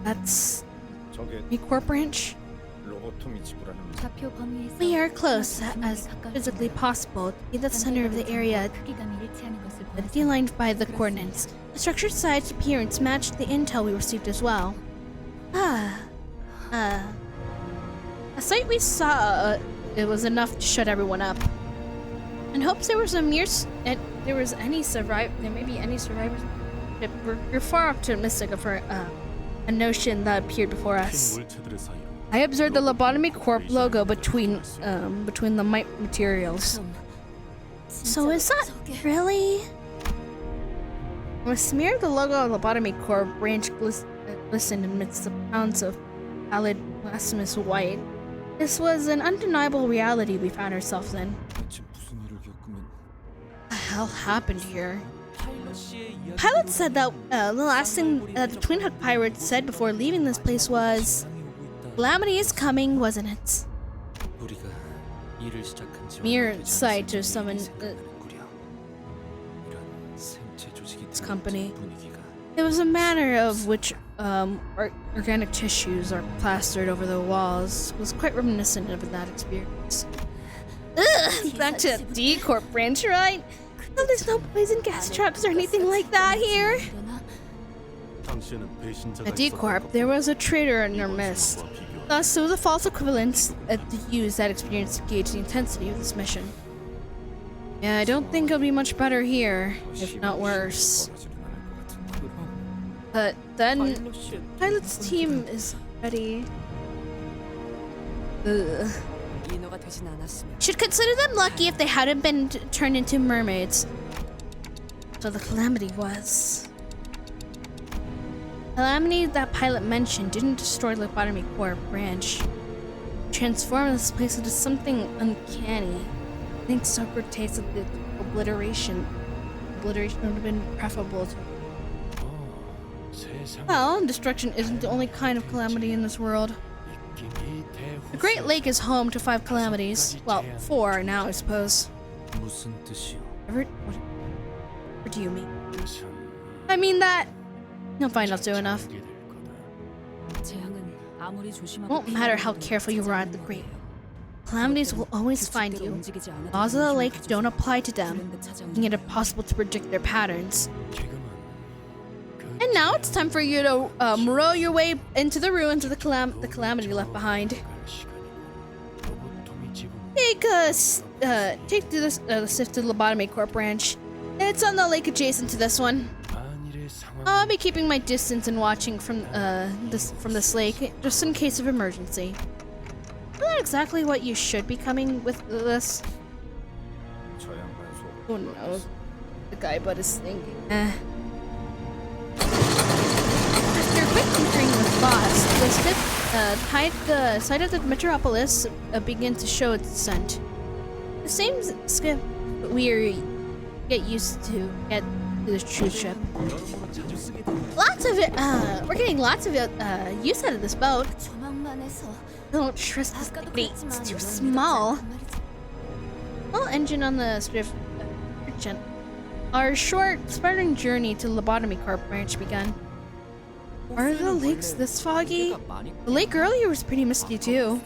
That's me Corp branch. We are close as physically possible to be the center of the area delined by the coordinates. The structured size appearance matched the intel we received as well. A sight we saw, it was enough to shut everyone up. In hopes there was any survivors. We're far optimistic of a notion that appeared before us. I observed the Lobotomy Corp logo between the materials. So is that really? A smear of the logo of Lobotomy Corp branch glistened amidst the pounds of pallid blasphemous white. This was an undeniable reality we found ourselves in. What the hell happened here? Pilot said that the last thing the Twin Hook Pirates said before leaving this place was, "Calamity is coming," wasn't it? Mere sight to summon this company. It was a matter of which organic tissues are plastered over the walls. It was quite reminiscent of that experience. Ugh, back to D Corp branch, right? No, there's no poison gas traps or anything like that here. At D Corp, there was a traitor in our midst. Thus, it was a false equivalence to use that experience to gauge the intensity of this mission. Yeah, I don't think it'll be much better here, if not worse. But then, Pilot's team is ready. Ugh. Should consider them lucky if they hadn't been turned into mermaids. So the calamity was. Calamity that Pilot mentioned didn't destroy Lobotomy Corp branch. transform this place into something uncanny. I think Socrates of the obliteration would have been preferable to. Well, destruction isn't the only kind of calamity in this world. The Great Lake is home to 5 calamities. Well, 4 now, I suppose. 무슨 뜻이오? What do you mean? I mean that. You'll find out soon enough. 재앙은 아무리 It 조심하고 won't matter how careful you are at the Great. Calamities will always find you. Laws of the lake don't apply to them, making it impossible to predict their patterns. And now it's time for you to row your way into the ruins of the calamity left behind. Take the Sift to the Lobotomy Corp branch. It's on the lake adjacent to this one. I'll be keeping my distance and watching from this lake, just in case of emergency. Isn't that exactly what you should be coming with this? Who knows? The guy but is thinking. After quick tinkering with lost, the side of the metropolis began to show its descent. The same skip we get used to get to this cruise ship. Lots of it. We're getting lots of use out of this boat. Don't trust this bait. It's too small. Well, engine on the swift. Our short, sputtering journey to the Lobotomy Corp branch began. Are the lakes this foggy? The lake earlier was pretty misty too.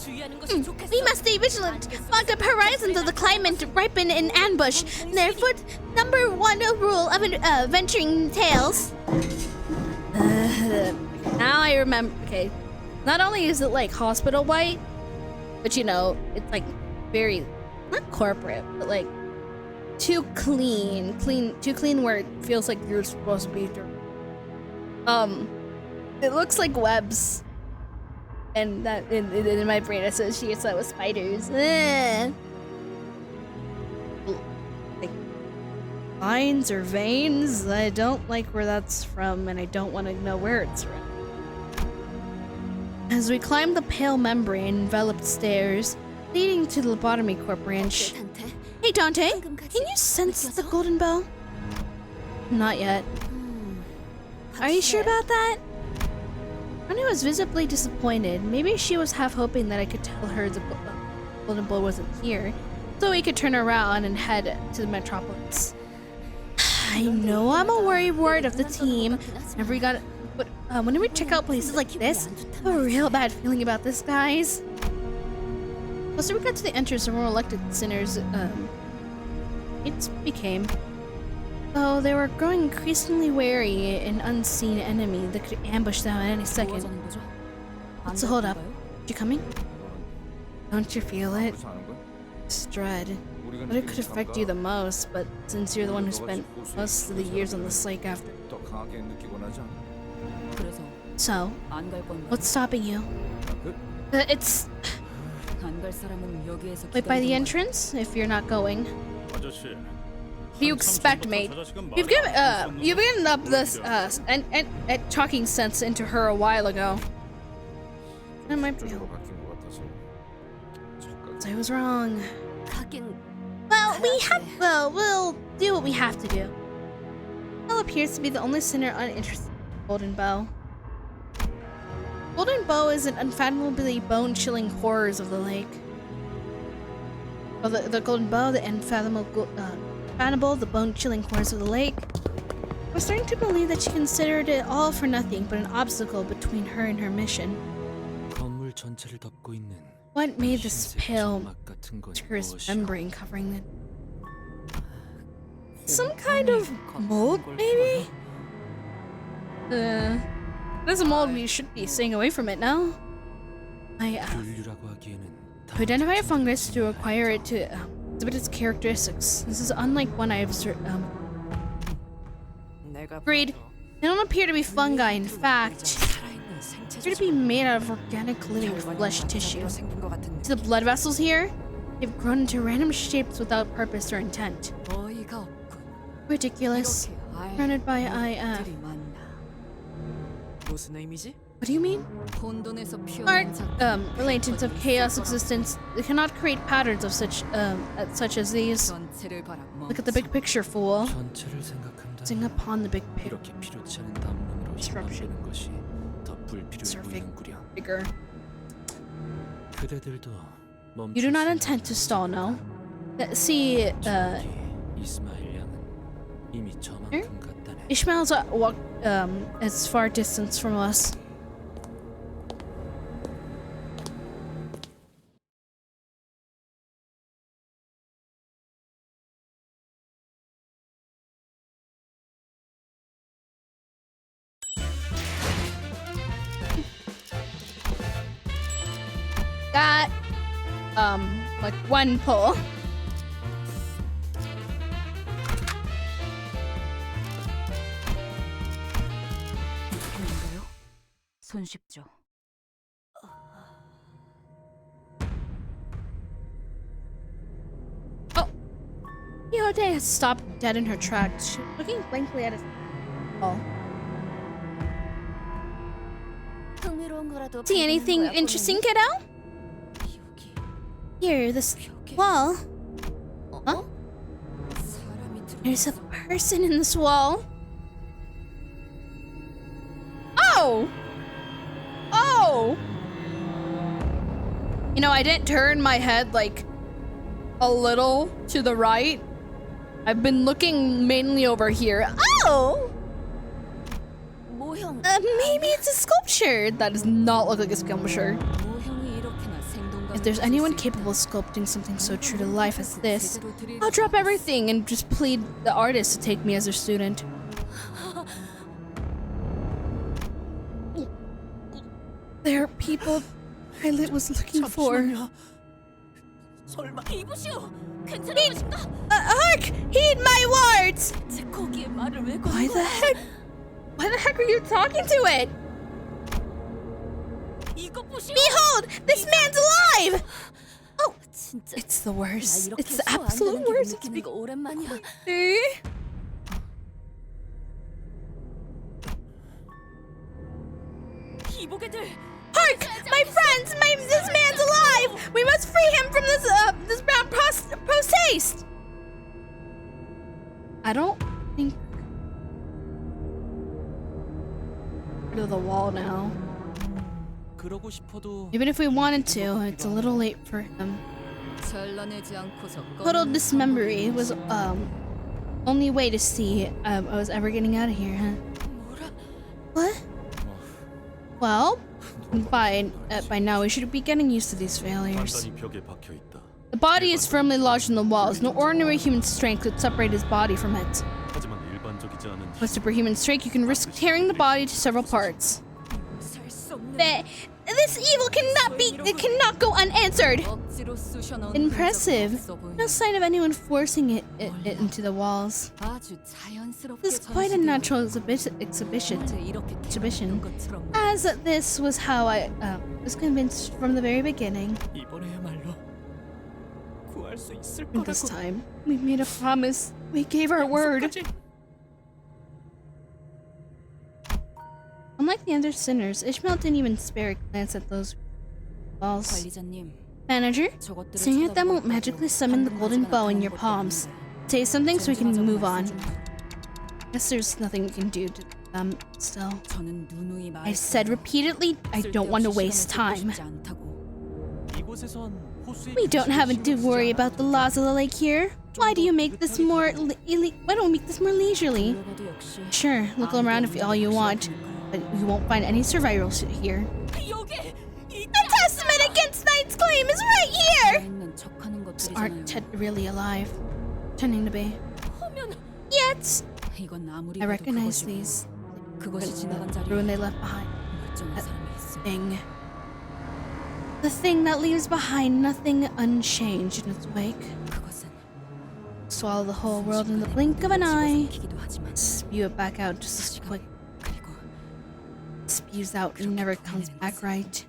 We must stay vigilant. Fogged up horizons of the climate ripen in ambush. Therefore, number 1 rule of venturing tales. Now I remember. Okay, not only is it like hospital white, but you know, it's like very not corporate, but like too clean where it feels like you're supposed to be. It looks like webs. And that in my brain associates that with spiders. Like lines or veins. I don't like where that's from, and I don't want to know where it's from. As we climb the pale membrane-enveloped stairs leading to the Lobotomy Corp branch. Hey Dante, can you sense the golden bell? Not yet. Are you sure about that? Anya was visibly disappointed. Maybe she was half hoping that I could tell her the golden bowl wasn't here, so we could turn around and head to the metropolis. I know I'm a worrywart of the team. But whenever we check out places like this, I have a real bad feeling about this, guys. Once we got to the entrance and were elected sinners, it became. Oh, they were growing increasingly wary, an unseen enemy that could ambush them at any second. What's the hold up? You coming? Don't you feel it? It's dread. But it could affect you the most, but since you're the one who spent most of the years on this lake after. So, what's stopping you? It's... Wait by the entrance, if you're not going. 아저씨. You expect, mate. You've given up this and talking sense into her a while ago. That might be. I was wrong. Well, we'll do what we have to do. Bell appears to be the only sinner uninterested in Golden Bow. Golden Bow is an unfathomably bone-chilling horrors of the lake. Well, the Golden Bow, the unfathomable. The bone-chilling horrors of the lake. We're starting to believe that she considered it all for nothing but an obstacle between her and her mission. What made this pale, terrorist membrane covering the... Some kind of mold, maybe? There's a mold, we should be staying away from it now. To identify a fungus, to acquire it, to exhibit its characteristics. This is unlike one I have agreed. They don't appear to be fungi. In fact, they appear to be made out of organic living flesh tissue. See the blood vessels here? They've grown into random shapes without purpose or intent. Ridiculous. Surrounded by 무슨 의미지? What do you mean? 혼돈에서 Art, 피어난 작품. relations of chaos existence. They cannot create patterns of such as these. 전체를 바라. Look at the big picture, fool. 전체를 생각한다. Focusing upon the big 이렇게 필요치 않은 담론으로 Disruption. 힘을 것이 더 불필요해 Surfing. 보이는구려. bigger. 그대들도 You do not intend to stall, no? See, 이스마일 양은 이미 저만큼 갔다네. Ishmael's is far distance from us. Got like one pull. 뭔가요? 손쉽죠. Yode has stopped dead in her tracks, looking blankly at his wall. 흥미로운 거라도 See anything 발견한 거야, interesting, kiddo? 보니? 여기 Here, this wall. Huh? 사람이 There's a person in this wall. Oh! Oh! You know, I didn't turn my head like a little to the right. I've been looking mainly over here. Oh! 모형. Maybe it's a sculpture. That does not look like a sculpture. 모형이 이렇게나 생동감을 If there's anyone 가질 수 capable of sculpting something so true to life as this, 제대로 드릴 I'll drop everything and just plead the artist to take me as their student. There are people Pilot was looking for. 이보시오. 괜찮으신가? Hark! Heed my words! 제 거기에 말을 왜 Why 거는 the 거야? heck? Why the heck are you talking to it? 이거 보시오. Behold! This man's alive! Oh, 진짜 it's the 나 worst. 이렇게 It's the 소화 안 absolute 되는 worst. 기분 느끼는 거 오랜만이야. See? 이보게들. Hark! My friends! This man's alive! We must free him from this bad post-haste! I don't think... Rid of the wall now. 그러고 싶어도 Even if we wanted to, it's a little late for him. 잘라내지 않고서 Total 꺼내는 dismembery was only way to see I was ever getting out of here, huh? What? Well, by now we should be getting used to these failures. 단단히 벽에 박혀 있다. The body is firmly lodged in the walls. No ordinary human strength could separate his body from it. 하지만 일반적이지 않은 With superhuman strength, you can risk tearing the body to several parts. 살수 없는. But this evil cannot go unanswered. 억지로 쑤셔넣은 Impressive. 흔적 없어 보이네. No sign of anyone forcing it into the walls. 아주 자연스럽게 This is quite a 전시되어 natural exhibition. 언제 이렇게 exhibition. 켜놓은 것처럼 As this was how I was convinced from the very beginning. 이번에야말로 구할 수 있을 And this 거라고. time, we made a promise. We gave our word. Unlike the other sinners, Ishmael didn't even spare a glance at those walls. 관리자님, Manager, 저것들을 seeing that 쳐다보고 won't magically summon the golden bow in your palms. Say something so we can move on. Guess there's nothing we can do to them still. 저는 누누이 I said repeatedly, I don't want to waste time. 이곳에선 호수의 We don't have to worry about the laws of the lake here. Why do you make this more why don't we make this more leisurely? Sure, look around if all you want, but you won't find any survivors here. 여기. The testament against Knight's claim is right here! These aren't really alive. Pretending to be. Yet, I recognize these. 그것이 지나간 자리에 Ruin they left behind. 멀쩡한 사람이 있어. Thing. The thing that leaves behind nothing unchanged in its wake. 그것은 Swallow the whole world in the blink of an eye. 기도 하지만 Spew it back out just as quick. 그리고 Spews out and never comes back right.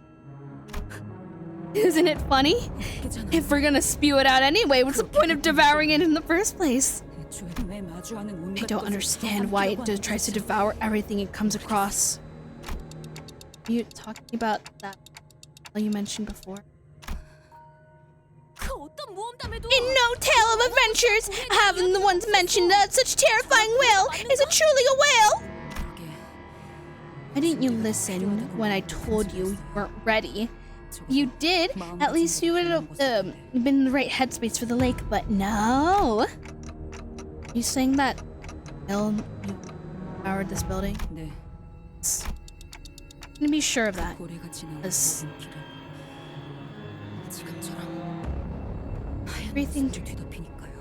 Isn't it funny? 그잖아. If we're gonna spew it out anyway, what's the point of devouring it in the first place? 죄에 마주하는 I 온갖 don't 것을 understand why it 삼키려고 tries to devour everything it comes across. you talking about that you mentioned before? 그 어떤 모험담에도 In no tale of adventures haven't the ones mentioned that such terrifying whale is it truly a whale? Why didn't you listen when I told you weren't ready? You did. At least you would have been in the right headspace for the lake, but no. You saying that you powered this building? 네. I'm gonna be sure of that. 고래가 지나온 Yes. 좁은 길은 지금처럼 하얀 Everything 모습을 뒤덮이니까요.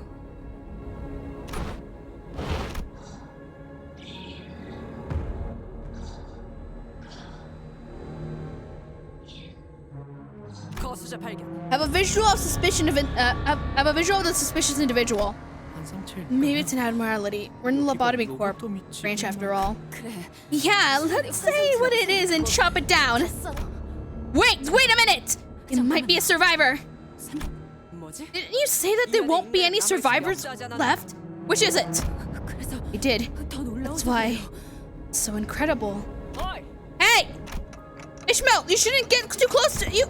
거수자 발견. Have a visual of suspicion of have a visual of the suspicious individual. Maybe it's an abnormality. We're in the lobotomy corp branch after all. 그래. Yeah, let's say what it is and chop it down. Wait a minute! It might be a survivor. 뭐지? Didn't you say that there won't be any survivors left? Which is it? 그래서 You did. 더 놀라운 That's why it's so incredible. 어이! Hey! Ishmael, you shouldn't get too close to you.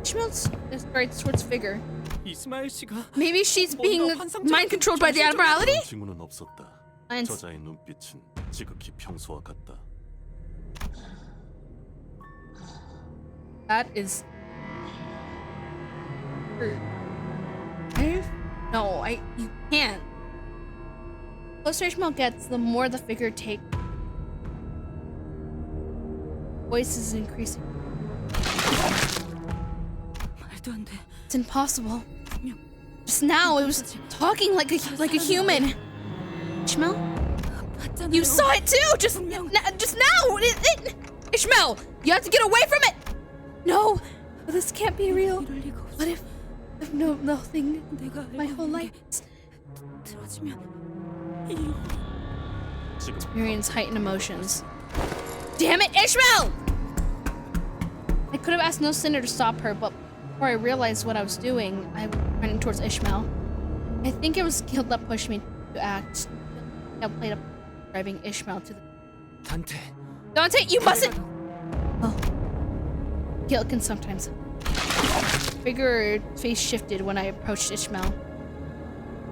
Ishmael's right towards figure. 이스마일 씨가 Maybe she's being mind controlled by the abnormality? 그런 징후는 없었다. Science. 저자의 눈빛은 지극히 평소와 같다. That is. No, you can't. The closer Ishmael gets, the more the figure takes. Voice is increasing. 말도 안 돼. It's impossible. Just now, it was talking like a human. Ishmael, 봤잖아요. you saw it too. Just now. Ishmael, you have to get away from it. No, this can't be real. 이럴 리가 없어. What if nothing? 내가 My 알고 whole 있는 life. 게 틀어지면 이 지금 Experience heightened emotions. Damn it, Ishmael! I could have asked No Sinner to stop her, but before I realized what I was doing, I was running towards Ishmael. I think it was guilt that pushed me to act. I played up driving Ishmael to the. 단테. Dante, you mustn't! Oh. Guilt can sometimes. Figure face shifted when I approached Ishmael.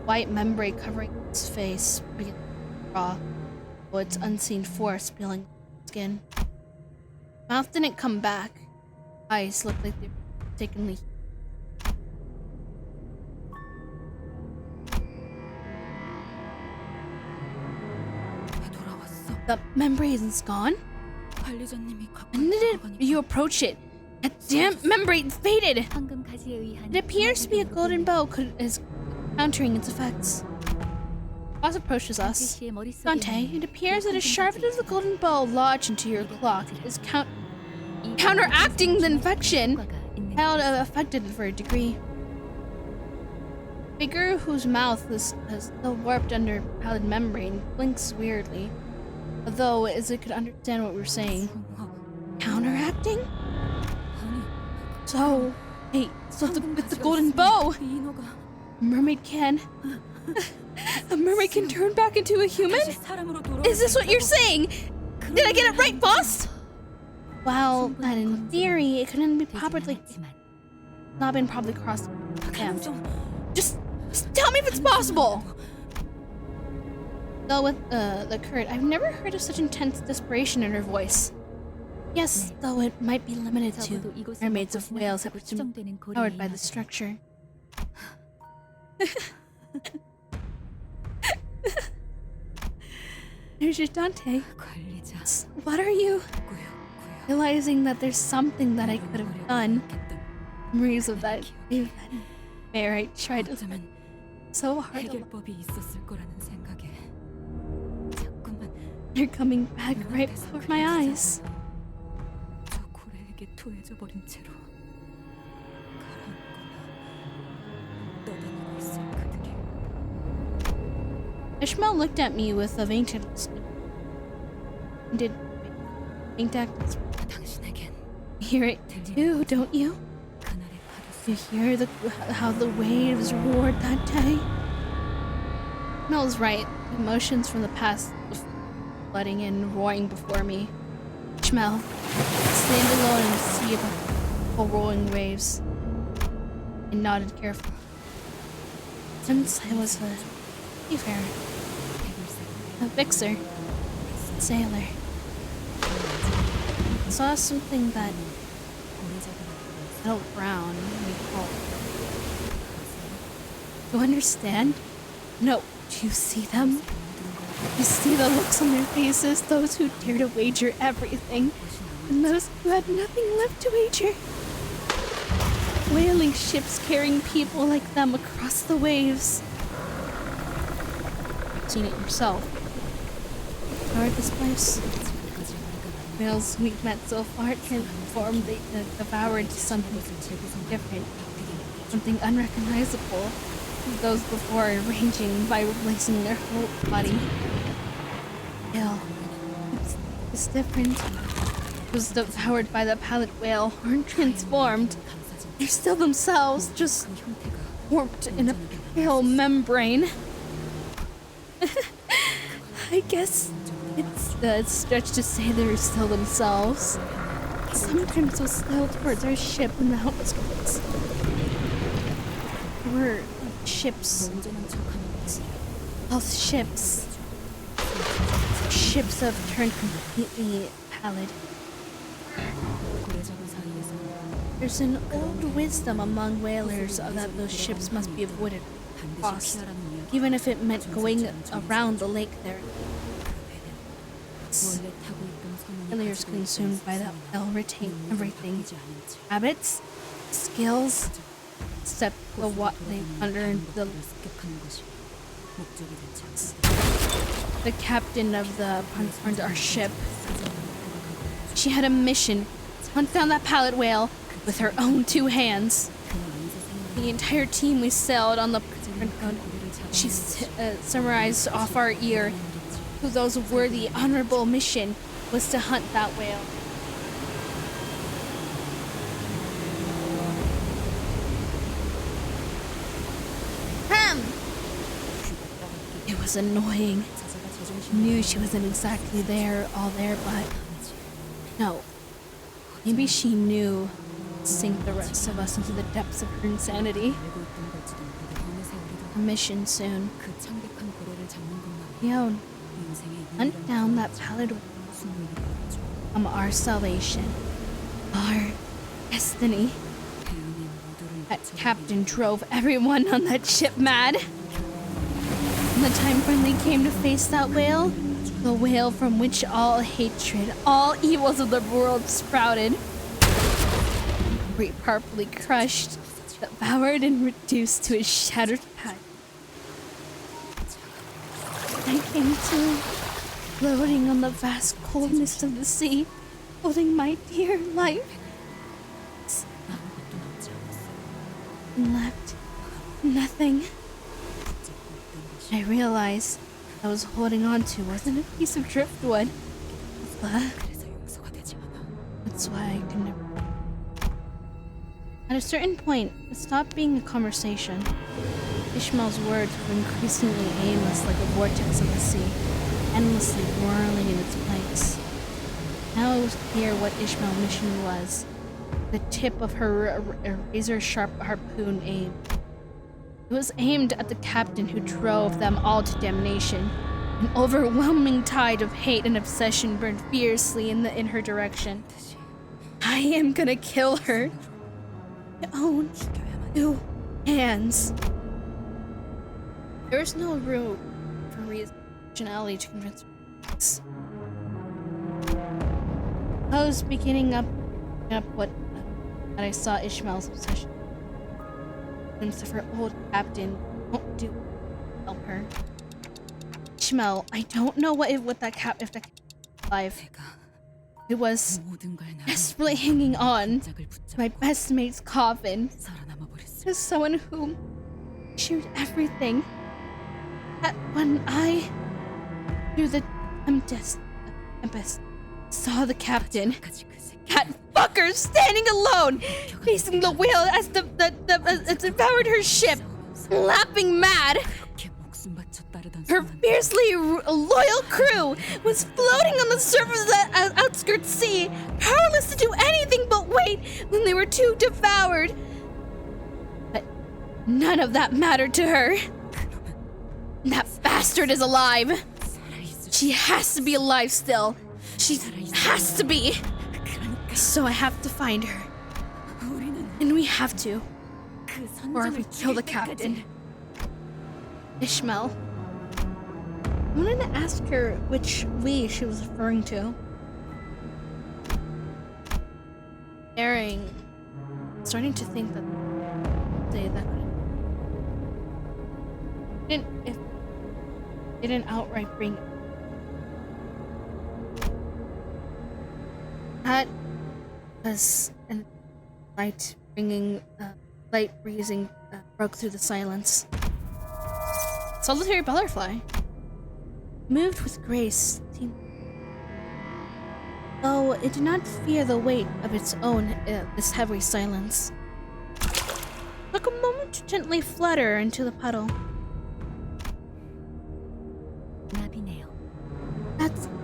White membrane covering its face, raw, with its unseen force peeling skin. Mouth didn't come back. Eyes looked like they were mistakenly. 돌아왔어. The membrane's gone? 관리자님이 갖고 When did you approach it? That damn membrane faded! 황금 가지에 의한 It appears to be a golden bow is countering its effects. Boss approaches us. 씨의 머릿속에 Dante, it appears that a shaft of the golden bow lodged into your clock is counteracting the infection. Held affected for a degree. Figure whose mouth is still warped under pallid membrane blinks weirdly, although as it could understand what we were saying. Counteracting? So, hey, so with the golden bow, 인어가 a mermaid can turn back into a human? 다시 사람으로 돌아올 Is this 수 what you're 있다고. saying? Did I get it right, boss? Well, that in theory, it couldn't be properly, not been properly crossed. Damn. 가능성 Just tell me if it's possible. Though with the Kurt, I've never heard of such intense desperation in her voice. Yes, though it might be limited to mermaids of whales that were powered by the structure. There's your Dante. 관리자 What are you? 꾸역꾸역 Realizing that there's something that I could have done. Memories of that where I tried to 어쩌면 so hard. 해결법이 있었을 거라는 생각에 자꾸만 They're coming back right before my eyes. 저 고래에게 토해져 버린 채로 가라앉거나 떠다니고 있을 그들이 Ishmael looked at me with a faint 당신에겐 hear it too, don't you? 그날의 파도 You hear how the waves roared that day? Mel's right. Emotions from the past flooding in, roaring before me. Ishmael, stand alone in a sea of rolling waves. I nodded carefully. Since I was a seafarer, a fixer, sailor, I saw something that felt brown and cold. Do you understand? No, do you see them? You see the looks on their faces, those who dare to wager everything, and those who had nothing left to wager. Whaling ships carrying people like them across the waves. You've seen it yourself. How are this place? Whales we've met so far transformed, they devoured into something different, something unrecognizable. Those before arranging by replacing their whole body. Ill. It's different. It was devoured by the pallid whale, aren't transformed. They're still themselves, just warped in a pale membrane. I guess it's a stretch to say they're still themselves. Sometimes we'll sail towards our ship in the outskirts. We're ships. Health ships. Ships have turned completely pallid. There's an old wisdom among whalers that those ships must be avoided at all costs, even if it meant going around the lake there. Sailors consumed by that will retain everything. Habits, skills, except the what they under the captain of our ship. She had a mission: hunt down that pallid whale with her own 2 hands. The entire team we sailed on the she summarized off our ear who those worthy honorable mission was to hunt that whale. It was annoying. She knew she wasn't exactly all there, but no. Maybe she knew to sink the rest of us into the depths of her insanity. A mission soon. Leon, hunt down that pallid whale. Our salvation. Our destiny. That captain drove everyone on that ship mad. When the time finally came to face that whale, the whale from which all hatred, all evils of the world sprouted, properly crushed, devoured, and reduced to a shattered pack. I came to, floating on the vast coldness of the sea, holding my dear life. And left nothing. I realized I was holding on to wasn't a piece of driftwood, but that's why I could never. At a certain point, it stopped being a conversation. Ishmael's words were increasingly aimless, like a vortex of the sea, endlessly whirling in its place. Now it was clear what Ishmael's mission was. The tip of her razor-sharp harpoon aimed. It was aimed at the captain who drove them all to damnation. An overwhelming tide of hate and obsession burned fiercely in her direction. I am gonna kill her. My own 2 hands. There was no room for rationality to convince me. I was beginning up what I saw Ishmael's obsession. Of her old captain won't do help her. Ishmael, I don't know if the captain alive. It was desperately hanging on to my best mate's coffin. To someone who shared everything. That when I through the tempest saw the captain, that fucker standing alone, facing the whale as it devoured her ship, laughing mad. Her fiercely loyal crew was floating on the surface of the outskirts sea, powerless to do anything but wait when they were too devoured. But none of that mattered to her. That bastard is alive. She has to be alive still. She has to be. So I have to find her. And we have to. Or we kill the captain. Ishmael. I wanted to ask her which we she was referring to. Starting to think that didn't outright bring that was an light breezing broke through the silence. Solitary butterfly moved with grace, though it did not fear the weight of its own this heavy silence. Took a moment to gently flutter into the puddle.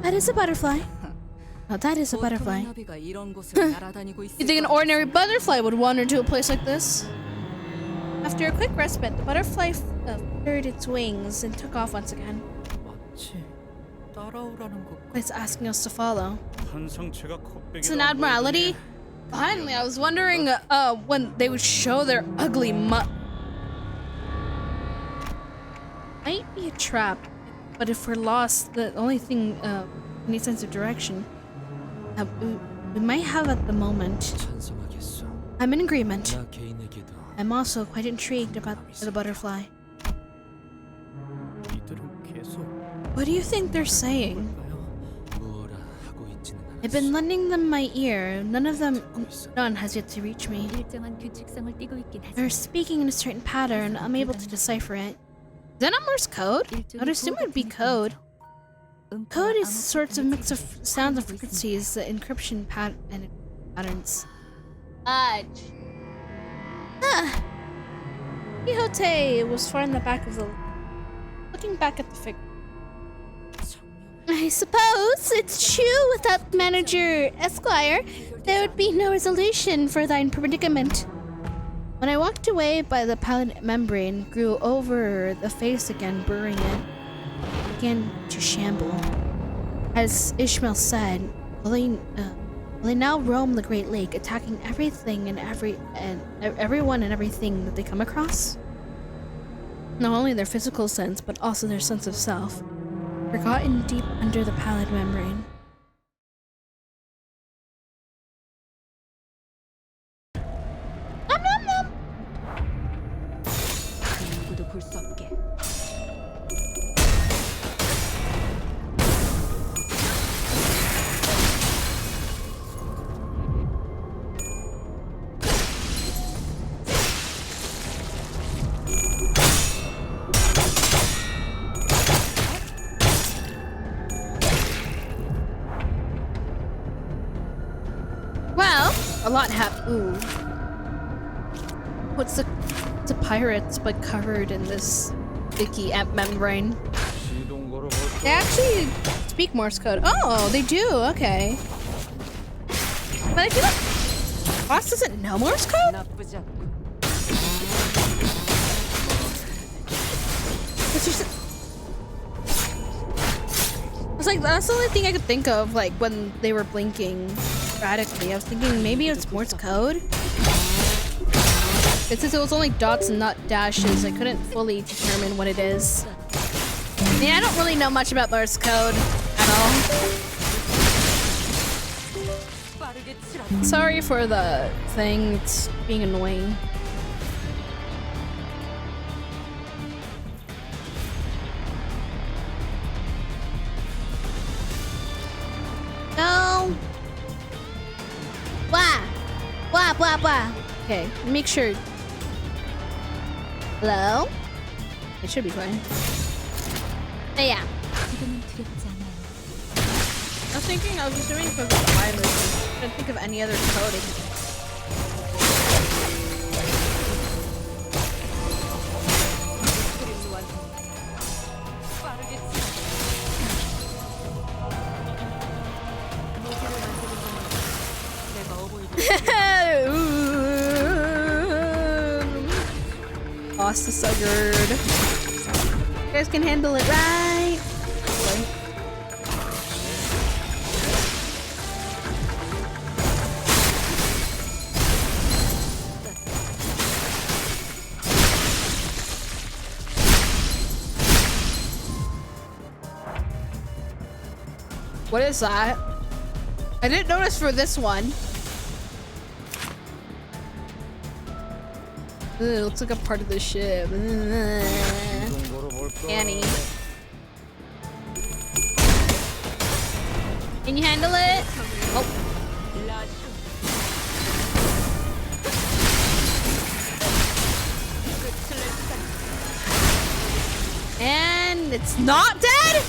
That is a butterfly. Oh, that is a butterfly. You think an ordinary butterfly would wander to a place like this? After a quick respite, the butterfly fluttered its wings and took off once again. It's asking us to follow. It's an admiralty. Finally, I was wondering when they would show their ugly Might be a trap, but if we're lost, the only thing, any sense of direction, we might have at the moment. I'm in agreement. I'm also quite intrigued about the butterfly. What do you think they're saying? I've been lending them my ear. None has yet to reach me. They're speaking in a certain pattern. I'm able to decipher it. Is that not Morse code? I'd assume it would be code. Code is sorts of mix of sounds and frequencies, the encryption patterns. Quixote was far in the back of the... Looking back at the figure. I suppose it's true without Manager Esquire, there would be no resolution for thine predicament. When I walked away by the pallid membrane, grew over the face again, burying it, began to shamble. As Ishmael said, they now roam the Great Lake, attacking everything and everyone and everything that they come across. Not only their physical sense, but also their sense of self, forgotten deep under the pallid membrane. Nom nom nom! A lot ooh. What's the pirates but covered in this sticky membrane? They actually speak Morse code. Oh, they do, okay. But I feel like Boss doesn't know Morse code? It's like that's the only thing I could think of, like when they were blinking radically. I was thinking maybe it's Morse code. But since it was only dots and not dashes, I couldn't fully determine what it is. Yeah, I don't really know much about Morse code at all. Sorry for the thing, it's being annoying. No! Blah! Blah, blah, blah. Okay, make sure. Hello? It should be fine. Oh, yeah. I was thinking, I was assuming it was wireless. I couldn't think of any other coding. boss is so good. You guys can handle it, right? Hopefully. What is that? I didn't notice for this one. Ugh, it looks like a part of the ship. Annie. Can you handle it? Oh. And it's not dead?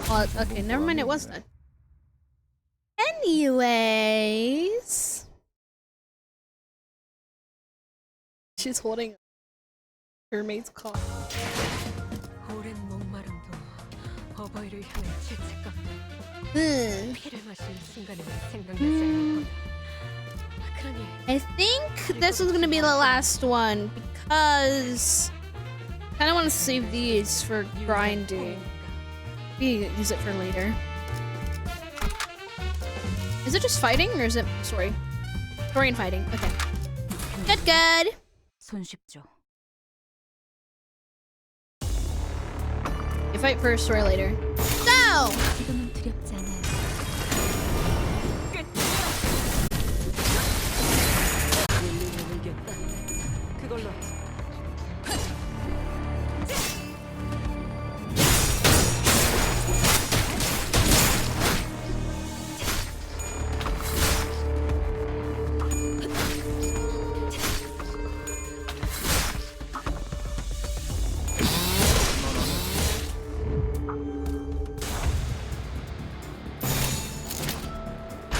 Oh, okay, never mind, it was dead. Anyways. She's holding her mate's car. 오랜 목마름도 어버이를 향해 죄책감 피를 마신 순간에만 생각나지 않는구나. 그러니 I think this is gonna be the last one because I kind of want to save these for grinding. Maybe use it for later. Is it just fighting or is it story? Story and fighting. Okay. Good, good. 손쉽죠. You fight first, story later. Go! 지금은 두렵지 않아요. 윌리를 이겼다. 그걸로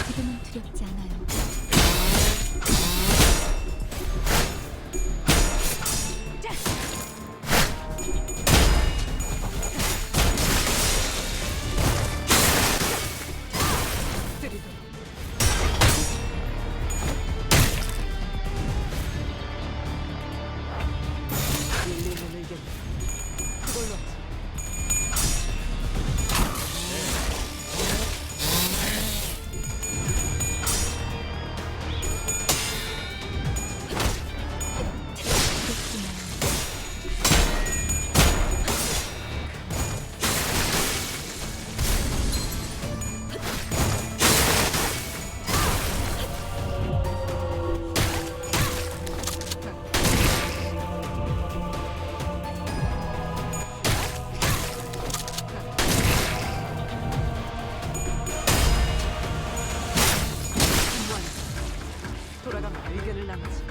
지금은 두렵지 않아요. 윌리를 이겼다. 그걸로 돌아가면 의견을 나누지.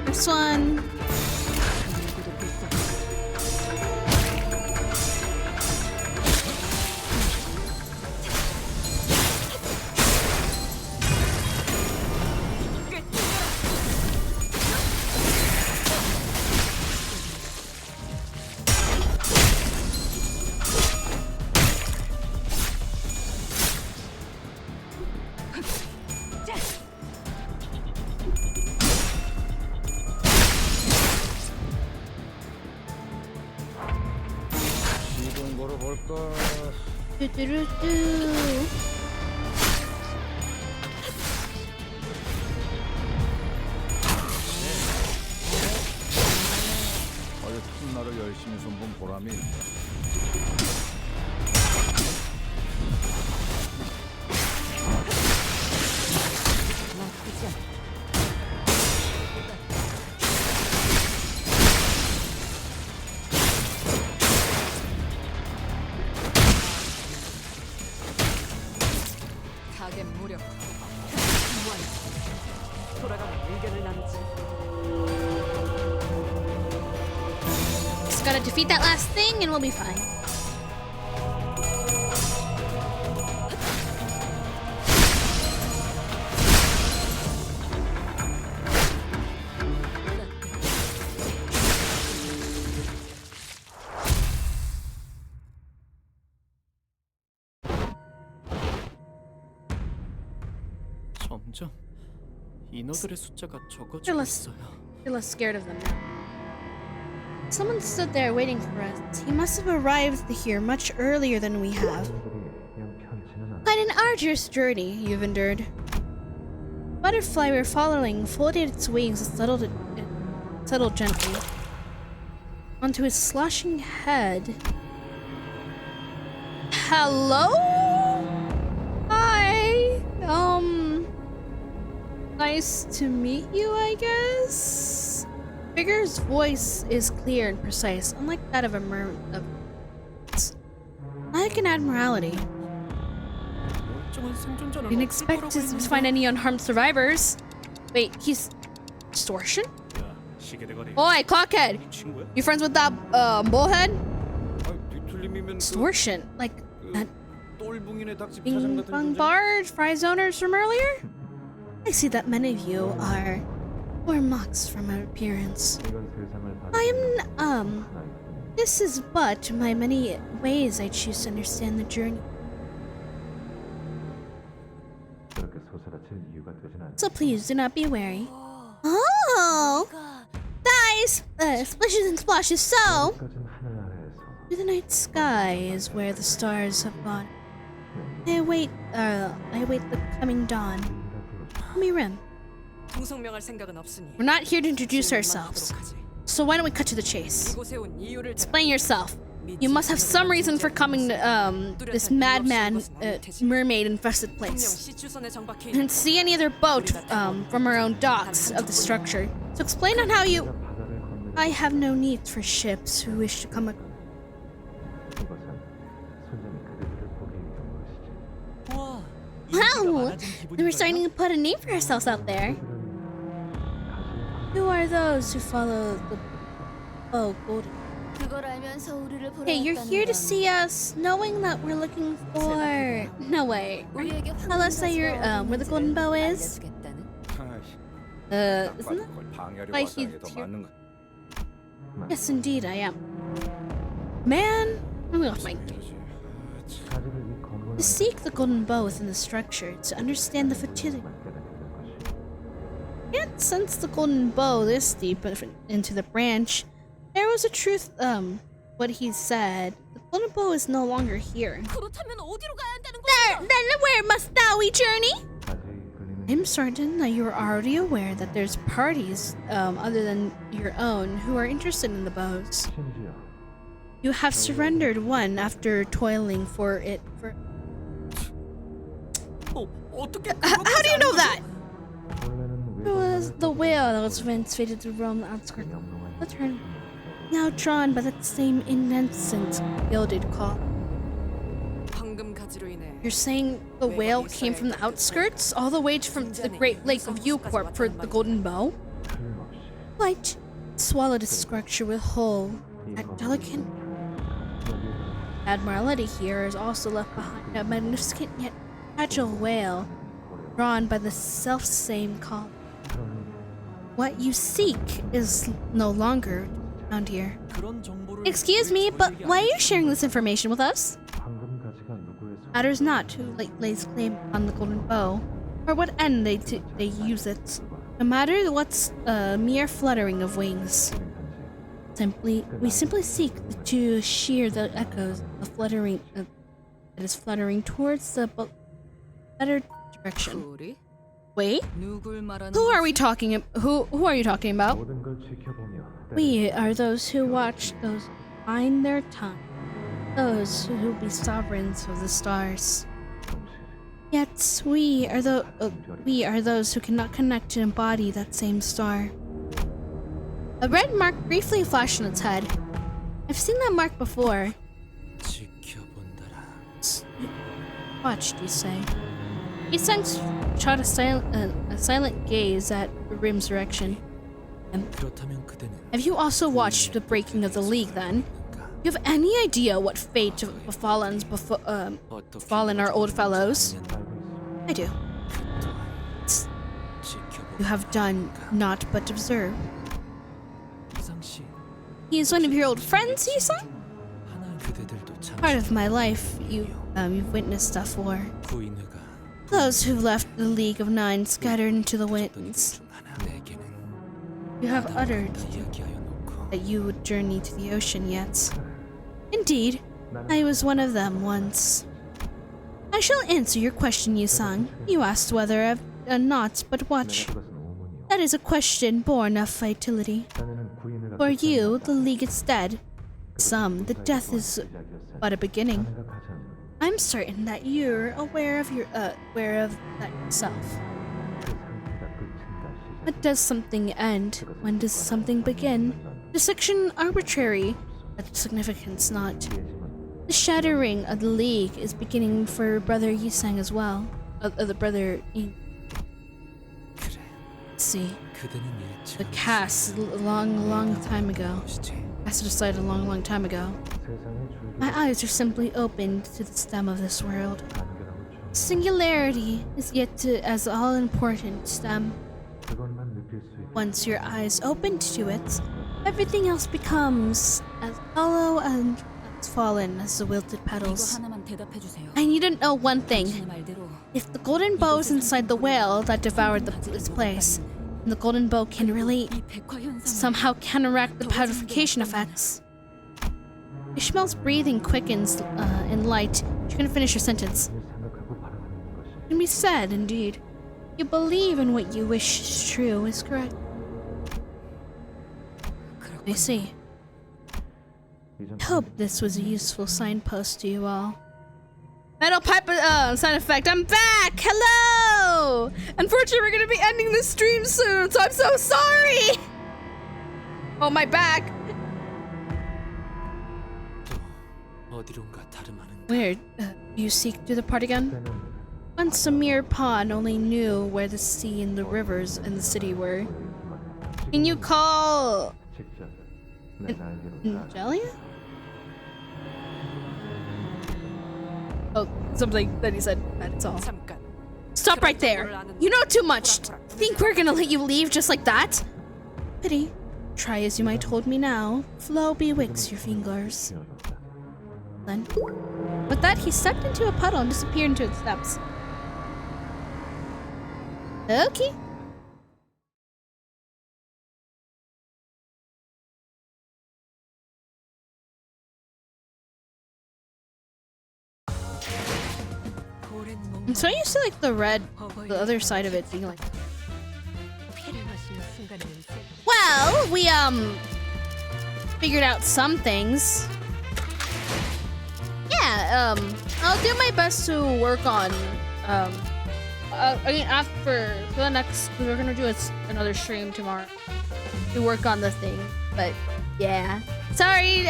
This one. 누구도 불쌍. 시동 걸어볼까? 뚜뚜루뚜. 어제 첫날을 열심히 손본 보람이 있다. 나쁘지 않아. 가게 무력. 무한. 돌아가면 의견을 나누지. Just gotta defeat that last thing and we'll be fine. 점점 인어들의 숫자가 적어지고 Fearless. 있어요. You're less scared of them now. Someone stood there waiting for us. He must have arrived here much earlier than we have. Quite an arduous journey you've endured. The butterfly we're following folded its wings and settled gently onto his sloshing head. Hello? Hi. Nice to meet you, I guess? Figure's voice is clear and precise, unlike that of a like an admiralty. Didn't expect to find any unharmed survivors. Wait, he's Distortion? 야, 시계대가리. Oi, Clockhead! 친구야? You friends with that bullhead? 뒤틀림이면 Distortion, like that 똘붕이네 닭집 사장 Bing 같은 Bong 존재? Bar fry zoners from earlier? I see that many of you are poor mocks from our appearance. I am, this is but my many ways I choose to understand the journey. So please do not be wary. Oh! Thighs! Splishes and splashes, so! Through the night sky is where the stars have gone. I await the coming dawn. Call me Rim. 통성명할 생각은 없으니. We're not here to introduce ourselves. So why don't we cut to the chase? 이곳에 온 이유를 Explain yourself. You must have some reason for coming to this madman, mermaid-infested place. 시추선에 정박해 I didn't see any other boat from our own docks of the structure. So explain on how you... I have no need for ships who wish to come... Wow! We're starting to put a name for ourselves out there. Who are those who follow the... Oh, Golden. 그걸 알면서 우리를 보러 Hey, you're 왔다는 here to 건 see us, knowing that we're looking for... No way. 우리에게 Tell us that you're, where the golden bow is? 알려주겠다는? Isn't that... 그걸 방해하려고 Why 하자는 he's 게더 here? 맞는 거. Yes, indeed, I am. Man, I'm off my game. To seek the golden bow within the structure, to understand the fertility. Can't sense the golden bow this deep into the branch. There was a truth, what he said. The golden bow is no longer here. 그렇다면 어디로 가야 한다는 거야? Then where must thou we journey? I'm certain that you're already aware that there's parties, other than your own, who are interested in the bows. You have surrendered one after toiling for it for... How do you know that? It was the whale that was once fated to roam the outskirts. The turn, now drawn by that same incessant gilded call. 황금 가지로 인해 You're saying the whale came from the outskirts, all the way from the Great Lake of Ucorp for the golden bow? Quite. Swallowed a structure with whole, that delicate admiralty here is also left behind a magnificent yet fragile whale, drawn by the self-same call. What you seek is no longer found here. Excuse me, but why are you sharing this information with us? Matters not who lays claim on the golden bow, or what end they use it. No matter what's a mere fluttering of wings. We simply seek to shear the echoes of fluttering that is fluttering towards the better direction. 우리 Wait, 누굴 말하는 who are we talking? Who are you talking about? We are those who watch those who find their time, those who be sovereigns of the stars. Yet we are those who cannot connect to embody that same star. A red mark briefly flashed on its head. I've seen that mark before. Watched, you say? He shot a silent gaze at Rim's direction. Have you also watched the breaking of the League, then? You have any idea what fate befallen our old fellows? I do. You have done naught but observe. He is one of your old friends, you say? Part of my life, you've witnessed stuff for. Those who left the League of Nine scattered into the winds. You have uttered that you would journey to the ocean yet. Indeed, I was one of them once. I shall answer your question, Yusang. You asked whether I've done naught but watch. That is a question born of futility. For you, the League is dead. Some, the death is but a beginning. I'm certain that you're aware of that yourself. But does something end? When does something begin? Dissection arbitrary, but significance not. The shattering of the League is beginning for Brother Yusang as well. The brother see. The cast long time ago. Cast aside a long time ago. My eyes are simply opened to the stem of this world. Singularity is yet to as all important stem. Once your eyes open to it, everything else becomes as hollow and as fallen as the wilted petals. I need to know one thing. If the golden bow is inside the whale that devoured its place, and the golden bow can really somehow counteract the purification effects. Ishmael's breathing quickens in light. You can finish your sentence. It can be said, indeed. You believe in what you wish is true is correct. I see. I hope this was a useful signpost to you all. Metal pipe sound effect. I'm back! Hello! Unfortunately, we're gonna be ending the stream soon, so I'm so sorry! Oh, my back! Where do you seek through the part again? Once a mere pawn only knew where the sea and the rivers and the city were. Can you call... Angelia? Oh, something that he said. That's all. Stop right there! You know too much! Think we're gonna let you leave just like that? Pity. Try as you might hold me now. Flow bewicks your fingers. Then, with that, he stepped into a puddle and disappeared into its depths. Okay. I'm so used to like the other side of it being like. Well, we figured out some things. Yeah, I'll do my best to work on I mean for the next we're gonna do another stream tomorrow to work on the thing. But yeah. Sorry,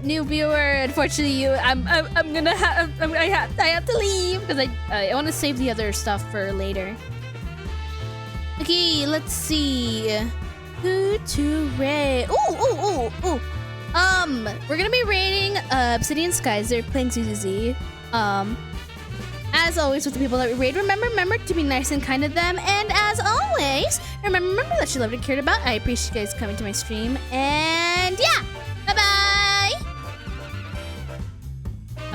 new viewer. Unfortunately, I'm gonna have I have to leave because I want to save the other stuff for later. Okay, let's see. Who to raid? Ooh. We're gonna be raiding Obsidian Skies. They're playing ZZZ. As always with the people that we raid, remember to be nice and kind to them. And as always, remember that you loved and cared about. I appreciate you guys coming to my stream. And yeah.